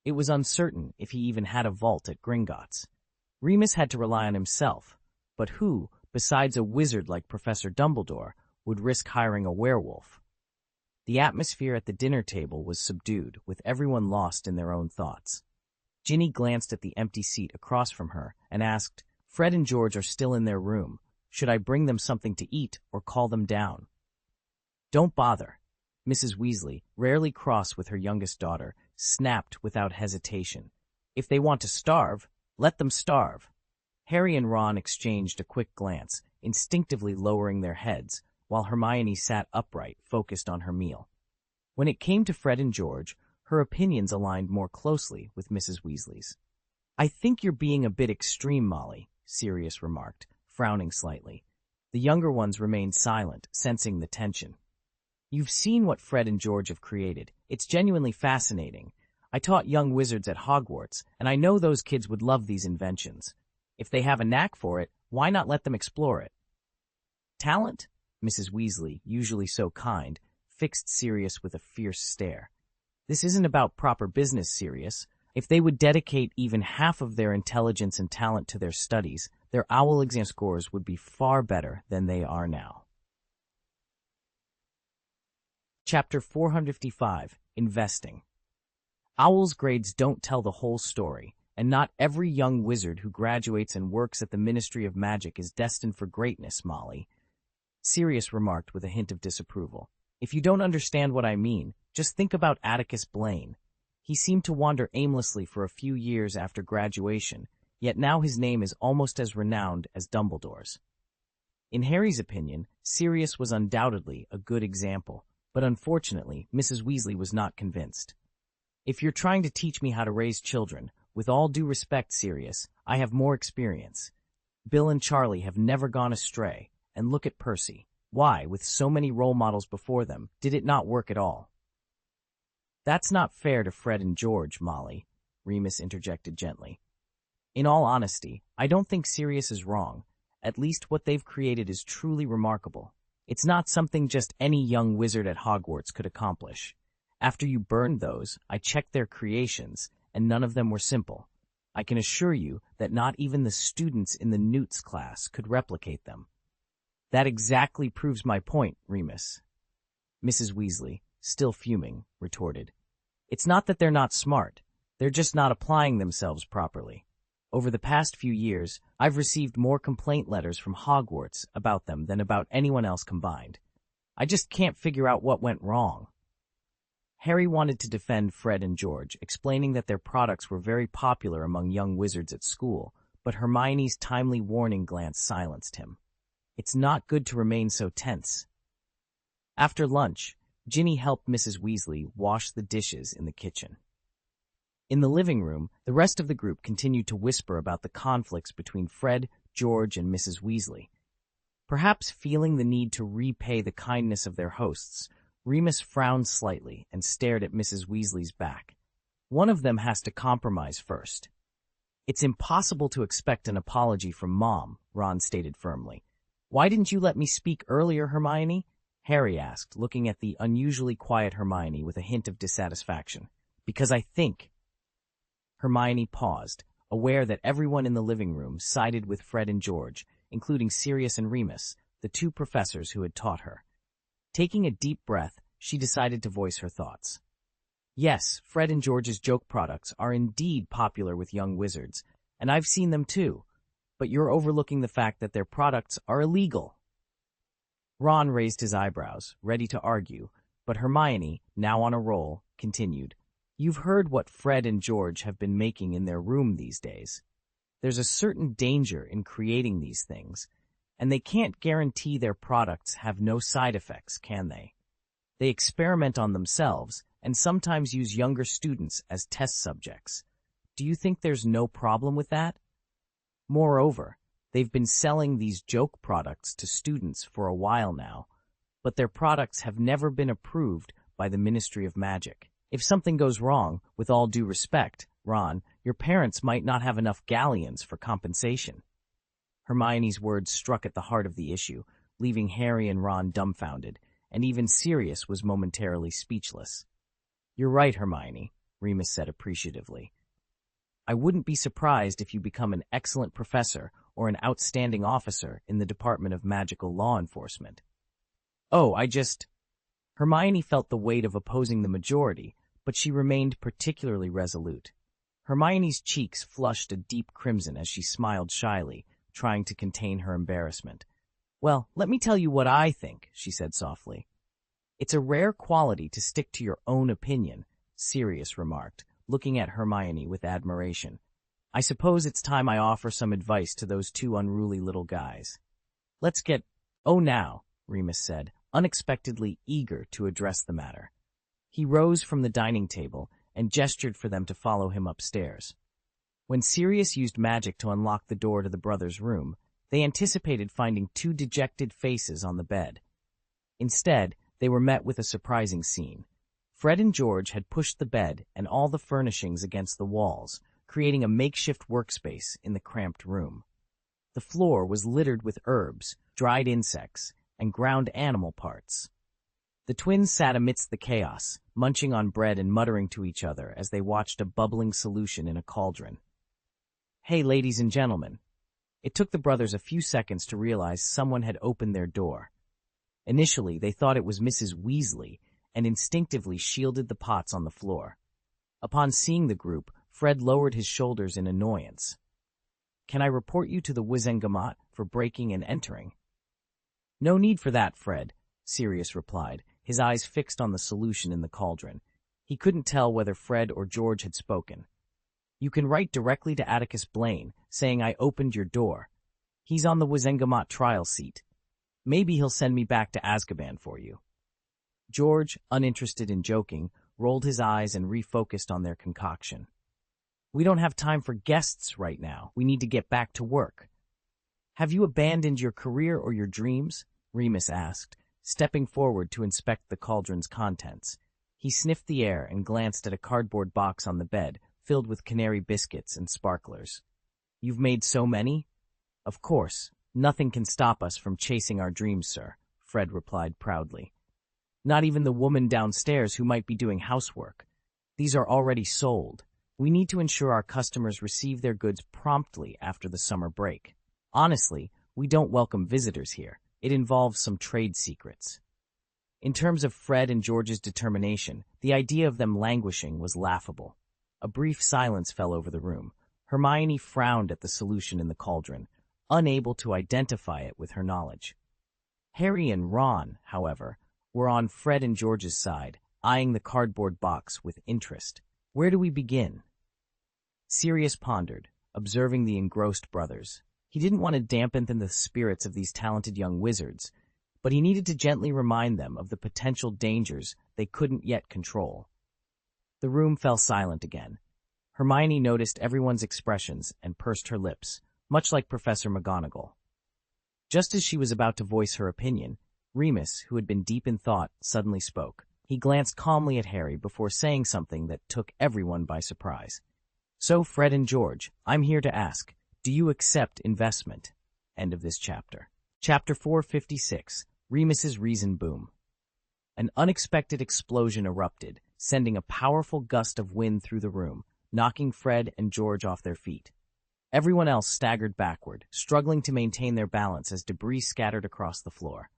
It was uncertain if he even had a vault at Gringotts. Remus had to rely on himself, but who, besides a wizard like Professor Dumbledore, would risk hiring a werewolf? The atmosphere at the dinner table was subdued, with everyone lost in their own thoughts. Ginny glanced at the empty seat across from her and asked, Fred and George are still in their room. Should I bring them something to eat or call them down? Don't bother. Mrs. Weasley, rarely cross with her youngest daughter, snapped without hesitation. If they want to starve, let them starve. Harry and Ron exchanged a quick glance, instinctively lowering their heads, while Hermione sat upright, focused on her meal. When it came to Fred and George, her opinions aligned more closely with Mrs. Weasley's. I think you're being a bit extreme, Molly, Sirius remarked, frowning slightly. The younger ones remained silent, sensing the tension. You've seen what Fred and George have created. It's genuinely fascinating. I taught young wizards at Hogwarts, and I know those kids would love these inventions. If they have a knack for it, why not let them explore it? Talent? Mrs. Weasley, usually so kind, fixed Sirius with a fierce stare. This isn't about proper business, Sirius. If they would dedicate even half of their intelligence and talent to their studies, their OWL exam scores would be far better than they are now. Chapter 455, Investing. OWL's grades don't tell the whole story, and not every young wizard who graduates and works at the Ministry of Magic is destined for greatness, Molly, Sirius remarked with a hint of disapproval. If you don't understand what I mean, just think about Atticus Blaine. He seemed to wander aimlessly for a few years after graduation, yet now his name is almost as renowned as Dumbledore's. In Harry's opinion, Sirius was undoubtedly a good example, but unfortunately, Mrs. Weasley was not convinced. If you're trying to teach me how to raise children, with all due respect, Sirius, I have more experience. Bill and Charlie have never gone astray, and look at Percy. Why, with so many role models before them, did it not work at all? That's not fair to Fred and George, Molly, Remus interjected gently. In all honesty, I don't think Sirius is wrong. At least what they've created is truly remarkable. It's not something just any young wizard at Hogwarts could accomplish. After you burned those, I checked their creations, and none of them were simple. I can assure you that not even the students in the Newts class could replicate them. That exactly proves my point, Remus. Mrs. Weasley, still fuming, retorted. It's not that they're not smart. They're just not applying themselves properly. Over the past few years, I've received more complaint letters from Hogwarts about them than about anyone else combined. I just can't figure out what went wrong. Harry wanted to defend Fred and George, explaining that their products were very popular among young wizards at school, but Hermione's timely warning glance silenced him. It's not good to remain so tense. After lunch, Ginny helped Mrs. Weasley wash the dishes in the kitchen. In the living room, the rest of the group continued to whisper about the conflicts between Fred, George, and Mrs. Weasley. Perhaps feeling the need to repay the kindness of their hosts, Remus frowned slightly and stared at Mrs. Weasley's back. One of them has to compromise first. It's impossible to expect an apology from Mom, Ron stated firmly. Why didn't you let me speak earlier, Hermione? Harry asked, looking at the unusually quiet Hermione with a hint of dissatisfaction. Because I think. Hermione paused, aware that everyone in the living room sided with Fred and George, including Sirius and Remus, the two professors who had taught her. Taking a deep breath, she decided to voice her thoughts. Yes, Fred and George's joke products are indeed popular with young wizards, and I've seen them too. but you're overlooking the fact that their products are illegal. Ron raised his eyebrows, ready to argue, but Hermione, now on a roll, continued. You've heard what Fred and George have been making in their room these days. There's a certain danger in creating these things, and they can't guarantee their products have no side effects, can they? They experiment on themselves and sometimes use younger students as test subjects. Do you think there's no problem with that? Moreover, they've been selling these joke products to students for a while now, but their products have never been approved by the Ministry of Magic. If something goes wrong, with all due respect, Ron, your parents might not have enough galleons for compensation. Hermione's words struck at the heart of the issue, leaving Harry and Ron dumbfounded, and even Sirius was momentarily speechless. You're right, Hermione, Remus said appreciatively. I wouldn't be surprised if you become an excellent professor or an outstanding officer in the Department of Magical Law Enforcement. Oh, Hermione felt the weight of opposing the majority, but she remained particularly resolute. Hermione's cheeks flushed a deep crimson as she smiled shyly, trying to contain her embarrassment. Well, let me tell you what I think, she said softly. It's a rare quality to stick to your own opinion, Sirius remarked, looking at Hermione with admiration. I suppose it's time I offer some advice to those two unruly little guys. Let's get— Oh, now, Remus said, unexpectedly eager to address the matter. He rose from the dining table and gestured for them to follow him upstairs. When Sirius used magic to unlock the door to the brothers' room, they anticipated finding two dejected faces on the bed. Instead, they were met with a surprising scene. Fred and George had pushed the bed and all the furnishings against the walls, creating a makeshift workspace in the cramped room. The floor was littered with herbs, dried insects, and ground animal parts. The twins sat amidst the chaos, munching on bread and muttering to each other as they watched a bubbling solution in a cauldron. Hey, ladies and gentlemen. It took the brothers a few seconds to realize someone had opened their door. Initially, they thought it was Mrs. Weasley and instinctively shielded the pots on the floor. Upon seeing the group, Fred lowered his shoulders in annoyance. Can I report you to the Wizengamot for breaking and entering? No need for that, Fred, Sirius replied, his eyes fixed on the solution in the cauldron. He couldn't tell whether Fred or George had spoken. You can write directly to Atticus Blaine, saying I opened your door. He's on the Wizengamot trial seat. Maybe he'll send me back to Azkaban for you. George, uninterested in joking, rolled his eyes and refocused on their concoction. We don't have time for guests right now. We need to get back to work. Have you abandoned your career or your dreams? Remus asked, stepping forward to inspect the cauldron's contents. He sniffed the air and glanced at a cardboard box on the bed, filled with canary biscuits and sparklers. You've made so many? Of course, nothing can stop us from chasing our dreams, sir, Fred replied proudly. Not even the woman downstairs who might be doing housework. These are already sold. We need to ensure our customers receive their goods promptly after the summer break. Honestly, we don't welcome visitors here. It involves some trade secrets. In terms of Fred and George's determination, the idea of them languishing was laughable. A brief silence fell over the room. Hermione frowned at the solution in the cauldron, unable to identify it with her knowledge. Harry and Ron, however, were on Fred and George's side, eyeing the cardboard box with interest. Where do we begin? Sirius pondered, observing the engrossed brothers. He didn't want to dampen the spirits of these talented young wizards, but he needed to gently remind them of the potential dangers they couldn't yet control. The room fell silent again. Hermione noticed everyone's expressions and pursed her lips, much like Professor McGonagall. Just as she was about to voice her opinion, Remus, who had been deep in thought, suddenly spoke. He glanced calmly at Harry before saying something that took everyone by surprise. So, Fred and George, I'm here to ask, do you accept investment? End of this chapter. Chapter 456, Remus's Reason Boom. An unexpected explosion erupted, sending a powerful gust of wind through the room, knocking Fred and George off their feet. Everyone else staggered backward, struggling to maintain their balance as debris scattered across the floor.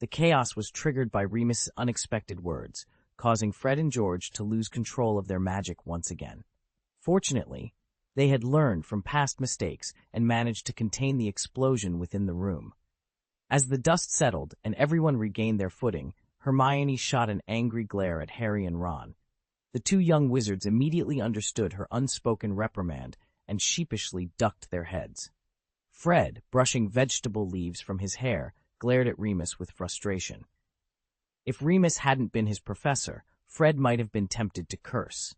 The chaos was triggered by Remus's unexpected words, causing Fred and George to lose control of their magic once again. Fortunately, They had learned from past mistakes and managed to contain the explosion within the room. As the dust settled and everyone regained their footing, Hermione shot an angry glare at Harry and Ron. The two young wizards immediately understood her unspoken reprimand and sheepishly ducked their heads. Fred, brushing vegetable leaves from his hair, glared at Remus with frustration. If Remus hadn't been his professor, Fred might have been tempted to curse.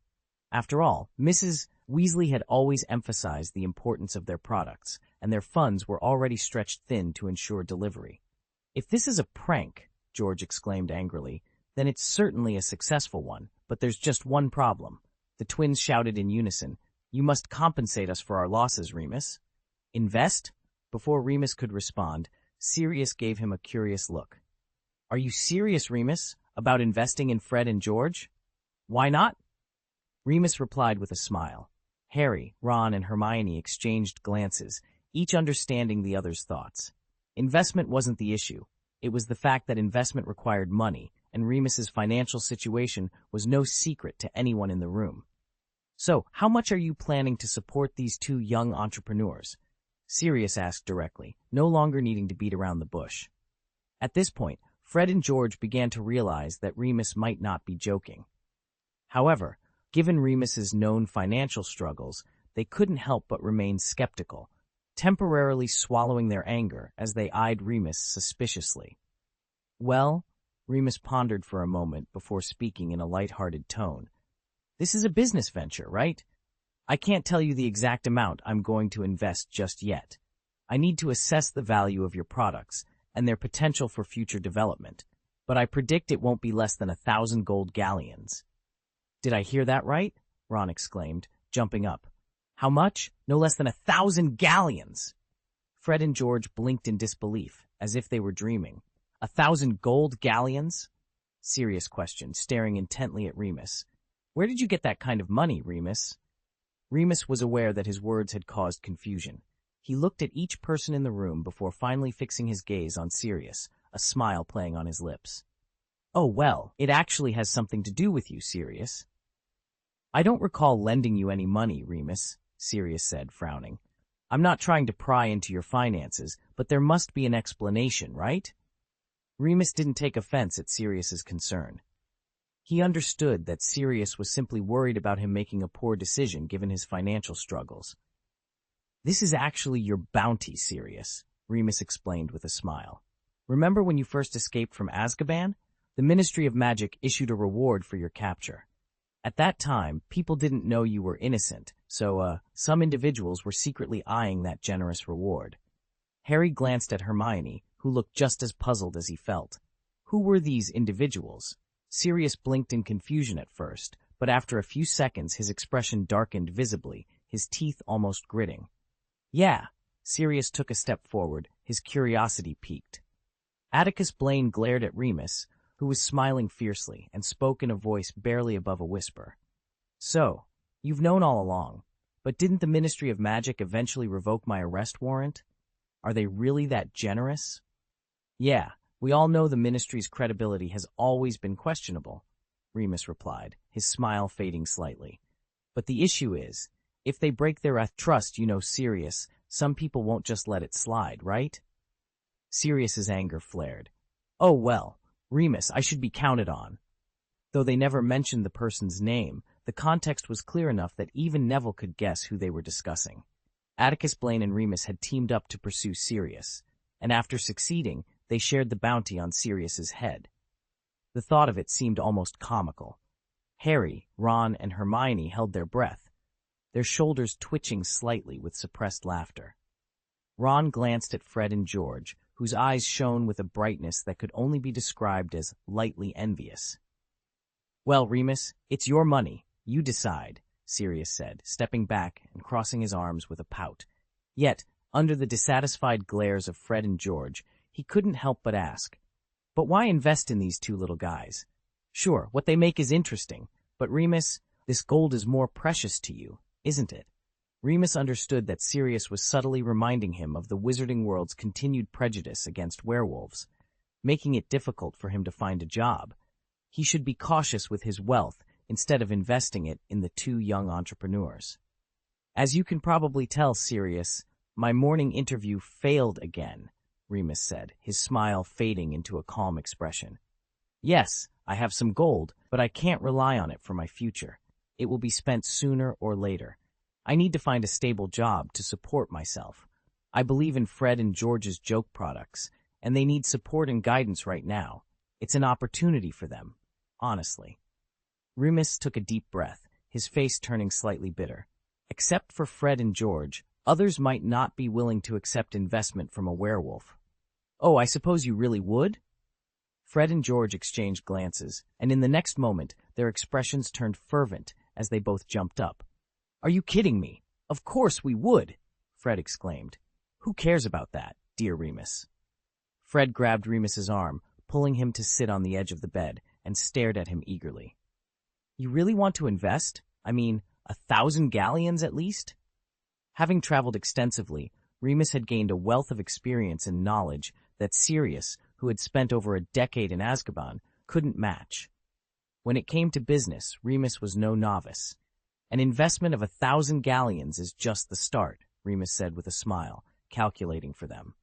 After all, Mrs. Weasley had always emphasized the importance of their products, and their funds were already stretched thin to ensure delivery. "If this is a prank," George exclaimed angrily, "then it's certainly a successful one, but there's just one problem." The twins shouted in unison, "You must compensate us for our losses, Remus." "Invest?" Before Remus could respond, Sirius gave him a curious look. "Are you serious, Remus, about investing in Fred and George?" "Why not?" Remus replied with a smile. Harry, Ron, and Hermione exchanged glances, each understanding the other's thoughts. Investment wasn't the issue. It was the fact that investment required money, and Remus's financial situation was no secret to anyone in the room. "So, how much are you planning to support these two young entrepreneurs?" Sirius asked directly, no longer needing to beat around the bush. At this point, Fred and George began to realize that Remus might not be joking. However, given Remus's known financial struggles, they couldn't help but remain skeptical, temporarily swallowing their anger as they eyed Remus suspiciously. "Well," Remus pondered for a moment before speaking in a light-hearted tone, "this is a business venture, right? I can't tell you the exact amount I'm going to invest just yet. I need to assess the value of your products and their potential for future development, but I predict it won't be less than 1,000 gold galleons." "Did I hear that right?" Ron exclaimed, jumping up. "How much? No less than 1,000 galleons!" Fred and George blinked in disbelief, as if they were dreaming. 1,000 gold galleons? Sirius questioned, staring intently at Remus. "Where did you get that kind of money, Remus?" Remus was aware that his words had caused confusion. He looked at each person in the room before finally fixing his gaze on Sirius, a smile playing on his lips. "Oh, well, it actually has something to do with you, Sirius." "I don't recall lending you any money, Remus," Sirius said, frowning. "I'm not trying to pry into your finances, but there must be an explanation, right?" Remus didn't take offense at Sirius's concern. He understood that Sirius was simply worried about him making a poor decision given his financial struggles. "This is actually your bounty, Sirius," Remus explained with a smile. "Remember when you first escaped from Azkaban? The Ministry of Magic issued a reward for your capture. At that time, people didn't know you were innocent, so some individuals were secretly eyeing that generous reward." Harry glanced at Hermione, who looked just as puzzled as he felt. Who were these individuals? Sirius blinked in confusion at first, but after a few seconds his expression darkened visibly, his teeth almost gritting. "Yeah." Sirius took a step forward, his curiosity piqued. Atticus Blaine glared at Remus, who was smiling fiercely, and spoke in a voice barely above a whisper. "So, you've known all along, but didn't the Ministry of Magic eventually revoke my arrest warrant? Are they really that generous?" "Yeah, we all know the Ministry's credibility has always been questionable," Remus replied, his smile fading slightly. "But the issue is, if they break their trust, Sirius, some people won't just let it slide, right?" Sirius's anger flared. "Oh, well, Remus, I should be counted on." Though they never mentioned the person's name, the context was clear enough that even Neville could guess who they were discussing. Atticus Blaine and Remus had teamed up to pursue Sirius, and after succeeding, they shared the bounty on Sirius's head. The thought of it seemed almost comical. Harry, Ron, and Hermione held their breath, their shoulders twitching slightly with suppressed laughter. Ron glanced at Fred and George, whose eyes shone with a brightness that could only be described as lightly envious. "Well, Remus, it's your money. You decide," Sirius said, stepping back and crossing his arms with a pout. Yet, under the dissatisfied glares of Fred and George, he couldn't help but ask, "But why invest in these two little guys? Sure, what they make is interesting, but Remus, this gold is more precious to you, isn't it?" Remus understood that Sirius was subtly reminding him of the wizarding world's continued prejudice against werewolves, making it difficult for him to find a job. He should be cautious with his wealth instead of investing it in the two young entrepreneurs. As you can probably tell, Sirius, my morning interview failed again, Remus said, his smile fading into a calm expression. Yes, I have some gold, but I can't rely on it for my future. It will be spent sooner or later. I need to find a stable job to support myself. I believe in Fred and George's joke products, and they need support and guidance right now. It's an opportunity for them, honestly. Remus took a deep breath, his face turning slightly bitter. Except for Fred and George, others might not be willing to accept investment from a werewolf. Oh, I suppose you really would? Fred and George exchanged glances, and in the next moment, their expressions turned fervent as they both jumped up. Are you kidding me? Of course we would, Fred exclaimed. Who cares about that, dear Remus? Fred grabbed Remus's arm, pulling him to sit on the edge of the bed, and stared at him eagerly. You really want to invest? I mean, 1,000 galleons at least? Having traveled extensively, Remus had gained a wealth of experience and knowledge that Sirius, who had spent over a decade in Azkaban, couldn't match. When it came to business, Remus was no novice. An investment of 1,000 galleons is just the start, Remus said with a smile, calculating for them.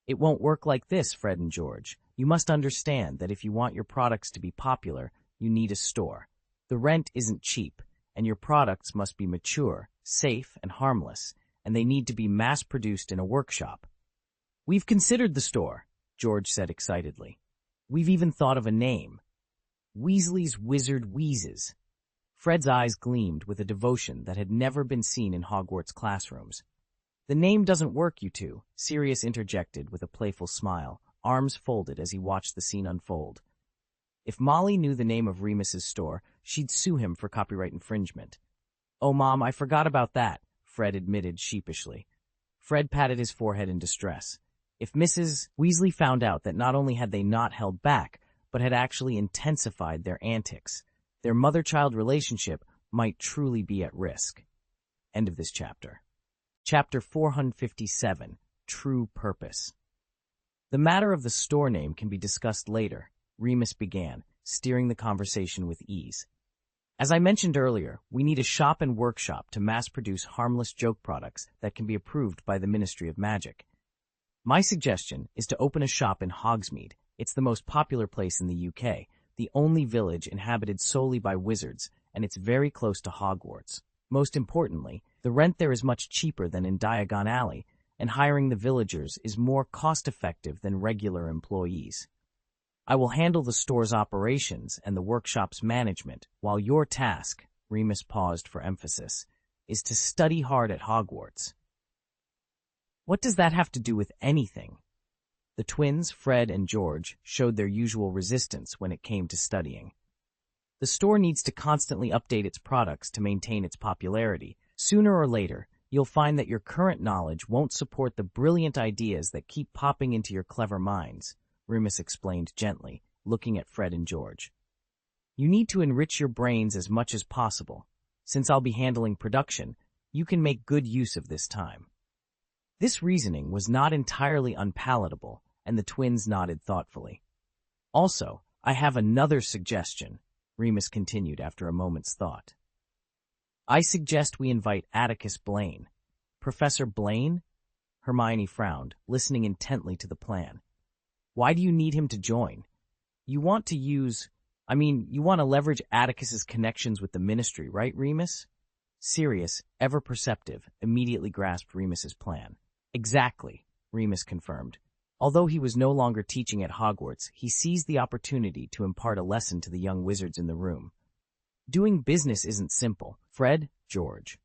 It won't work like this, Fred and George. You must understand that if you want your products to be popular, you need a store. The rent isn't cheap, and your products must be mature, safe, and harmless, and they need to be mass-produced in a workshop. We've considered the store, George said excitedly. We've even thought of a name. Weasley's Wizard Wheezes. Fred's eyes gleamed with a devotion that had never been seen in Hogwarts classrooms. The name doesn't work, you two, Sirius interjected with a playful smile, arms folded as he watched the scene unfold. If Molly knew the name of Remus's store, she'd sue him for copyright infringement. Oh, Mom, I forgot about that, Fred admitted sheepishly. Fred patted his forehead in distress. If Mrs. Weasley found out that not only had they not held back, but had actually intensified their antics, their mother-child relationship might truly be at risk. End of this chapter. Chapter 457, True Purpose. The matter of the store name can be discussed later, Remus began, steering the conversation with ease. As I mentioned earlier, we need a shop and workshop to mass-produce harmless joke products that can be approved by the Ministry of Magic. My suggestion is to open a shop in Hogsmeade. It's the most popular place in the UK, the only village inhabited solely by wizards, and it's very close to Hogwarts. Most importantly, the rent there is much cheaper than in Diagon Alley, and hiring the villagers is more cost-effective than regular employees. I will handle the store's operations and the workshop's management, while your task, Remus paused for emphasis, is to study hard at Hogwarts. What does that have to do with anything? The twins, Fred and George, showed their usual resistance when it came to studying. The store needs to constantly update its products to maintain its popularity. Sooner or later, you'll find that your current knowledge won't support the brilliant ideas that keep popping into your clever minds, Remus explained gently, looking at Fred and George. You need to enrich your brains as much as possible. Since I'll be handling production, you can make good use of this time. This reasoning was not entirely unpalatable, and the twins nodded thoughtfully. Also, I have another suggestion, Remus continued after a moment's thought. I suggest we invite Atticus Blaine. Professor Blaine? Hermione frowned, listening intently to the plan. Why do you need him to join? You want to leverage Atticus's connections with the Ministry, right, Remus? Sirius, ever perceptive, immediately grasped Remus's plan. Exactly, Remus confirmed. Although he was no longer teaching at Hogwarts, he seized the opportunity to impart a lesson to the young wizards in the room. Doing business isn't simple, Fred, George.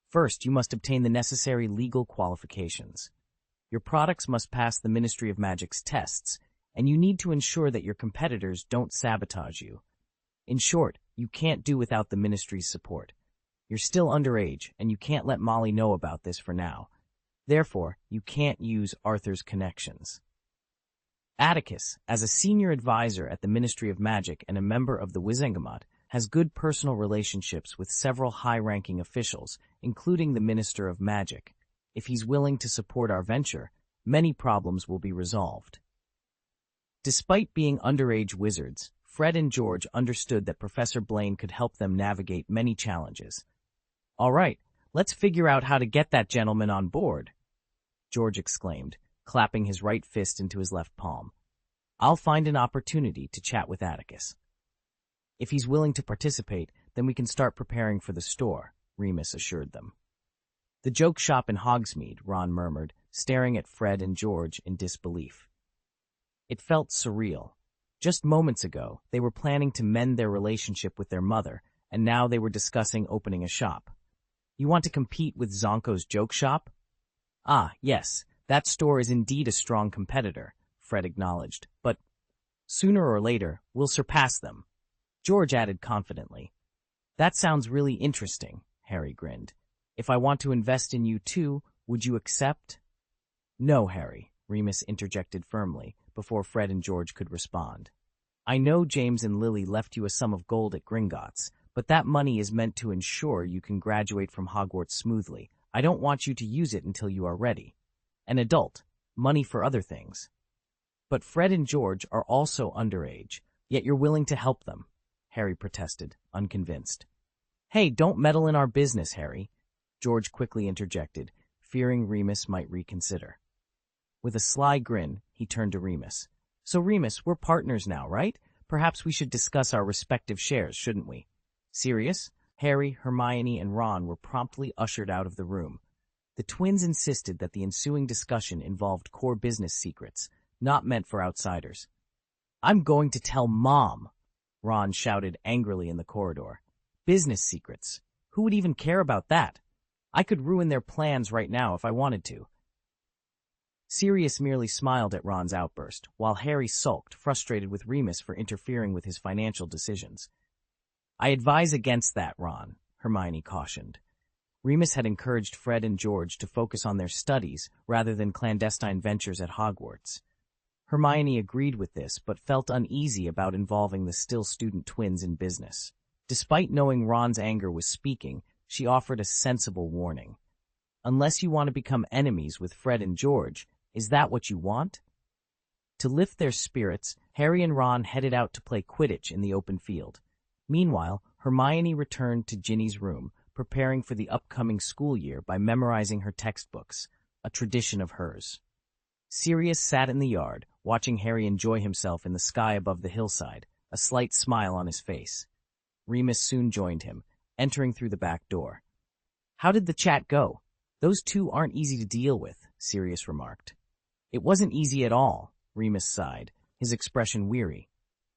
First, you must obtain the necessary legal qualifications. Your products must pass the Ministry of Magic's tests, and you need to ensure that your competitors don't sabotage you. In short, you can't do without the Ministry's support. You're still underage, and you can't let Molly know about this for now. Therefore, you can't use Arthur's connections. Atticus, as a senior advisor at the Ministry of Magic and a member of the Wizengamot, has good personal relationships with several high-ranking officials, including the Minister of Magic. If he's willing to support our venture, many problems will be resolved. Despite being underage wizards, Fred and George understood that Professor Blaine could help them navigate many challenges. All right, let's figure out how to get that gentleman on board, George exclaimed, clapping his right fist into his left palm. I'll find an opportunity to chat with Atticus. If he's willing to participate, then we can start preparing for the store, Remus assured them. The joke shop in Hogsmeade, Ron murmured, staring at Fred and George in disbelief. It felt surreal. Just moments ago, they were planning to mend their relationship with their mother, and now they were discussing opening a shop. You want to compete with Zonko's joke shop? Ah, yes, that store is indeed a strong competitor, Fred acknowledged, but sooner or later, we'll surpass them. George added confidently. That sounds really interesting, Harry grinned. If I want to invest in you too, would you accept? No, Harry, Remus interjected firmly, before Fred and George could respond. I know James and Lily left you a sum of gold at Gringotts, but that money is meant to ensure you can graduate from Hogwarts smoothly. I don't want you to use it until you are ready. An adult, money for other things. But Fred and George are also underage, yet you're willing to help them, Harry protested, unconvinced. Hey, don't meddle in our business, Harry, George quickly interjected, fearing Remus might reconsider. With a sly grin, he turned to Remus. So Remus, we're partners now, right? Perhaps we should discuss our respective shares, shouldn't we? Serious? Harry, Hermione, and Ron were promptly ushered out of the room. The twins insisted that the ensuing discussion involved core business secrets, not meant for outsiders. I'm going to tell Mom, Ron shouted angrily in the corridor. Business secrets. Who would even care about that? I could ruin their plans right now if I wanted to. Sirius merely smiled at Ron's outburst, while Harry sulked, frustrated with Remus for interfering with his financial decisions. I advise against that, Ron, Hermione cautioned. Remus had encouraged Fred and George to focus on their studies rather than clandestine ventures at Hogwarts. Hermione agreed with this, but felt uneasy about involving the still student twins in business. Despite knowing Ron's anger was speaking, she offered a sensible warning. Unless you want to become enemies with Fred and George, is that what you want? To lift their spirits, Harry and Ron headed out to play Quidditch in the open field. Meanwhile, Hermione returned to Ginny's room, preparing for the upcoming school year by memorizing her textbooks, a tradition of hers. Sirius sat in the yard, watching Harry enjoy himself in the sky above the hillside, a slight smile on his face. Remus soon joined him, entering through the back door. How did the chat go? Those two aren't easy to deal with, Sirius remarked. It wasn't easy at all, Remus sighed, his expression weary.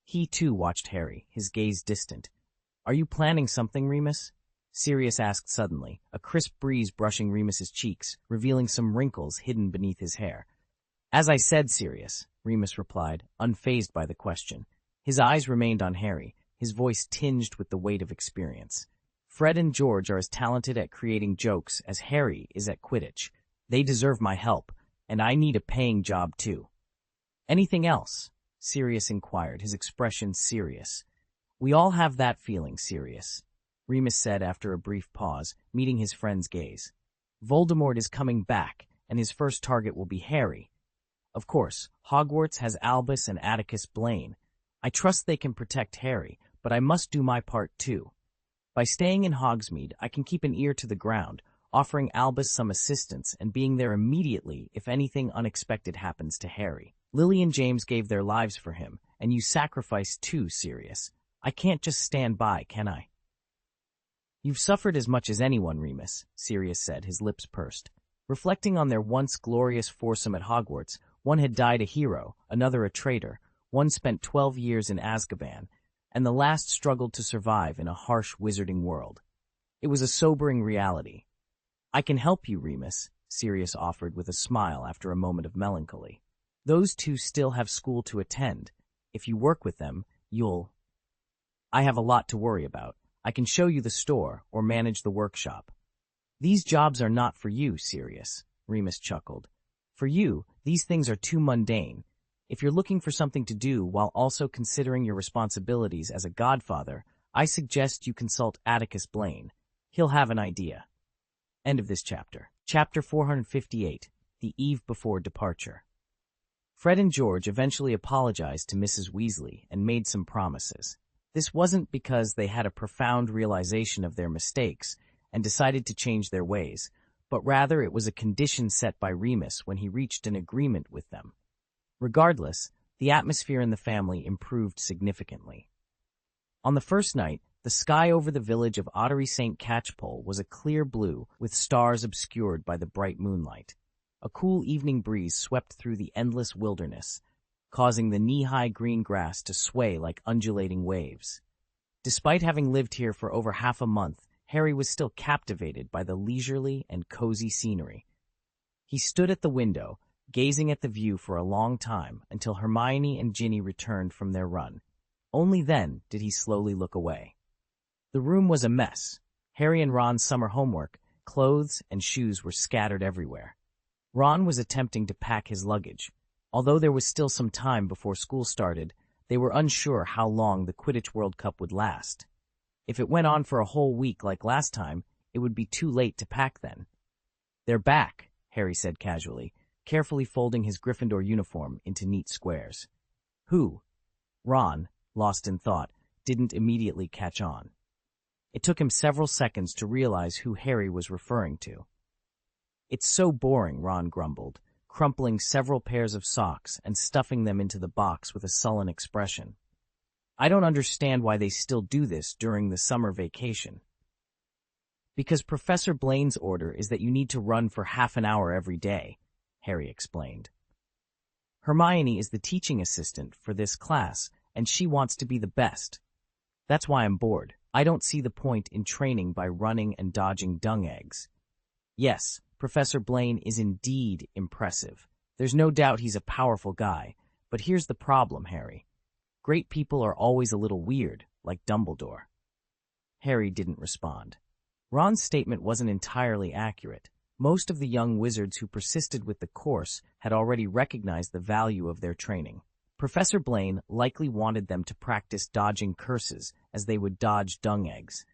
He too watched Harry, his gaze distant. Are you planning something, Remus? Sirius asked suddenly, a crisp breeze brushing Remus's cheeks, revealing some wrinkles hidden beneath his hair. As I said, Sirius, Remus replied, unfazed by the question. His eyes remained on Harry, his voice tinged with the weight of experience. Fred and George are as talented at creating jokes as Harry is at Quidditch. They deserve my help, and I need a paying job too. Anything else? Sirius inquired, his expression serious. We all have that feeling, Sirius, Remus said after a brief pause, meeting his friend's gaze. Voldemort is coming back, and his first target will be Harry. Of course, Hogwarts has Albus and Atticus Blaine. I trust they can protect Harry, but I must do my part too. By staying in Hogsmeade, I can keep an ear to the ground, offering Albus some assistance and being there immediately if anything unexpected happens to Harry. Lily and James gave their lives for him, and you sacrificed too, Sirius. I can't just stand by, can I? You've suffered as much as anyone, Remus, Sirius said, his lips pursed. Reflecting on their once glorious foursome at Hogwarts, one had died a hero, another a traitor, one spent 12 years in Azkaban, and the last struggled to survive in a harsh wizarding world. It was a sobering reality. I can help you, Remus, Sirius offered with a smile after a moment of melancholy. Those two still have school to attend. If you work with them, you'll... I have a lot to worry about. I can show you the store or manage the workshop. These jobs are not for you, Sirius, Remus chuckled. For you, these things are too mundane. If you're looking for something to do while also considering your responsibilities as a godfather, I suggest you consult Atticus Blaine. He'll have an idea. End of this chapter. Chapter 458, The Eve Before Departure. Fred and George eventually apologized to Mrs. Weasley and made some promises. This wasn't because they had a profound realization of their mistakes, and decided to change their ways, but rather it was a condition set by Remus when he reached an agreement with them. Regardless, the atmosphere in the family improved significantly. On the first night, the sky over the village of Ottery St. Catchpole was a clear blue, with stars obscured by the bright moonlight. A cool evening breeze swept through the endless wilderness, causing the knee-high green grass to sway like undulating waves. Despite having lived here for over half a month, Harry was still captivated by the leisurely and cozy scenery. He stood at the window, gazing at the view for a long time until Hermione and Ginny returned from their run. Only then did he slowly look away. The room was a mess. Harry and Ron's summer homework, clothes, and shoes were scattered everywhere. Ron was attempting to pack his luggage. Although there was still some time before school started, they were unsure how long the Quidditch World Cup would last. If it went on for a whole week like last time, it would be too late to pack then. "They're back," Harry said casually, carefully folding his Gryffindor uniform into neat squares. "Who?" Ron, lost in thought, didn't immediately catch on. It took him several seconds to realize who Harry was referring to. "It's so boring," Ron grumbled, crumpling several pairs of socks and stuffing them into the box with a sullen expression. "I don't understand why they still do this during the summer vacation." "Because Professor Blaine's order is that you need to run for half an hour every day," Harry explained. "Hermione is the teaching assistant for this class, and she wants to be the best. That's why I'm bored. I don't see the point in training by running and dodging dung eggs." Yes, Professor Blaine is indeed impressive. There's no doubt he's a powerful guy, but here's the problem, Harry. Great people are always a little weird, like Dumbledore. Harry didn't respond. Ron's statement wasn't entirely accurate. Most of the young wizards who persisted with the course had already recognized the value of their training. Professor Blaine likely wanted them to practice dodging curses as they would dodge dung eggs.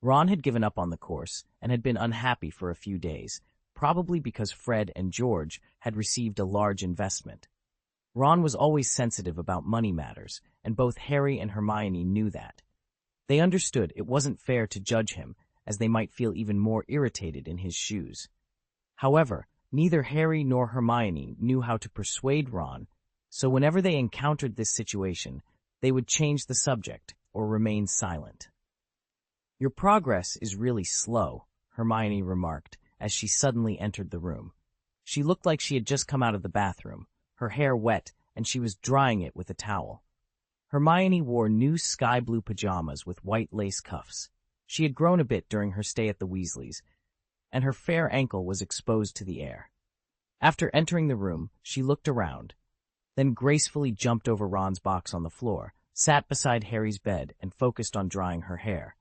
Ron had given up on the course and had been unhappy for a few days, probably because Fred and George had received a large investment. Ron was always sensitive about money matters, and both Harry and Hermione knew that. They understood it wasn't fair to judge him, as they might feel even more irritated in his shoes. However, neither Harry nor Hermione knew how to persuade Ron, so whenever they encountered this situation, they would change the subject or remain silent. "Your progress is really slow," Hermione remarked as she suddenly entered the room. She looked like she had just come out of the bathroom, her hair wet, and she was drying it with a towel. Hermione wore new sky blue pajamas with white lace cuffs. She had grown a bit during her stay at the Weasleys, and her fair ankle was exposed to the air. After entering the room, she looked around, then gracefully jumped over Ron's box on the floor, sat beside Harry's bed, and focused on drying her hair.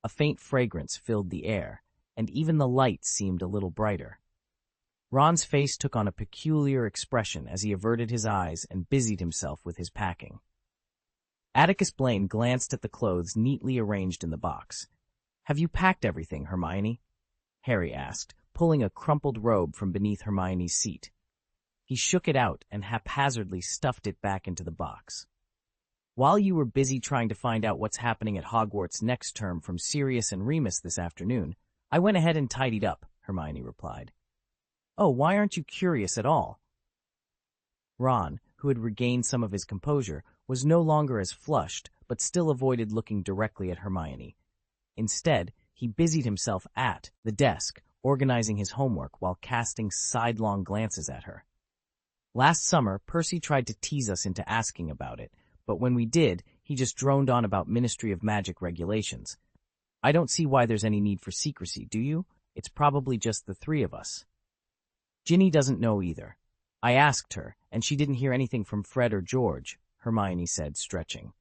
A faint fragrance filled the air, and even the light seemed a little brighter. Ron's face took on a peculiar expression as he averted his eyes and busied himself with his packing. Atticus Blaine glanced at the clothes neatly arranged in the box. "Have you packed everything, Hermione?" Harry asked, pulling a crumpled robe from beneath Hermione's seat. He shook it out and haphazardly stuffed it back into the box. "While you were busy trying to find out what's happening at Hogwarts next term from Sirius and Remus this afternoon, I went ahead and tidied up," Hermione replied. "Oh, why aren't you curious at all?" Ron, who had regained some of his composure, was no longer as flushed, but still avoided looking directly at Hermione. Instead, he busied himself at the desk, organizing his homework while casting sidelong glances at her. "Last summer, Percy tried to tease us into asking about it, but when we did, he just droned on about Ministry of Magic regulations. I don't see why there's any need for secrecy, do you? It's probably just the three of us." "Ginny doesn't know either. I asked her, and she didn't hear anything from Fred or George," Hermione said, stretching.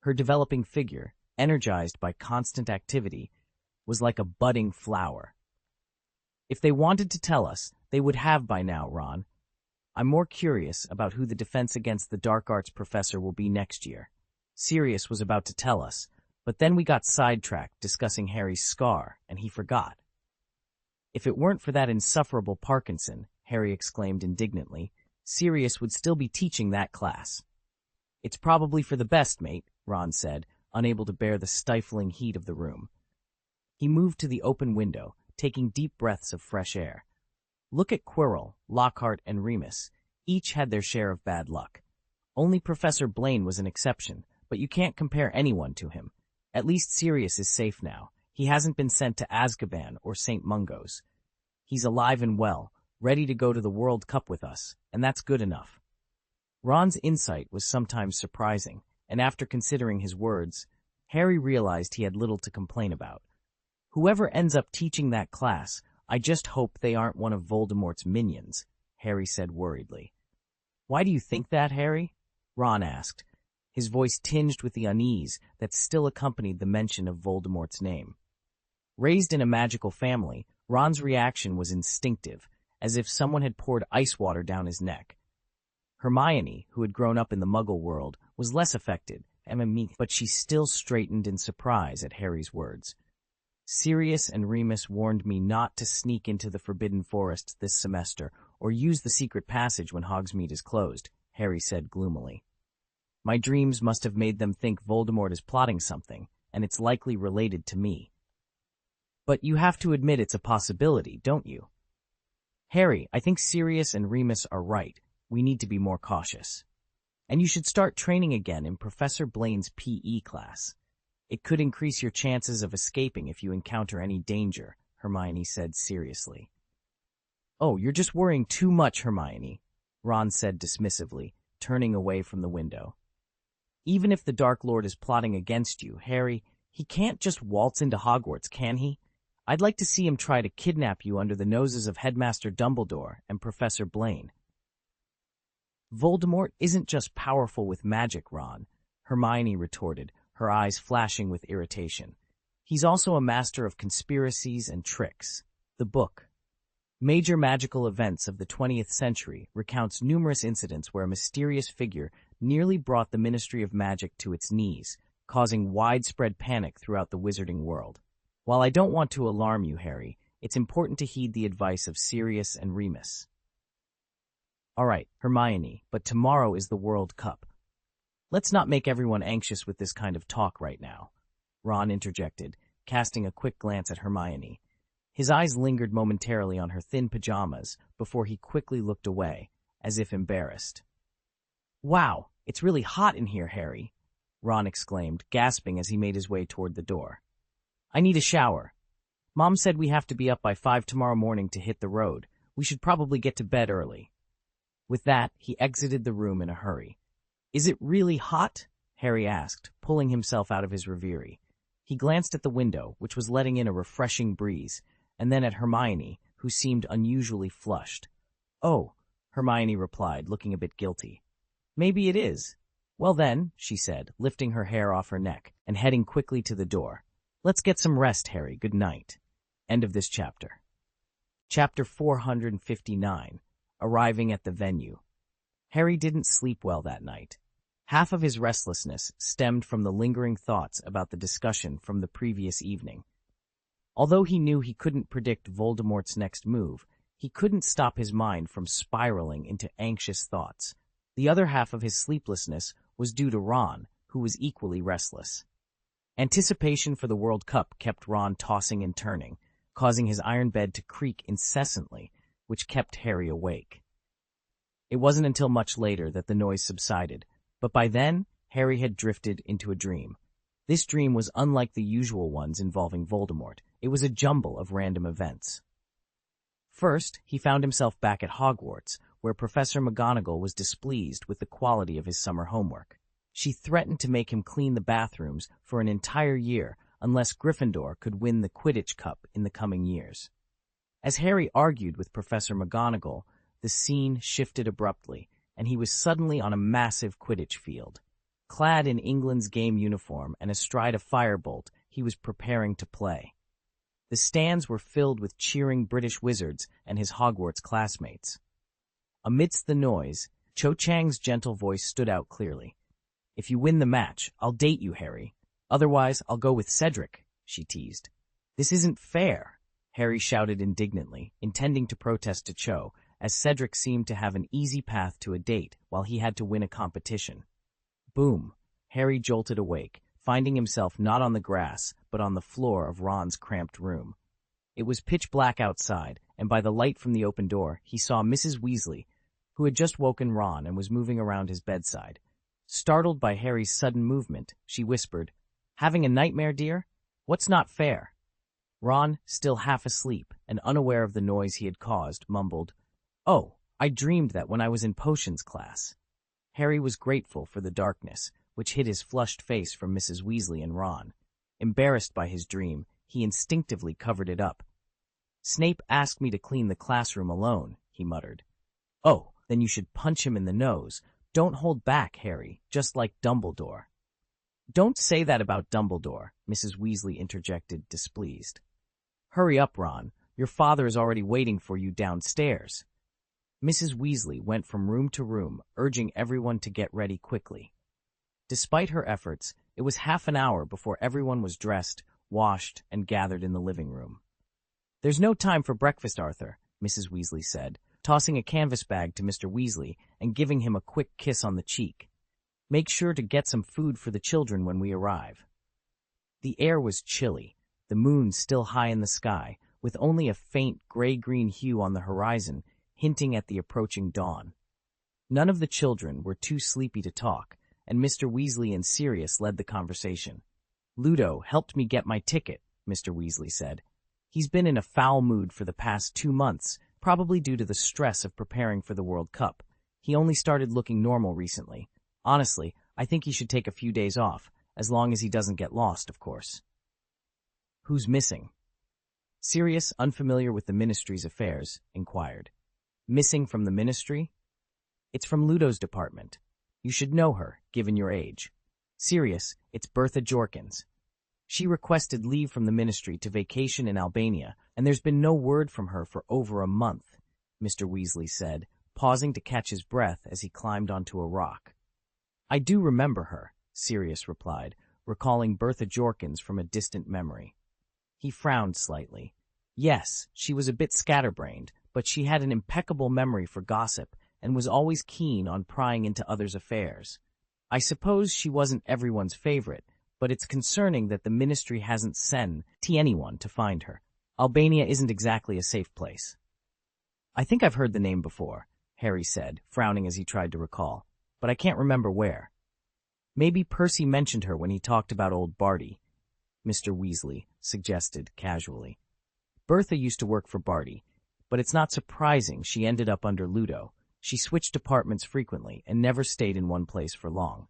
Her developing figure, energized by constant activity, was like a budding flower. "If they wanted to tell us, they would have by now, Ron. I'm more curious about who the Defense Against the Dark Arts professor will be next year. Sirius was about to tell us, but then we got sidetracked discussing Harry's scar, and he forgot." "If it weren't for that insufferable Parkinson," Harry exclaimed indignantly, "Sirius would still be teaching that class." "It's probably for the best, mate," Ron said, unable to bear the stifling heat of the room. He moved to the open window, taking deep breaths of fresh air. Look at Quirrell, Lockhart, and Remus. Each had their share of bad luck. Only Professor Blaine was an exception, but you can't compare anyone to him. At least Sirius is safe now. He hasn't been sent to Azkaban or St. Mungo's. He's alive and well, ready to go to the World Cup with us, and that's good enough. Ron's insight was sometimes surprising, and after considering his words, Harry realized he had little to complain about. Whoever ends up teaching that class, I just hope they aren't one of Voldemort's minions, Harry said worriedly. Why do you think that, Harry? Ron asked, his voice tinged with the unease that still accompanied the mention of Voldemort's name. Raised in a magical family, Ron's reaction was instinctive, as if someone had poured ice water down his neck. Hermione, who had grown up in the Muggle world, was less affected, but she still straightened in surprise at Harry's words. Sirius and Remus warned me not to sneak into the Forbidden Forest this semester or use the secret passage when Hogsmeade is closed, Harry said gloomily. My dreams must have made them think Voldemort is plotting something, and it's likely related to me. But you have to admit it's a possibility, don't you? Harry, I think Sirius and Remus are right. We need to be more cautious. And you should start training again in Professor Blaine's PE class. It could increase your chances of escaping if you encounter any danger, Hermione said seriously. Oh, you're just worrying too much, Hermione, Ron said dismissively, turning away from the window. Even if the Dark Lord is plotting against you, Harry, he can't just waltz into Hogwarts, can he? I'd like to see him try to kidnap you under the noses of Headmaster Dumbledore and Professor Blaine. Voldemort isn't just powerful with magic, Ron, Hermione retorted, her eyes flashing with irritation. He's also a master of conspiracies and tricks. The book, Major Magical Events of the 20th Century, recounts numerous incidents where a mysterious figure nearly brought the Ministry of Magic to its knees, causing widespread panic throughout the wizarding world. While I don't want to alarm you, Harry, it's important to heed the advice of Sirius and Remus. All right, Hermione, but tomorrow is the World Cup. Let's not make everyone anxious with this kind of talk right now, Ron interjected, casting a quick glance at Hermione. His eyes lingered momentarily on her thin pajamas before he quickly looked away, as if embarrassed. Wow, it's really hot in here, Harry, Ron exclaimed, gasping as he made his way toward the door. I need a shower. Mom said we have to be up by 5 tomorrow morning to hit the road. We should probably get to bed early. With that, he exited the room in a hurry. Is it really hot? Harry asked, pulling himself out of his reverie. He glanced at the window, which was letting in a refreshing breeze, and then at Hermione, who seemed unusually flushed. Oh, Hermione replied, looking a bit guilty. Maybe it is. Well then, she said, lifting her hair off her neck and heading quickly to the door. Let's get some rest, Harry. Good night. End of this chapter. Chapter 459. Arriving at the venue. Harry didn't sleep well that night. Half of his restlessness stemmed from the lingering thoughts about the discussion from the previous evening. Although he knew he couldn't predict Voldemort's next move, he couldn't stop his mind from spiraling into anxious thoughts. The other half of his sleeplessness was due to Ron, who was equally restless. Anticipation for the World Cup kept Ron tossing and turning, causing his iron bed to creak incessantly, which kept Harry awake. It wasn't until much later that the noise subsided, but by then, Harry had drifted into a dream. This dream was unlike the usual ones involving Voldemort. It was a jumble of random events. First, he found himself back at Hogwarts, where Professor McGonagall was displeased with the quality of his summer homework. She threatened to make him clean the bathrooms for an entire year unless Gryffindor could win the Quidditch Cup in the coming years. As Harry argued with Professor McGonagall, the scene shifted abruptly, and he was suddenly on a massive Quidditch field. Clad in England's game uniform and astride a firebolt, he was preparing to play. The stands were filled with cheering British wizards and his Hogwarts classmates. Amidst the noise, Cho Chang's gentle voice stood out clearly. If you win the match, I'll date you, Harry. Otherwise, I'll go with Cedric, she teased. This isn't fair, Harry shouted indignantly, intending to protest to Cho, as Cedric seemed to have an easy path to a date while he had to win a competition. Boom! Harry jolted awake, finding himself not on the grass, but on the floor of Ron's cramped room. It was pitch black outside, and by the light from the open door, he saw Mrs. Weasley, who had just woken Ron and was moving around his bedside. Startled by Harry's sudden movement, she whispered, "Having a nightmare, dear? What's not fair?" Ron, still half asleep and unaware of the noise he had caused, mumbled, "Oh, I dreamed that when I was in potions class." Harry was grateful for the darkness, which hid his flushed face from Mrs. Weasley and Ron. Embarrassed by his dream, he instinctively covered it up. "Snape asked me to clean the classroom alone," he muttered. "Oh, then you should punch him in the nose. Don't hold back, Harry, just like Dumbledore." "Don't say that about Dumbledore," Mrs. Weasley interjected, displeased. "Hurry up, Ron. Your father is already waiting for you downstairs." Mrs. Weasley went from room to room, urging everyone to get ready quickly. Despite her efforts, it was half an hour before everyone was dressed, washed, and gathered in the living room. "There's no time for breakfast, Arthur," Mrs. Weasley said, tossing a canvas bag to Mr. Weasley and giving him a quick kiss on the cheek. "Make sure to get some food for the children when we arrive." The air was chilly, the moon still high in the sky, with only a faint gray-green hue on the horizon, hinting at the approaching dawn. None of the children were too sleepy to talk, and Mr. Weasley and Sirius led the conversation. "Ludo helped me get my ticket," Mr. Weasley said. "He's been in a foul mood for the past 2 months, probably due to the stress of preparing for the World Cup. He only started looking normal recently. Honestly, I think he should take a few days off, as long as he doesn't get lost, of course." "Who's missing?" Sirius, unfamiliar with the Ministry's affairs, inquired. "Missing from the Ministry? It's from Ludo's department. You should know her, given your age. Sirius, it's Bertha Jorkins. She requested leave from the Ministry to vacation in Albania, and there's been no word from her for over a month," Mr. Weasley said, pausing to catch his breath as he climbed onto a rock. "I do remember her," Sirius replied, recalling Bertha Jorkins from a distant memory. He frowned slightly. Yes, she was a bit scatterbrained, but she had an impeccable memory for gossip and was always keen on prying into others' affairs. I suppose she wasn't everyone's favorite, but it's concerning that the Ministry hasn't sent anyone to find her. Albania isn't exactly a safe place. "I think I've heard the name before," Harry said, frowning as he tried to recall, "but I can't remember where." "Maybe Percy mentioned her when he talked about old Barty," Mr. Weasley suggested casually. "Bertha used to work for Barty, but it's not surprising she ended up under Ludo. She switched departments frequently and never stayed in one place for long."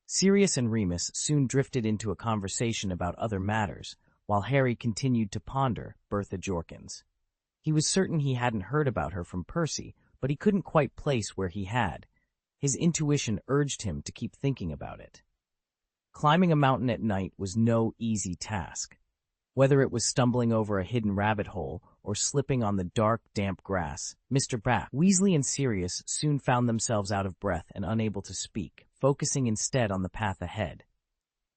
Sirius and Remus soon drifted into a conversation about other matters, while Harry continued to ponder Bertha Jorkins. He was certain he hadn't heard about her from Percy, but he couldn't quite place where he had. His intuition urged him to keep thinking about it. Climbing a mountain at night was no easy task. Whether it was stumbling over a hidden rabbit hole or slipping on the dark, damp grass, Mr. Weasley and Sirius soon found themselves out of breath and unable to speak, focusing instead on the path ahead.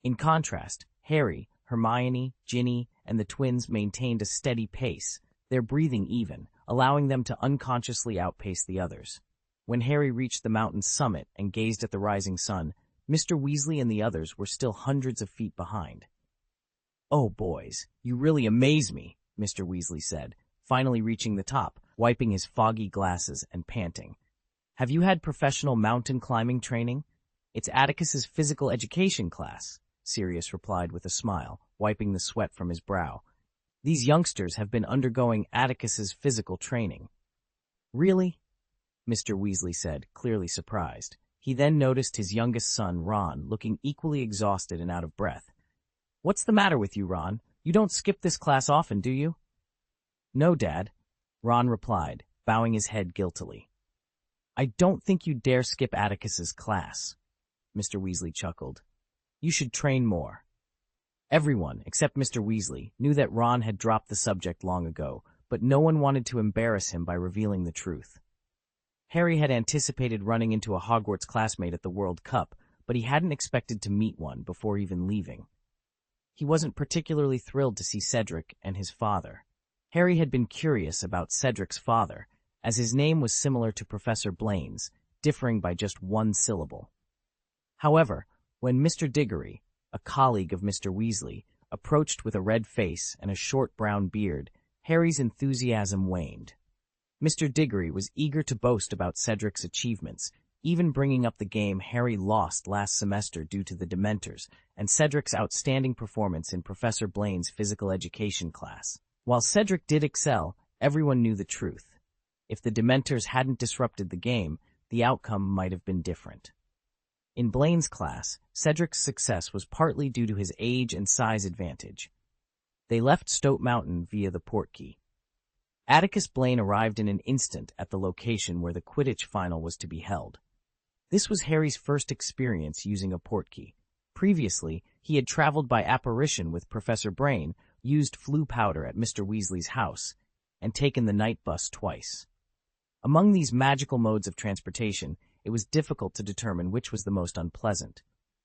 In contrast, Harry, Hermione, Ginny, and the twins maintained a steady pace, their breathing even, allowing them to unconsciously outpace the others. When Harry reached the mountain's summit and gazed at the rising sun, Mr. Weasley and the others were still hundreds of feet behind. "Oh, boys, you really amaze me," Mr. Weasley said, finally reaching the top, wiping his foggy glasses and panting. "Have you had professional mountain climbing training?" "It's Atticus's physical education class," Sirius replied with a smile, wiping the sweat from his brow. "These youngsters have been undergoing Atticus's physical training." "Really?" Mr. Weasley said, clearly surprised. He then noticed his youngest son, Ron, looking equally exhausted and out of breath. "What's the matter with you, Ron? You don't skip this class often, do you?" "No, Dad," Ron replied, bowing his head guiltily. "I don't think you dare skip Atticus's class," Mr. Weasley chuckled. "You should train more." Everyone, except Mr. Weasley, knew that Ron had dropped the subject long ago, but no one wanted to embarrass him by revealing the truth. Harry had anticipated running into a Hogwarts classmate at the World Cup, but he hadn't expected to meet one before even leaving. He wasn't particularly thrilled to see Cedric and his father. Harry had been curious about Cedric's father, as his name was similar to Professor Blaine's, differing by just one syllable. However, when Mr. Diggory, a colleague of Mr. Weasley, approached with a red face and a short brown beard, Harry's enthusiasm waned. Mr. Diggory was eager to boast about Cedric's achievements, even bringing up the game Harry lost last semester due to the Dementors, and Cedric's outstanding performance in Professor Blaine's physical education class. While Cedric did excel, everyone knew the truth. If the Dementors hadn't disrupted the game, the outcome might have been different. In Blaine's class, Cedric's success was partly due to his age and size advantage. They left Stoat Mountain via the portkey. Atticus Blaine arrived in an instant at the location where the Quidditch final was to be held. This was Harry's first experience using a portkey. Previously, he had traveled by apparition with Professor Brain, used flue powder at Mr. Weasley's house, and taken the night bus twice. Among these magical modes of transportation, it was difficult to determine which was the most unpleasant.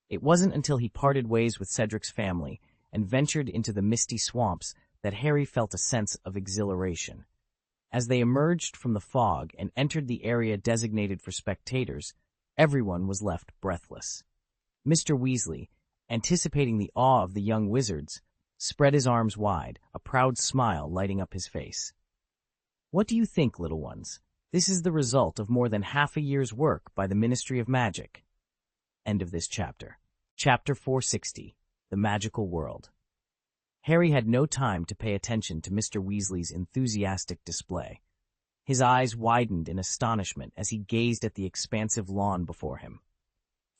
It wasn't until he parted ways with Cedric's family and ventured into the misty swamps that Harry felt a sense of exhilaration. As they emerged from the fog and entered the area designated for spectators, everyone was left breathless. Mr. Weasley, anticipating the awe of the young wizards, spread his arms wide, a proud smile lighting up his face. "What do you think, little ones? This is the result of more than half a year's work by the Ministry of Magic." End of this chapter. Chapter 460, The Magical World. Harry had no time to pay attention to Mr. Weasley's enthusiastic display. His eyes widened in astonishment as he gazed at the expansive lawn before him.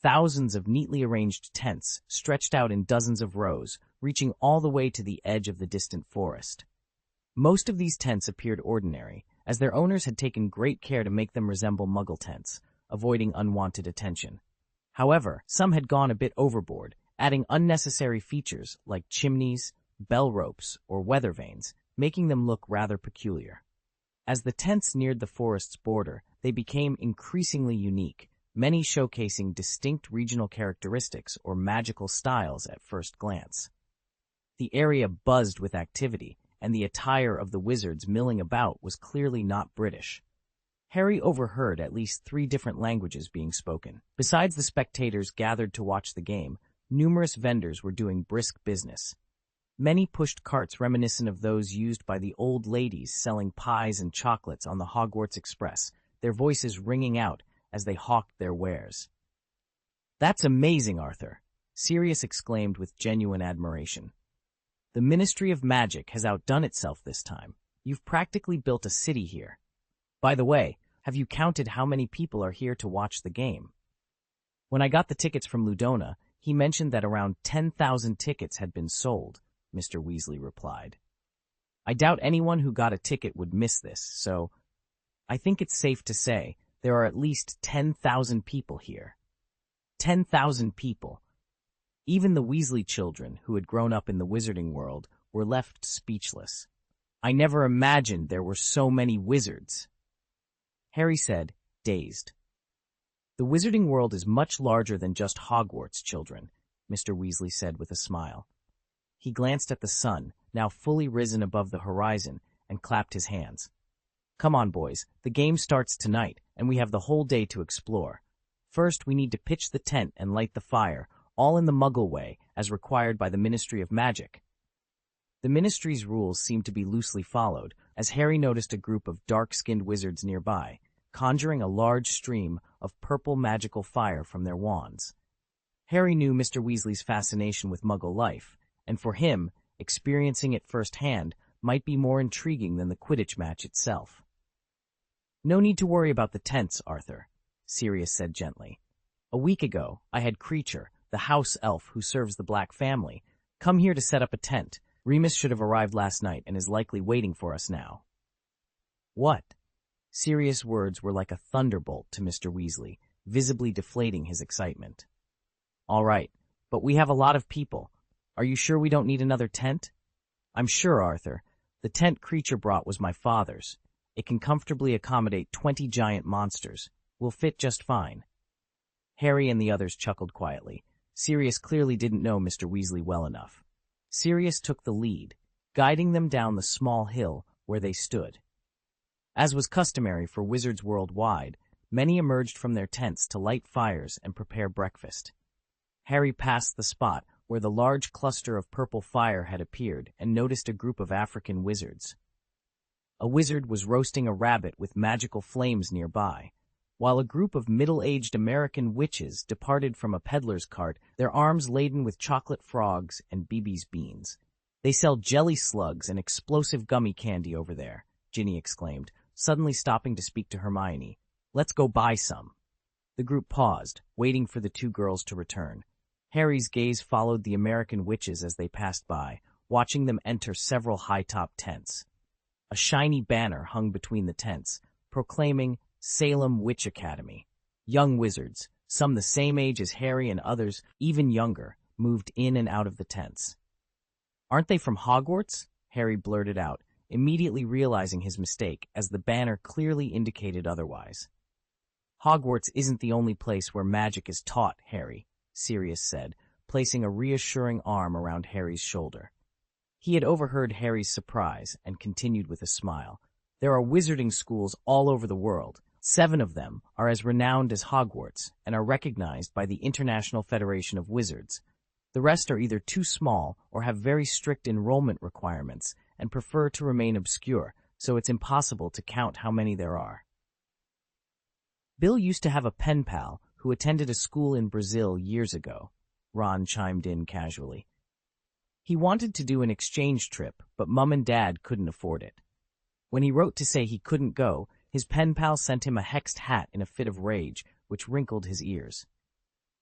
Thousands of neatly arranged tents stretched out in dozens of rows, reaching all the way to the edge of the distant forest. Most of these tents appeared ordinary, as their owners had taken great care to make them resemble Muggle tents, avoiding unwanted attention. However, some had gone a bit overboard, adding unnecessary features like chimneys, bell ropes, or weather vanes, making them look rather peculiar. As the tents neared the forest's border, they became increasingly unique, many showcasing distinct regional characteristics or magical styles at first glance. The area buzzed with activity, and the attire of the wizards milling about was clearly not British. Harry overheard at least 3 different languages being spoken. Besides the spectators gathered to watch the game, numerous vendors were doing brisk business. Many pushed carts reminiscent of those used by the old ladies selling pies and chocolates on the Hogwarts Express, their voices ringing out as they hawked their wares. "That's amazing, Arthur," Sirius exclaimed with genuine admiration. "The Ministry of Magic has outdone itself this time. You've practically built a city here. By the way, have you counted how many people are here to watch the game?" "When I got the tickets from Ludona, he mentioned that around 10,000 tickets had been sold," Mr. Weasley replied. "I doubt anyone who got a ticket would miss this, so I think it's safe to say there are at least 10,000 people here." 10,000 people. Even the Weasley children, who had grown up in the wizarding world, were left speechless. "I never imagined there were so many wizards," Harry said, dazed. "The wizarding world is much larger than just Hogwarts, children," Mr. Weasley said with a smile. He glanced at the sun, now fully risen above the horizon, and clapped his hands. "Come on, boys, the game starts tonight, and we have the whole day to explore. First, we need to pitch the tent and light the fire, all in the Muggle way, as required by the Ministry of Magic." The Ministry's rules seemed to be loosely followed, as Harry noticed a group of dark-skinned wizards nearby, conjuring a large stream of purple magical fire from their wands. Harry knew Mr. Weasley's fascination with Muggle life, and for him, experiencing it firsthand might be more intriguing than the Quidditch match itself. "No need to worry about the tents, Arthur," Sirius said gently. "A week ago, I had Creature, the house elf who serves the Black family, come here to set up a tent. Remus should have arrived last night and is likely waiting for us now." "What?" Sirius' words were like a thunderbolt to Mr. Weasley, visibly deflating his excitement. "All right, but we have a lot of people. Are you sure we don't need another tent?" "I'm sure, Arthur. The tent Creature brought was my father's. It can comfortably accommodate 20 giant monsters. We'll fit just fine." Harry and the others chuckled quietly. Sirius clearly didn't know Mr. Weasley well enough. Sirius took the lead, guiding them down the small hill where they stood. As was customary for wizards worldwide, many emerged from their tents to light fires and prepare breakfast. Harry passed the spot where the large cluster of purple fire had appeared, and noticed a group of African wizards. A wizard was roasting a rabbit with magical flames nearby, while a group of middle-aged American witches departed from a peddler's cart, their arms laden with chocolate frogs and BB's beans. "They sell jelly slugs and explosive gummy candy over there," Ginny exclaimed, suddenly stopping to speak to Hermione. "Let's go buy some." The group paused, waiting for the two girls to return. Harry's gaze followed the American witches as they passed by, watching them enter several high-top tents. A shiny banner hung between the tents, proclaiming Salem Witch Academy. Young wizards, some the same age as Harry and others even younger, moved in and out of the tents. "Aren't they from Hogwarts?" Harry blurted out, immediately realizing his mistake, as the banner clearly indicated otherwise. "Hogwarts isn't the only place where magic is taught, Harry," Sirius said, placing a reassuring arm around Harry's shoulder. He had overheard Harry's surprise and continued with a smile. "There are wizarding schools all over the world. 7 of them are as renowned as Hogwarts and are recognized by the International Federation of Wizards. The rest are either too small or have very strict enrollment requirements and prefer to remain obscure, so it's impossible to count how many there are." "Bill used to have a pen pal who attended a school in Brazil years ago," Ron chimed in casually. "He wanted to do an exchange trip, but Mum and Dad couldn't afford it. When he wrote to say he couldn't go, his pen pal sent him a hexed hat in a fit of rage, which wrinkled his ears."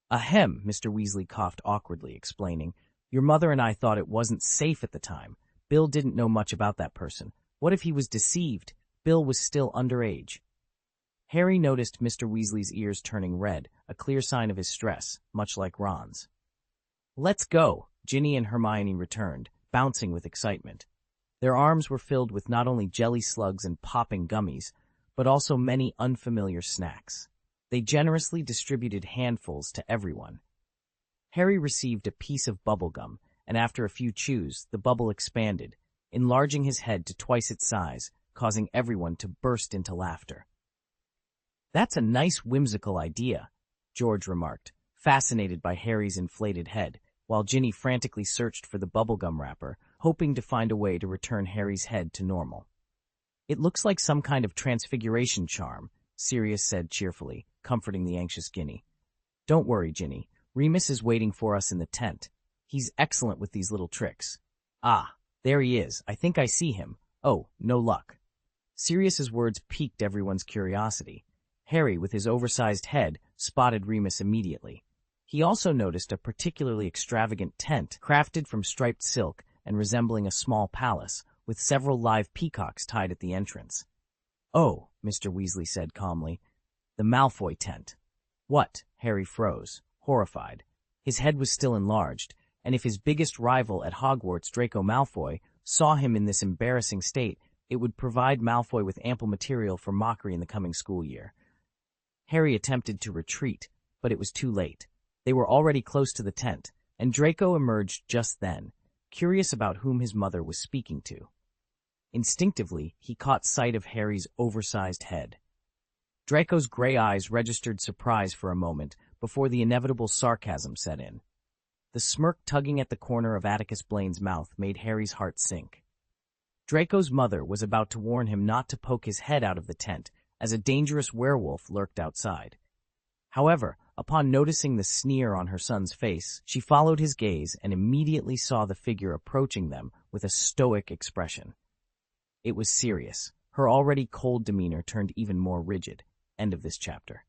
"Ahem," Mr. Weasley coughed awkwardly, explaining. "Your mother and I thought it wasn't safe at the time. Bill didn't know much about that person. What if he was deceived? Bill was still underage." Harry noticed Mr. Weasley's ears turning red, a clear sign of his stress, much like Ron's. "Let's go!" Ginny and Hermione returned, bouncing with excitement. Their arms were filled with not only jelly slugs and popping gummies, but also many unfamiliar snacks. They generously distributed handfuls to everyone. Harry received a piece of bubble gum, and after a few chews, the bubble expanded, enlarging his head to twice its size, causing everyone to burst into laughter. "That's a nice whimsical idea," George remarked, fascinated by Harry's inflated head, while Ginny frantically searched for the bubblegum wrapper, hoping to find a way to return Harry's head to normal. "It looks like some kind of transfiguration charm," Sirius said cheerfully, comforting the anxious Ginny. "Don't worry, Ginny. Remus is waiting for us in the tent. He's excellent with these little tricks. Ah, there he is. I think I see him. Oh, no luck." Sirius's words piqued everyone's curiosity. Harry, with his oversized head, spotted Remus immediately. He also noticed a particularly extravagant tent crafted from striped silk and resembling a small palace, with several live peacocks tied at the entrance. "Oh," Mr. Weasley said calmly, "the Malfoy tent." "What?" Harry froze, horrified. His head was still enlarged, and if his biggest rival at Hogwarts, Draco Malfoy, saw him in this embarrassing state, it would provide Malfoy with ample material for mockery in the coming school year. Harry attempted to retreat, but it was too late. They were already close to the tent, and Draco emerged just then, curious about whom his mother was speaking to. Instinctively, he caught sight of Harry's oversized head. Draco's gray eyes registered surprise for a moment before the inevitable sarcasm set in. The smirk tugging at the corner of Atticus Blaine's mouth made Harry's heart sink. Draco's mother was about to warn him not to poke his head out of the tent, as a dangerous werewolf lurked outside. However, upon noticing the sneer on her son's face, she followed his gaze and immediately saw the figure approaching them with a stoic expression. It was Sirius. Her already cold demeanor turned even more rigid. End of this chapter.